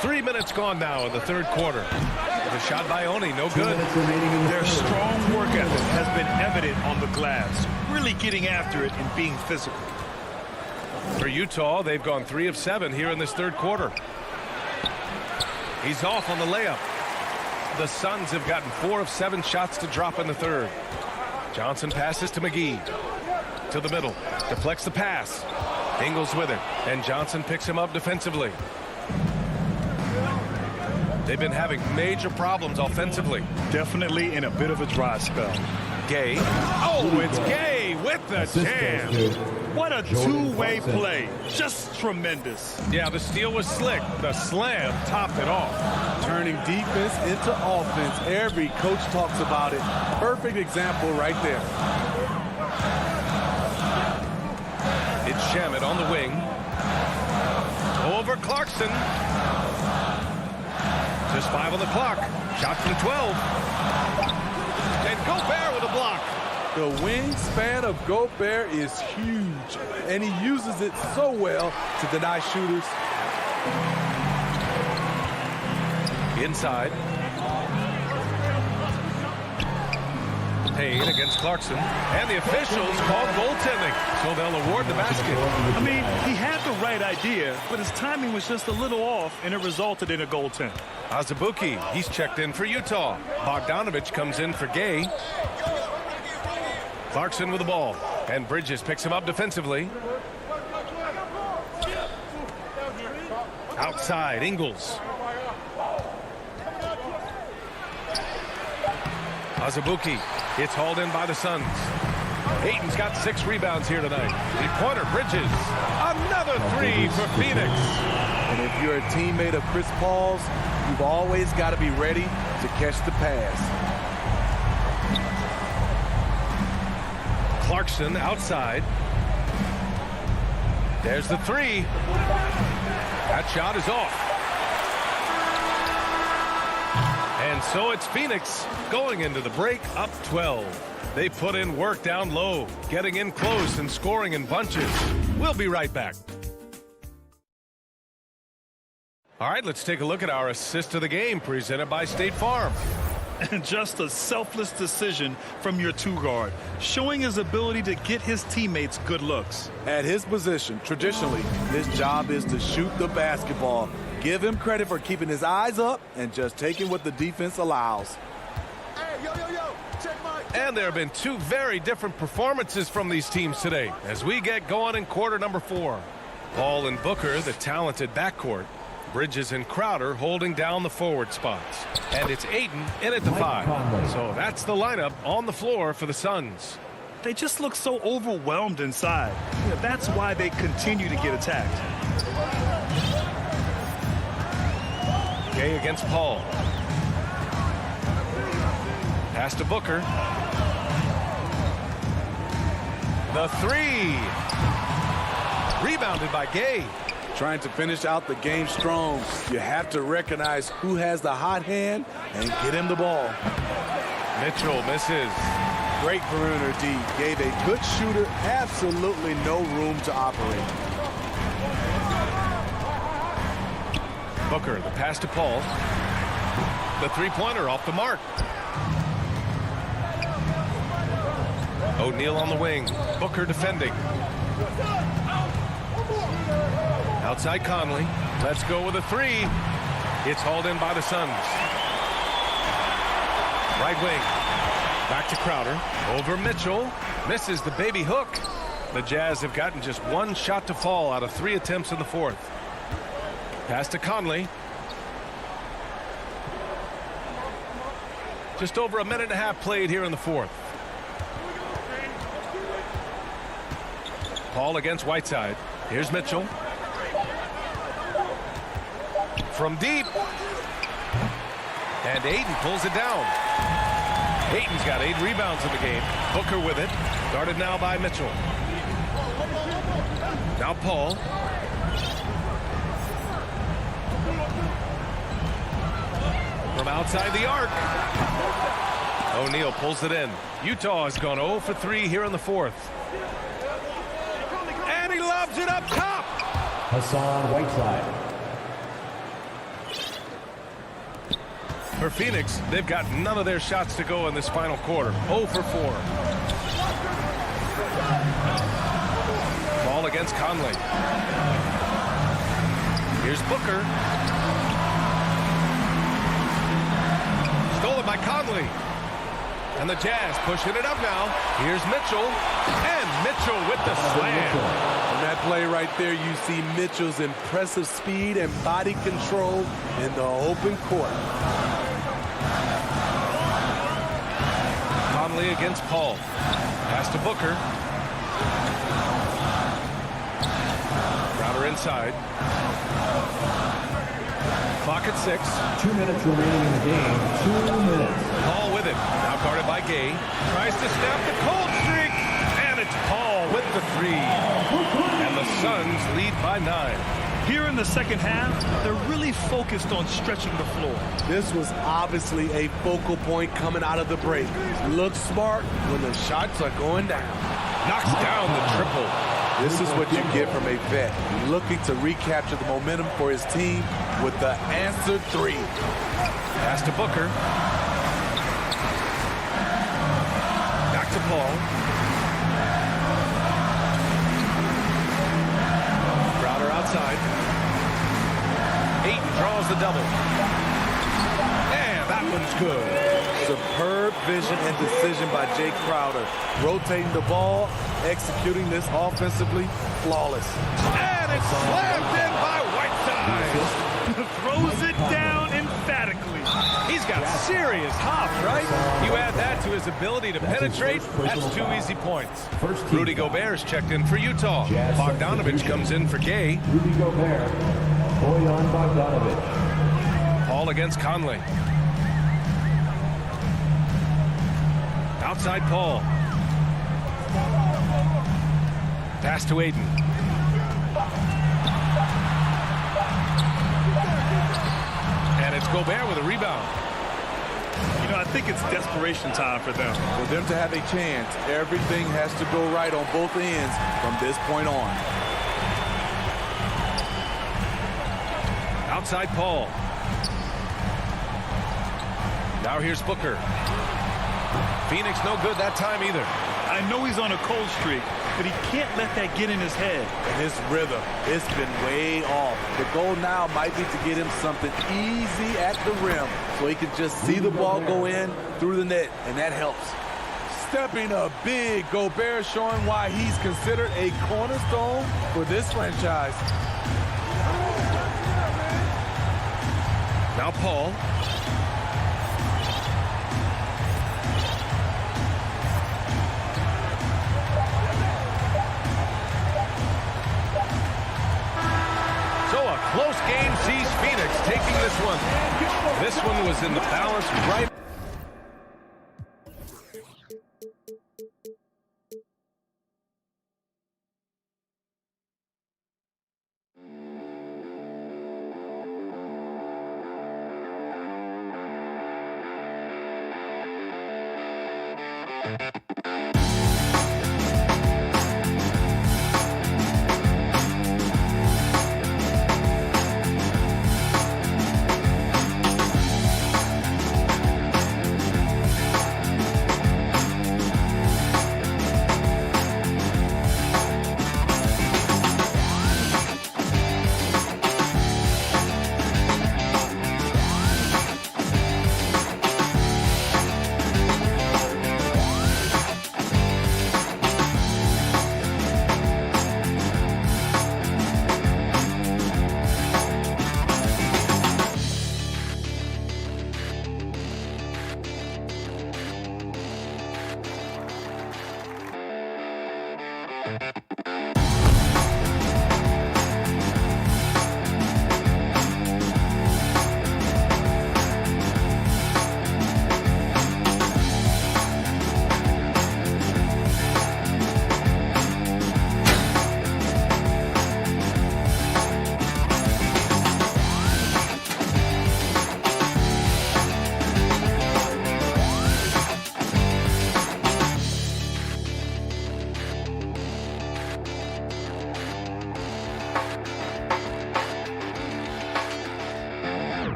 3 minutes gone now in the third quarter. The shot by Oni, no good. Their strong work ethic has been evident on the glass, really getting after it and being physical. For Utah, they've gone 3 of 7 here in this third quarter. He's off on the layup. The Suns have gotten 4 of 7 shots to drop in the third. Johnson passes to McGee. To the middle. Deflects the pass. Ingles with it. And Johnson picks him up defensively. They've been having major problems offensively. Definitely in a bit of a dry spell. Gay. Oh, it's Gay with the jam. What a two-way play. Just tremendous. Yeah, the steal was slick. The slam topped it off. Turning defense into offense. Every coach talks about it. Perfect example right there. It's Shamet on the wing. Over Clarkson. Just 5 on the clock. Shot from 12. And Gobert with a block. The wingspan of Gobert is huge, and he uses it so well to deny shooters. Inside. Payne against Clarkson. And the officials called goaltending, so they'll award the basket. I mean, he had the right idea, but his timing was just a little off, and it resulted in a goaltend. Azubuike, he's checked in for Utah. Bogdanovich comes in for Gay. Clarkson with the ball. And Bridges picks him up defensively. Outside, Ingles. Azubuike. It's hauled in by the Suns. Ayton's got 6 rebounds here tonight. Three-pointer, Bridges. Another 3 for Phoenix. And if you're a teammate of Chris Paul's, you've always got to be ready to catch the pass. Clarkson outside. There's the 3. That shot is off. And so it's Phoenix going into the break up 12. They put in work down low, getting in close and scoring in bunches. We'll be right back. All right, let's take a look at our assist of the game presented by State Farm. And just a selfless decision from your 2-guard, showing his ability to get his teammates good looks. At his position, traditionally, his job is to shoot the basketball. Give him credit for keeping his eyes up and just taking what the defense allows. Hey, yo, check my... And there have been 2 very different performances from these teams today as we get going in quarter number 4. Paul and Booker, the talented backcourt. Bridges and Crowder holding down the forward spots. And it's Ayton in at the 5. So that's the lineup on the floor for the Suns. They just look so overwhelmed inside. Yeah, that's why they continue to get attacked. Gay against Paul. Pass to Booker. The 3. Rebounded by Gay. Trying to finish out the game strong. You have to recognize who has the hot hand and get him the ball. Mitchell misses. Great perimeter D. Gave a good shooter absolutely no room to operate. Booker, the pass to Paul. The 3-pointer off the mark. O'Neal on the wing. Booker defending. Outside Conley. Let's go with a 3. It's hauled in by the Suns. Right wing. Back to Crowder. Over Mitchell. Misses the baby hook. The Jazz have gotten just 1 shot to fall out of 3 attempts in the 4th. Pass to Conley. Just over a minute and a half played here in the 4th. Paul against Whiteside. Here's Mitchell. From deep. And Ayton pulls it down. Ayton's got 8 rebounds in the game. Booker with it. Guarded now by Mitchell. Now Paul. From outside the arc. O'Neal pulls it in. Utah has gone 0 for 3 here in the 4th. And he lobs it up top. Hassan Whiteside. For Phoenix, they've got none of their shots to go in this final quarter. 0 for 4. Ball against Conley. Here's Booker. Stolen by Conley. And the Jazz pushing it up now. Here's Mitchell. And Mitchell with the slam. On that play right there, you see Mitchell's impressive speed and body control in the open court. Conley against Paul. Pass to Booker. Crowder inside. Clock at 6. 2 minutes remaining in the game. 2 minutes. Paul with it. Now guarded by Gay. Tries to snap the cold streak. And it's Paul with the 3. And the Suns lead by 9. Here in the second half, they're really focused on stretching the floor. This was obviously a focal point coming out of the break. Look smart when the shots are going down. Knocks down the triple. This is what you get from a vet looking to recapture the momentum for his team with the answered 3. Pass to Booker. Back to Paul. Crowder outside. Ayton draws the double. And that one's good. Superb vision and decision by Jake Crowder. Rotating the ball, executing this offensively, flawless. And it's slammed in by Whiteside. Throws it down emphatically. He's got serious hops, right? You add that to his ability to penetrate, that's 2 easy points. Rudy Gobert's checked in for Utah. Bogdanovich comes in for Gay. Rudy Gobert, Bojan Bogdanovich. Paul against Conley. Outside Paul. Pass to Aiden. And it's Gobert with a rebound. You know, I think it's desperation time for them. For them to have a chance, everything has to go right on both ends from this point on. Outside Paul. Now here's Booker. Phoenix no good that time either. I know he's on a cold streak, but he can't let that get in his head. And his rhythm, it's been way off. The goal now might be to get him something easy at the rim so he can just see the ball go in through the net, and that helps. Stepping up big, Gobert showing why he's considered a cornerstone for this franchise. Now Paul. Close game sees Phoenix taking this one. This one was in the balance right.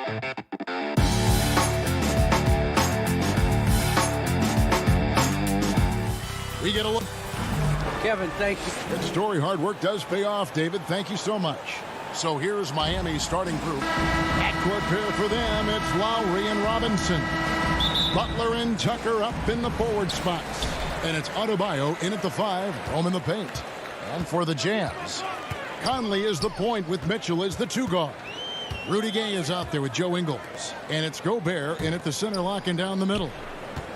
We get a look. Kevin, thank you. Good story. Hard work does pay off, David. Thank you so much. So here's Miami's starting group. Backcourt pair for them. It's Lowry and Robinson. Butler and Tucker up in the forward spots. And it's Adebayo in at the 5, home in the paint. And for the Jazz, Conley is the point with Mitchell as the 2 guard. Rudy Gay is out there with Joe Ingles. And it's Gobert in at the center, locking down the middle.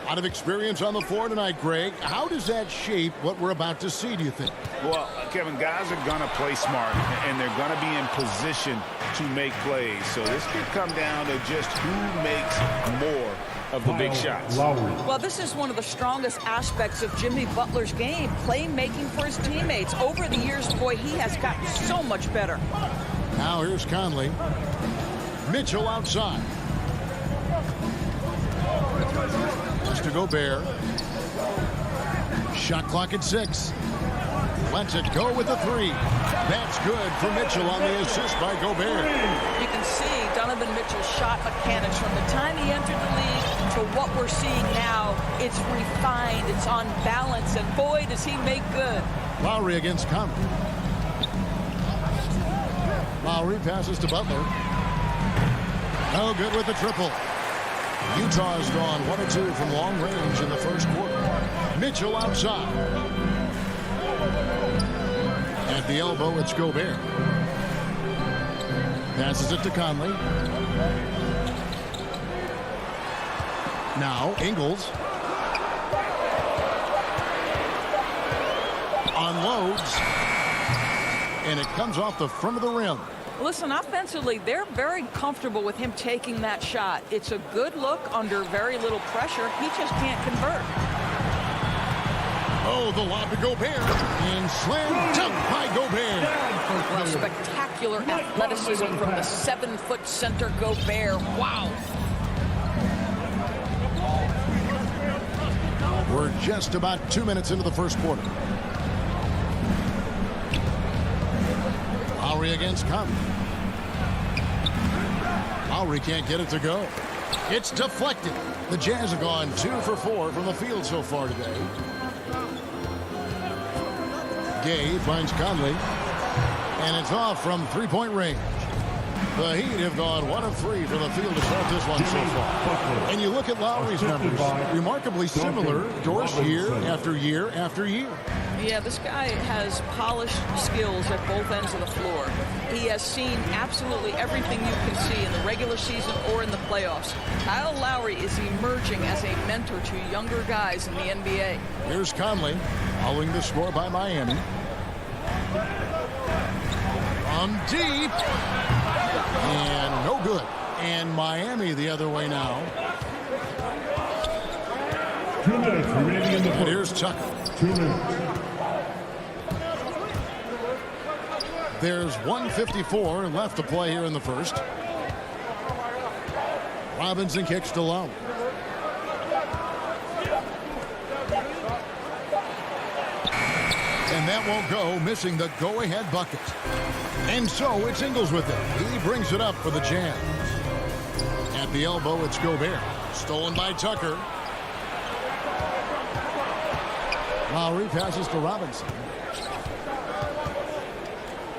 A lot of experience on the floor tonight, Greg. How does that shape what we're about to see, do you think? Well, Kevin, guys are going to play smart, and they're going to be in position to make plays. So this could come down to just who makes more of the big shots. Well, this is one of the strongest aspects of Jimmy Butler's game, playmaking for his teammates. Over the years, boy, he has gotten so much better. Now here's Conley. Mitchell outside. Just to Gobert. Shot clock at 6. Lets it go with the 3. That's good for Mitchell on the assist by Gobert. You can see Donovan Mitchell's shot mechanics from the time he entered the league to what we're seeing now. It's refined, it's on balance, and boy, does he make good. Lowry against Conley. Lowry passes to Butler. No good with the triple. Utah's gone 1 of 2 from long range in the first quarter. Mitchell outside. At the elbow, it's Gobert. Passes it to Conley. Now, Ingles. Unloads. And it comes off the front of the rim. Listen, offensively, they're very comfortable with him taking that shot. It's a good look under very little pressure. He just can't convert. Oh, the lob to Gobert. And slam dunk by Gobert. Well, spectacular athleticism from the 7-foot center Gobert. Wow. We're just about 2 minutes into the first quarter. Lowry against Conley. Lowry can't get it to go. It's deflected. The Jazz have gone 2 for 4 from the field so far today. Gay finds Conley. And it's off from 3-point range. The Heat have gone 1 of 3 from the field to start this one so far. And you look at Lowry's numbers, remarkably similar, Doris, year after year after year. Yeah, this guy has polished skills at both ends of the floor. He has seen absolutely everything you can see in the regular season or in the playoffs. Kyle Lowry is emerging as a mentor to younger guys in the NBA. Here's Conley, following the score by Miami. On deep. And no good. And Miami the other way now. 2 minutes remaining in the and here's Tucker. 2 minutes. There's 1:54 left to play here in the first. Robinson kicks to Lowry. And that won't go, missing the go-ahead bucket. And so it's Ingles with it. He brings it up for the Jazz. At the elbow, it's Gobert. Stolen by Tucker. Lowry passes to Robinson.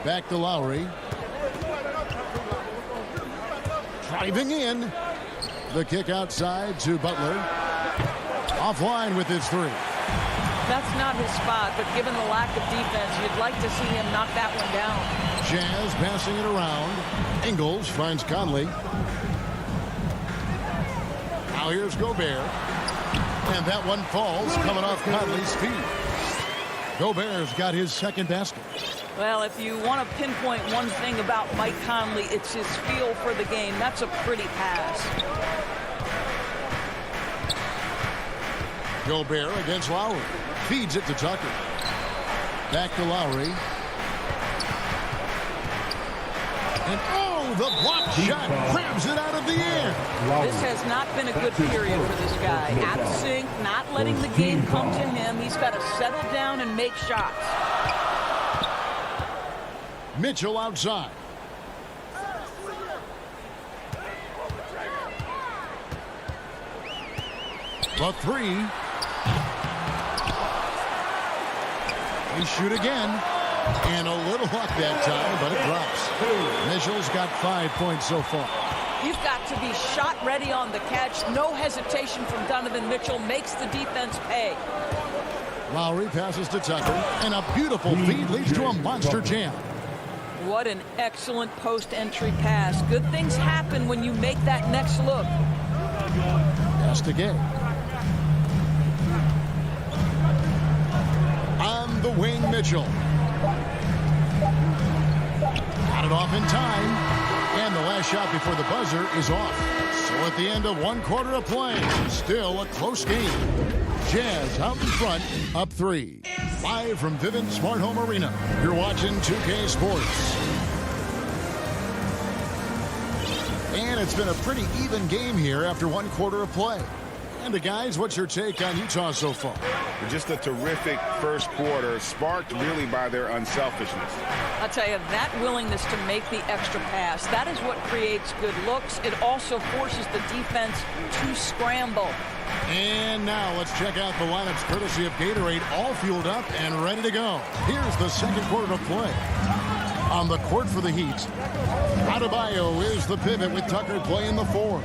Back to Lowry. Driving in. The kick outside to Butler. Offline with his 3. That's not his spot, but given the lack of defense, you'd like to see him knock that one down. Jazz passing it around. Ingles finds Conley. Now here's Gobert. And that one falls, coming off Conley's feet. Gobert's got his second basket. Well, if you want to pinpoint one thing about Mike Conley, it's his feel for the game. That's a pretty pass. Gobert against Lowry. Feeds it to Tucker. Back to Lowry. And oh, the block shot grabs it out of the air. This has not been a good period for this guy. Out of sync, not letting the game come to him. He's got to settle down and make shots. Mitchell outside. The three. They shoot again. And a little luck that time, but it drops. Mitchell's got 5 points so far. You've got to be shot ready on the catch. No hesitation from Donovan Mitchell. Makes the defense pay. Lowry passes to Tucker. And a beautiful feed leads to a monster jam. What an excellent post-entry pass. Good things happen when you make that next look. Pass to Gay. On the wing, Mitchell. Got it off in time. And the last shot before the buzzer is off. So at the end of 1 quarter of play, still a close game. Jazz out in front, up 3. Live from Vivint Smart Home Arena, you're watching 2K Sports. And it's been a pretty even game here after 1 quarter of play. And guys, what's your take on Utah so far? Just a terrific first quarter, sparked really by their unselfishness. I'll tell you, that willingness to make the extra pass, that is what creates good looks. It also forces the defense to scramble. And now let's check out the lineups courtesy of Gatorade, all fueled up and ready to go. Here's the second quarter of play. On the court for the Heat, Adebayo is the pivot with Tucker playing the 4.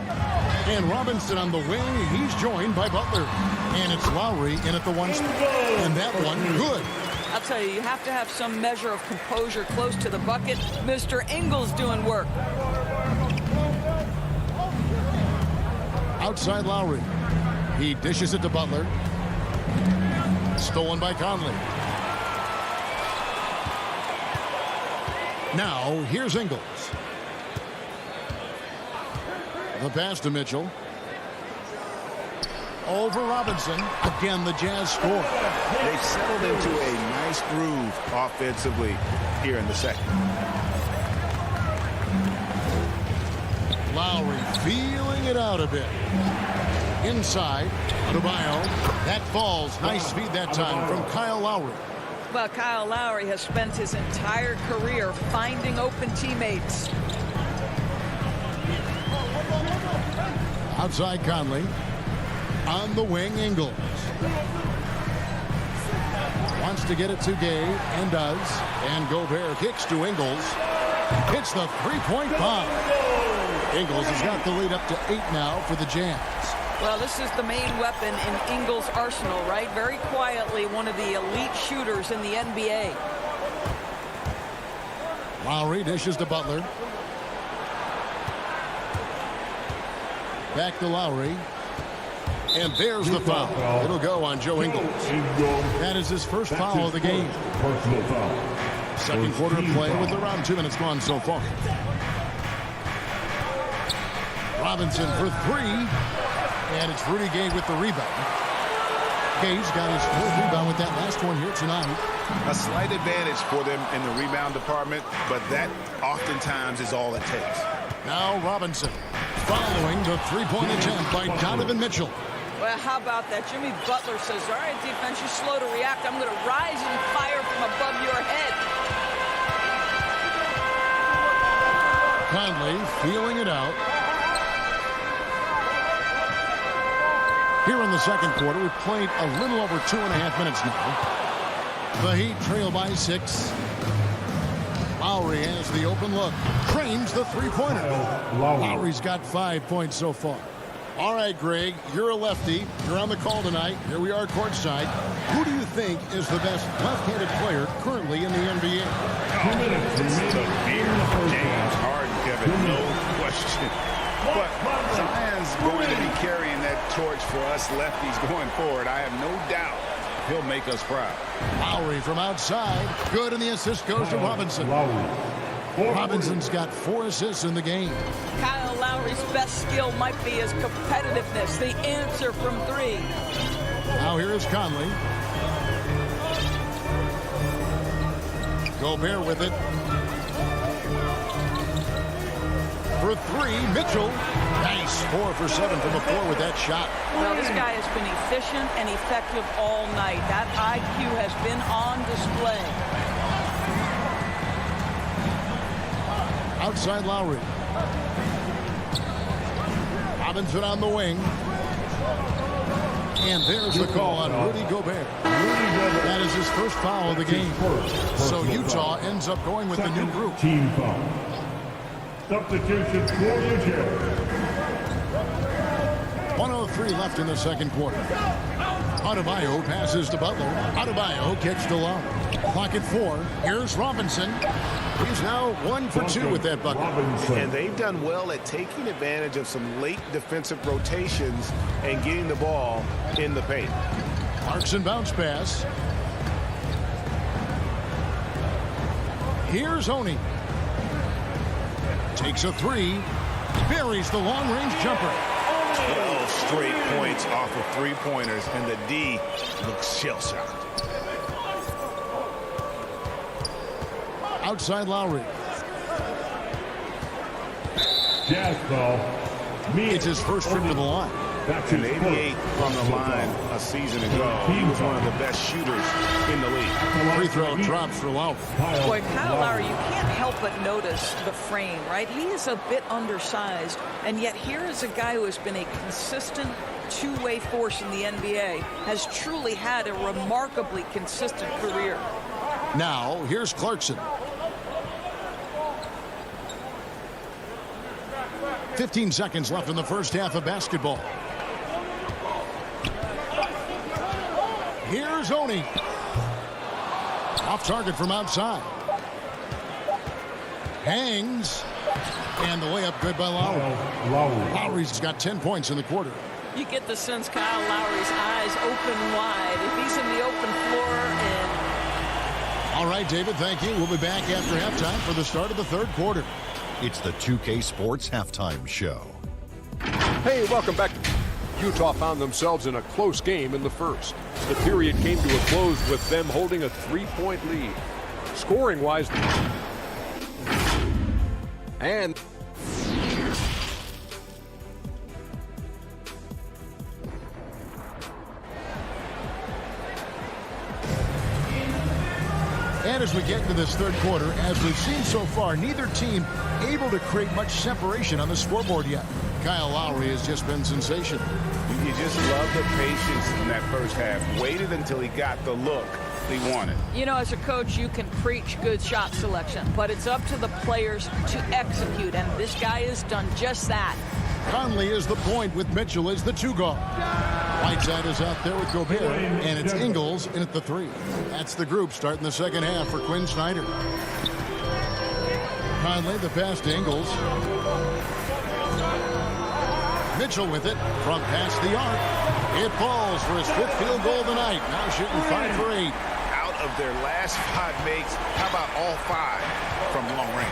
And Robinson on the wing, he's joined by Butler. And it's Lowry in at the 1 spot. And that one, good. I'll tell you, you have to have some measure of composure close to the bucket. Mr. Ingles doing work. Outside Lowry. He dishes it to Butler. Stolen by Conley. Now, here's Ingles. The pass to Mitchell. Over Robinson. Again, the Jazz score. They've settled into a nice groove offensively here in the second. Lowry feeling it out a bit. Inside, Adebayo. That falls. Nice speed that time from Kyle Lowry. Well, Kyle Lowry has spent his entire career finding open teammates. Outside Conley. On the wing, Ingles. Wants to get it to Gay, and does. And Gobert kicks to Ingles. Hits the three-point bomb. Ingles has got the lead up to 8 now for the Jazz. Well, this is the main weapon in Ingles' arsenal, right? Very quietly, one of the elite shooters in the NBA. Lowry dishes to Butler. Back to Lowry. And there's the foul. It'll go on Joe Ingles. That is his first foul of the game. Second quarter of play with around 2 minutes gone so far. Robinson for 3. And it's Rudy Gay with the rebound. Gay's got his 4th rebound with that last one here tonight. A slight advantage for them in the rebound department, but that oftentimes is all it takes. Now Robinson following the three-point attempt by Donovan Mitchell. Well, how about that? Jimmy Butler says, all right, defense, you're slow to react. I'm going to rise and fire from above your head. Conley feeling it out. Here in the second quarter, we've played a little over 2.5 minutes now. The Heat trail by 6. Lowry has the open look. Trains the three-pointer. Lowry's got 5 points so far. All right, Greg, you're a lefty. You're on the call tonight. Here we are courtside. Who do you think is the best left-handed player currently in the NBA? This is a beer. James Harden, Kevin, no question. But Zion's going to be carrying that torch for us lefties going forward. I have no doubt he'll make us proud. Lowry from outside. Good, and the assist goes to Robinson. Robinson's got 4 assists in the game. Kyle Lowry's best skill might be his competitiveness, the answer from 3. Now here is Conley. Gobert with it. For 3, Mitchell. Nice, 4 for 7 from the floor with that shot. Well, this guy has been efficient and effective all night. That IQ has been on display. Outside Lowry. Robinson on the wing. And there's the call on Rudy Gobert. That is his first foul of the game. So Utah ends up going with the new group. Team foul. Substitution for Utah. 1:03 left in the second quarter. Adebayo passes to Butler. Adebayo kicks to Lowry. Clock at 4. Here's Robinson. He's now 1 for 2 with that bucket. And they've done well at taking advantage of some late defensive rotations and getting the ball in the paint. Clarkson bounce pass. Here's Oni. Takes a 3. Buries the long-range jumper. 12 straight points off of three-pointers, and the D looks shell-shocked. Outside Lowry. Jazz ball. It's his first trip to the line. And 88 from the line a season ago. He was one of the best shooters in the league. Free throw drops for Lowry. Boy, Kyle Lowry, you can't help but notice the frame, right? He is a bit undersized, and yet here is a guy who has been a consistent two-way force in the NBA, has truly had a remarkably consistent career. Now, here's Clarkson. 15 seconds left in the first half of basketball. Here's Oni. Off target from outside. Hangs. And the layup good by Lowry. Lowry's got 10 points in the quarter. You get the sense Kyle Lowry's eyes open wide. If he's in the open floor and... All right, David, thank you. We'll be back after halftime for the start of the third quarter. It's the 2K Sports Halftime Show. Hey, welcome back. Utah found themselves in a close game in the first. The period came to a close with them holding a 3-point lead. Scoring-wise, and as we get into this third quarter, as we've seen so far, neither team able to create much separation on the scoreboard yet. Kyle Lowry has just been sensational. You just love the patience in that first half. Waited until he got the look he wanted. You know, as a coach, you can preach good shot selection, but it's up to the players to execute, and this guy has done just that. Conley is the point with Mitchell as the 2 guard. Whiteside is out there with Gobert, and it's Ingles in at the 3. That's the group starting the second half for Quinn Snyder. Conley, the pass to Ingles. Mitchell with it from past the arc. It falls for his 5th field goal of the night. Now shooting 5 for 8. Out of their last 5 makes, how about all 5 from long range?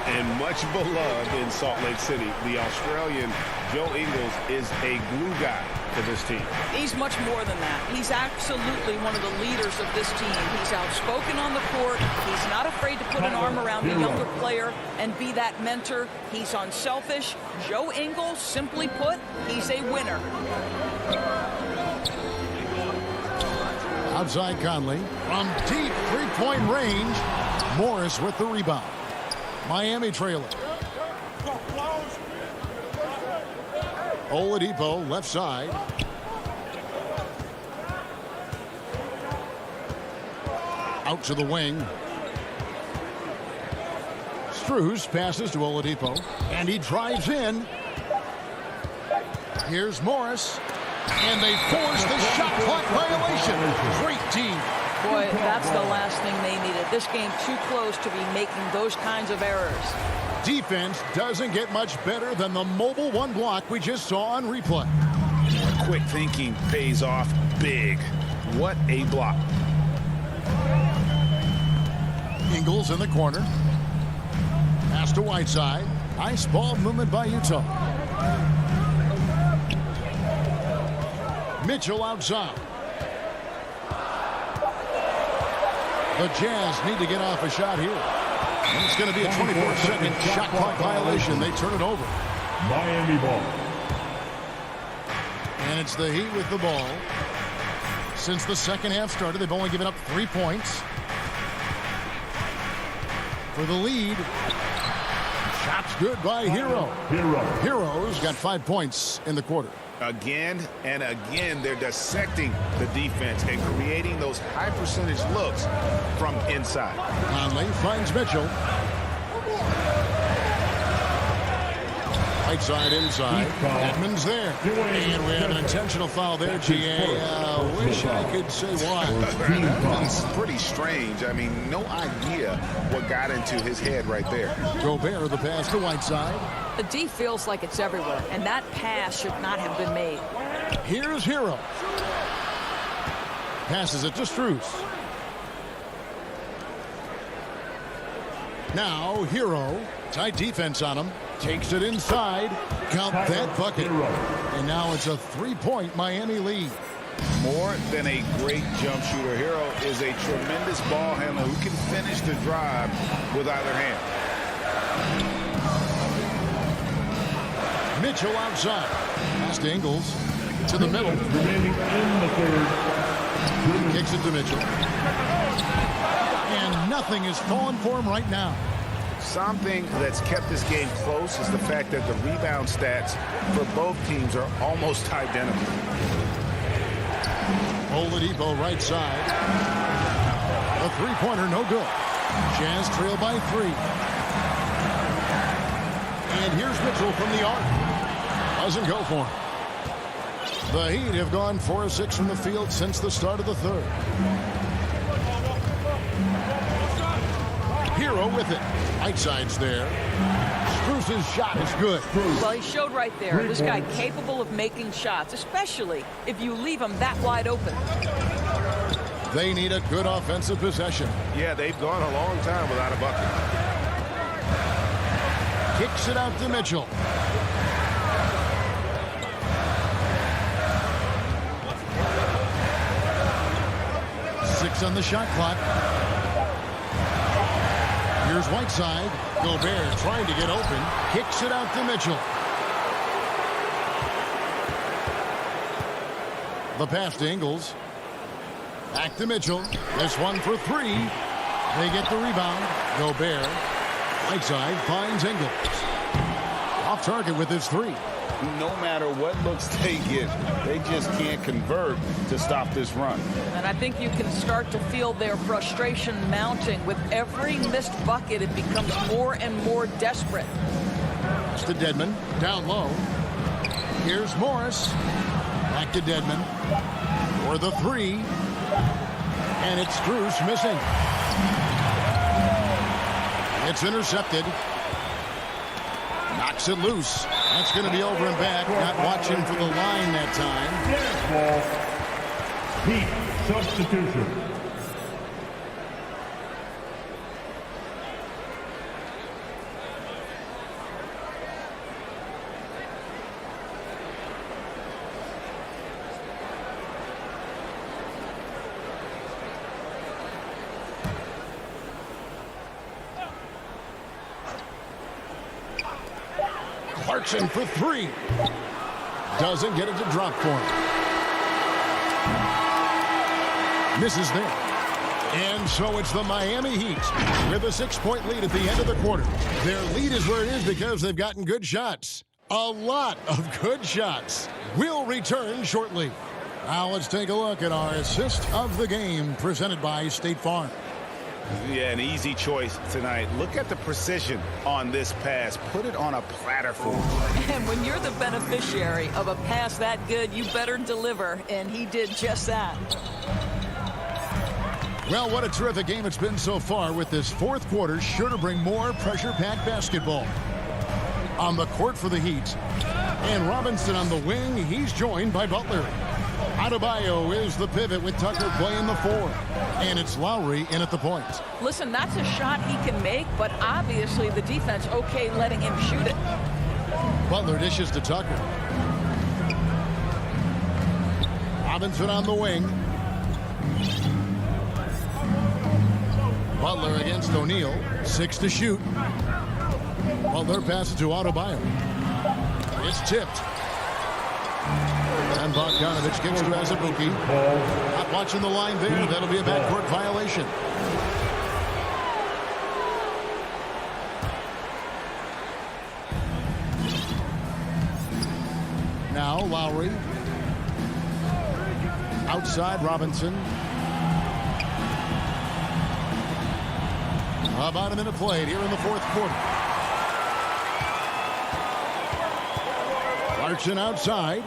And much beloved in Salt Lake City, the Australian Joe Ingles is a glue guy for this team. He's much more than that. He's absolutely one of the leaders of this team. He's outspoken on the court. He's not afraid to put an arm around the younger player and be that mentor. He's unselfish. Joe Ingles, simply put, he's a winner. Outside Conley from deep 3-point range. Morris with the rebound. Miami trailer. Oladipo left side. Out to the wing. Strus passes to Oladipo, and he drives in. Here's Morris, and they force the shot clock violation. Great team. Boy, that's the last thing they needed. This game too close to be making those kinds of errors. Defense doesn't get much better than the mobile 1 block we just saw on replay. Quick thinking pays off big. What a block. Ingles in the corner. Pass to Whiteside. Nice ball movement by Utah. Mitchell outside. The Jazz need to get off a shot here. And it's going to be a 24-second shot clock violation. They turn it over. Miami ball. And it's the Heat with the ball. Since the second half started, they've only given up 3 points. For the lead. Shots good by Hero. Hero's got 5 points in the quarter. Again and again, they're dissecting the defense and creating those high percentage looks from inside. Conley finds Mitchell. Right side inside. Edmonds there. And we have an intentional foul there, GA. Wish I could say why. That's pretty strange. I mean, no idea what got into his head right there. Gobert, the pass to Whiteside. The D feels like it's everywhere, and that pass should not have been made. Here's Hero. Passes it to Strus. Now Hero. Tight defense on him. Takes it inside. Count that bucket. And now it's a 3-point Miami lead. More than a great jump shooter, Hero is a tremendous ball handler who can finish the drive with either hand. Mitchell outside. Pass to Ingles. To the middle. Remaining in the third. Kicks it to Mitchell. And nothing is falling for him right now. Something that's kept this game close is the fact that the rebound stats for both teams are almost identical. Oladipo right side. A three-pointer, no good. Jazz trail by 3. And here's Mitchell from the arc. Doesn't go for him. The Heat have gone 4 of 6 from the field since the start of the third. Hero with it. Whiteside's there. Strus's shot is good. Well, he showed right there. This guy capable of making shots, especially if you leave him that wide open. They need a good offensive possession. Yeah, they've gone a long time without a bucket. Kicks it out to Mitchell. Six on the shot clock. Here's Whiteside. Gobert trying to get open. Kicks it out to Mitchell. The pass to Ingles. Back to Mitchell. This one for 3. They get the rebound. Gobert. Whiteside finds Ingles. Off target with his 3. No matter what looks they get, they just can't convert to stop this run. And I think you can start to feel their frustration mounting. With every missed bucket, it becomes more and more desperate. It's to Dedmon. Down low. Here's Morris. Back to Dedmon. For the 3. And it's Strus missing. It's intercepted. Knocks it loose. That's going to be over and back. Not watching for the line that time. Heat substitution. Clarkson for 3. Doesn't get it to drop for him. Misses there. And so it's the Miami Heat with a 6-point lead at the end of the quarter. Their lead is where it is because they've gotten good shots. A lot of good shots. We'll return shortly. Now let's take a look at our assist of the game presented by State Farm. Yeah, an easy choice tonight. Look at the precision on this pass. Put it on a platter for him. And when you're the beneficiary of a pass that good, you better deliver, and he did just that. Well, what a terrific game it's been so far, with this fourth quarter sure to bring more pressure-packed basketball. On the court for the Heat, and Robinson on the wing, he's joined by Butler. Adebayo is the pivot with Tucker playing the 4. And it's Lowry in at the point. Listen, that's a shot he can make, but obviously the defense okay letting him shoot it. Butler dishes to Tucker. Robinson on the wing. Butler against O'Neal. 6 to shoot. Butler passes to Adebayo. It's tipped. And Bogdanovich gets to Azubuike. Not watching the line there. That'll be a backcourt violation. Now Lowry. Outside Robinson. About a minute played here in the fourth quarter. Clarkson outside.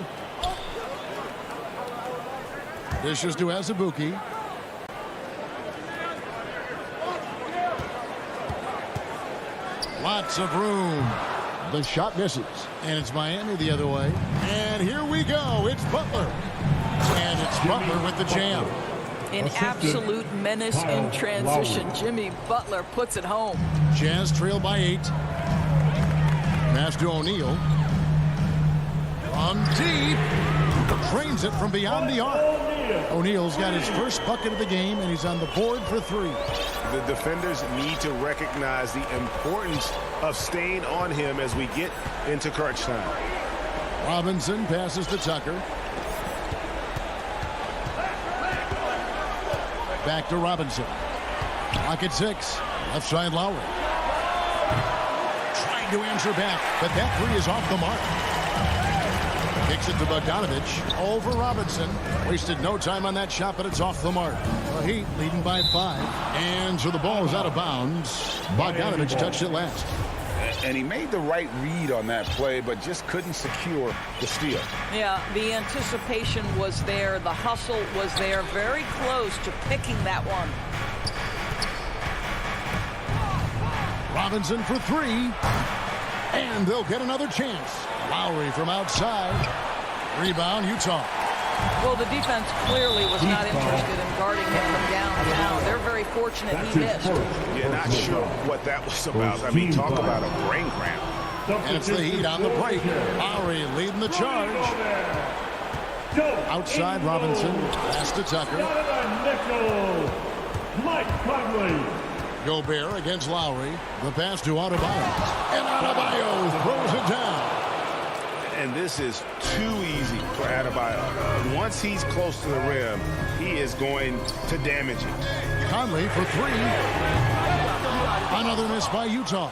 Dishes to Azubuike. Lots of room. The shot misses. And it's Miami the other way. And here we go. It's Butler. And it's Butler with the jam. An absolute menace in transition. Jimmy Butler puts it home. Jazz trail by 8. Pass to O'Neal. From deep. Trains it from beyond the arc. O'Neal's got his first bucket of the game, and he's on the board for 3. The defenders need to recognize the importance of staying on him as we get into crunch time. Robinson passes to Tucker. Back to Robinson. Clock at 6. Left side Lowry. Trying to answer back, but that 3 is off the mark. Kicks it to Bogdanovich. Over Robinson. Wasted no time on that shot, but it's off the mark. The Heat leading by 5. And so the ball is out of bounds. Bogdanovich touched it last. And he made the right read on that play, but just couldn't secure the steal. Yeah, the anticipation was there. The hustle was there. Very close to picking that one. Robinson for 3. And they'll get another chance. Lowry from outside. Rebound, Utah. Well, the defense clearly was not interested in guarding him from downtown. They're very fortunate he missed. Yeah, not sure what that was about. I mean, talk about a brain cramp. And it's the Heat on the break. Lowry leading the charge. Outside Robinson. Pass to Tucker. Mike Conley. Gobert against Lowry. The pass to Adebayo. And Adebayo throws it down. And this is too easy for Adebayo. Once he's close to the rim, he is going to damage it. Conley for 3. Another miss by Utah.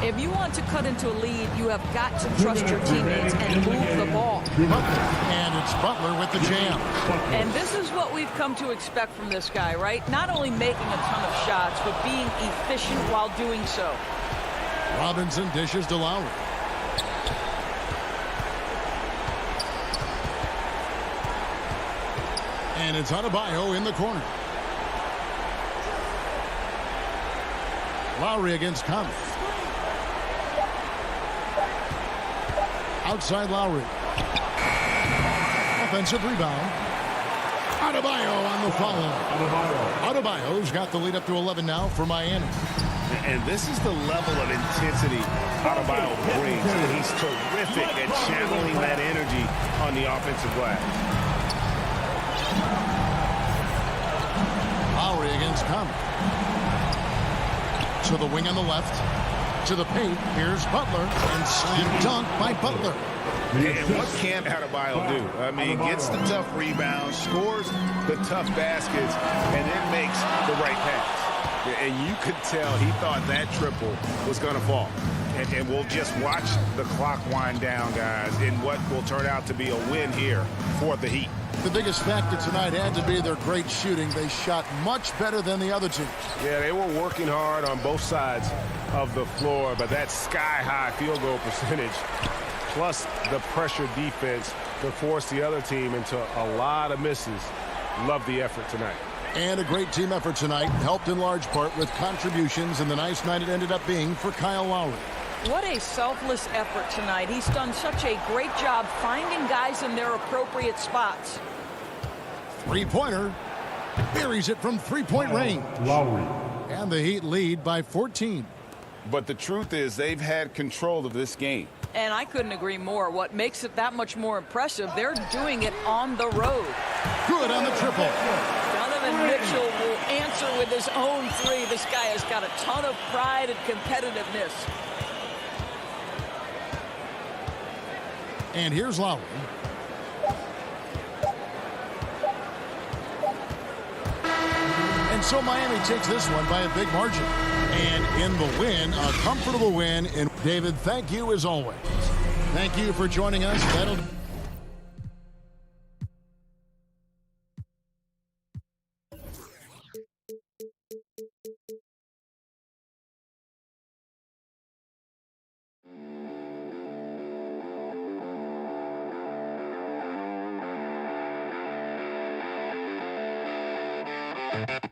If you want to cut into a lead, you have got to trust your teammates and move the ball. And it's Butler with the jam. And this is what we've come to expect from this guy, right? Not only making a ton of shots, but being efficient while doing so. Robinson dishes to Lowry. And it's Adebayo in the corner. Lowry against Conley. Outside Lowry. Offensive rebound. Adebayo on the follow. Adebayo's got the lead up to 11 now for Miami. And this is the level of intensity Adebayo brings. And he's terrific at channeling that energy on the offensive glass. Lowry against Conley. To the wing on the left. To the paint. Here's Butler. And slam dunk by Butler. And what can Adebayo do? I mean, gets the tough rebounds, scores the tough baskets, and then makes the right pass. And you could tell he thought that triple was going to fall. And we'll just watch the clock wind down, guys, in what will turn out to be a win here for the Heat. The biggest factor tonight had to be their great shooting. They shot much better than the other teams. Yeah, they were working hard on both sides of the floor, but that sky-high field goal percentage plus the pressure defense to force the other team into a lot of misses. Love the effort tonight. And a great team effort tonight, helped in large part with contributions, and the nice night it ended up being for Kyle Lowry. What a selfless effort tonight. He's done such a great job finding guys in their appropriate spots. Three-pointer. Buries it from three-point range. Lowry. And the Heat lead by 14. But the truth is they've had control of this game. And I couldn't agree more. What makes it that much more impressive, they're doing it on the road. Good on the triple. Donovan Mitchell will answer with his own 3. This guy has got a ton of pride and competitiveness. And here's Lowry. And so Miami takes this one by a big margin. And in the win, a comfortable win. And David, thank you as always. Thank you for joining us. Bye.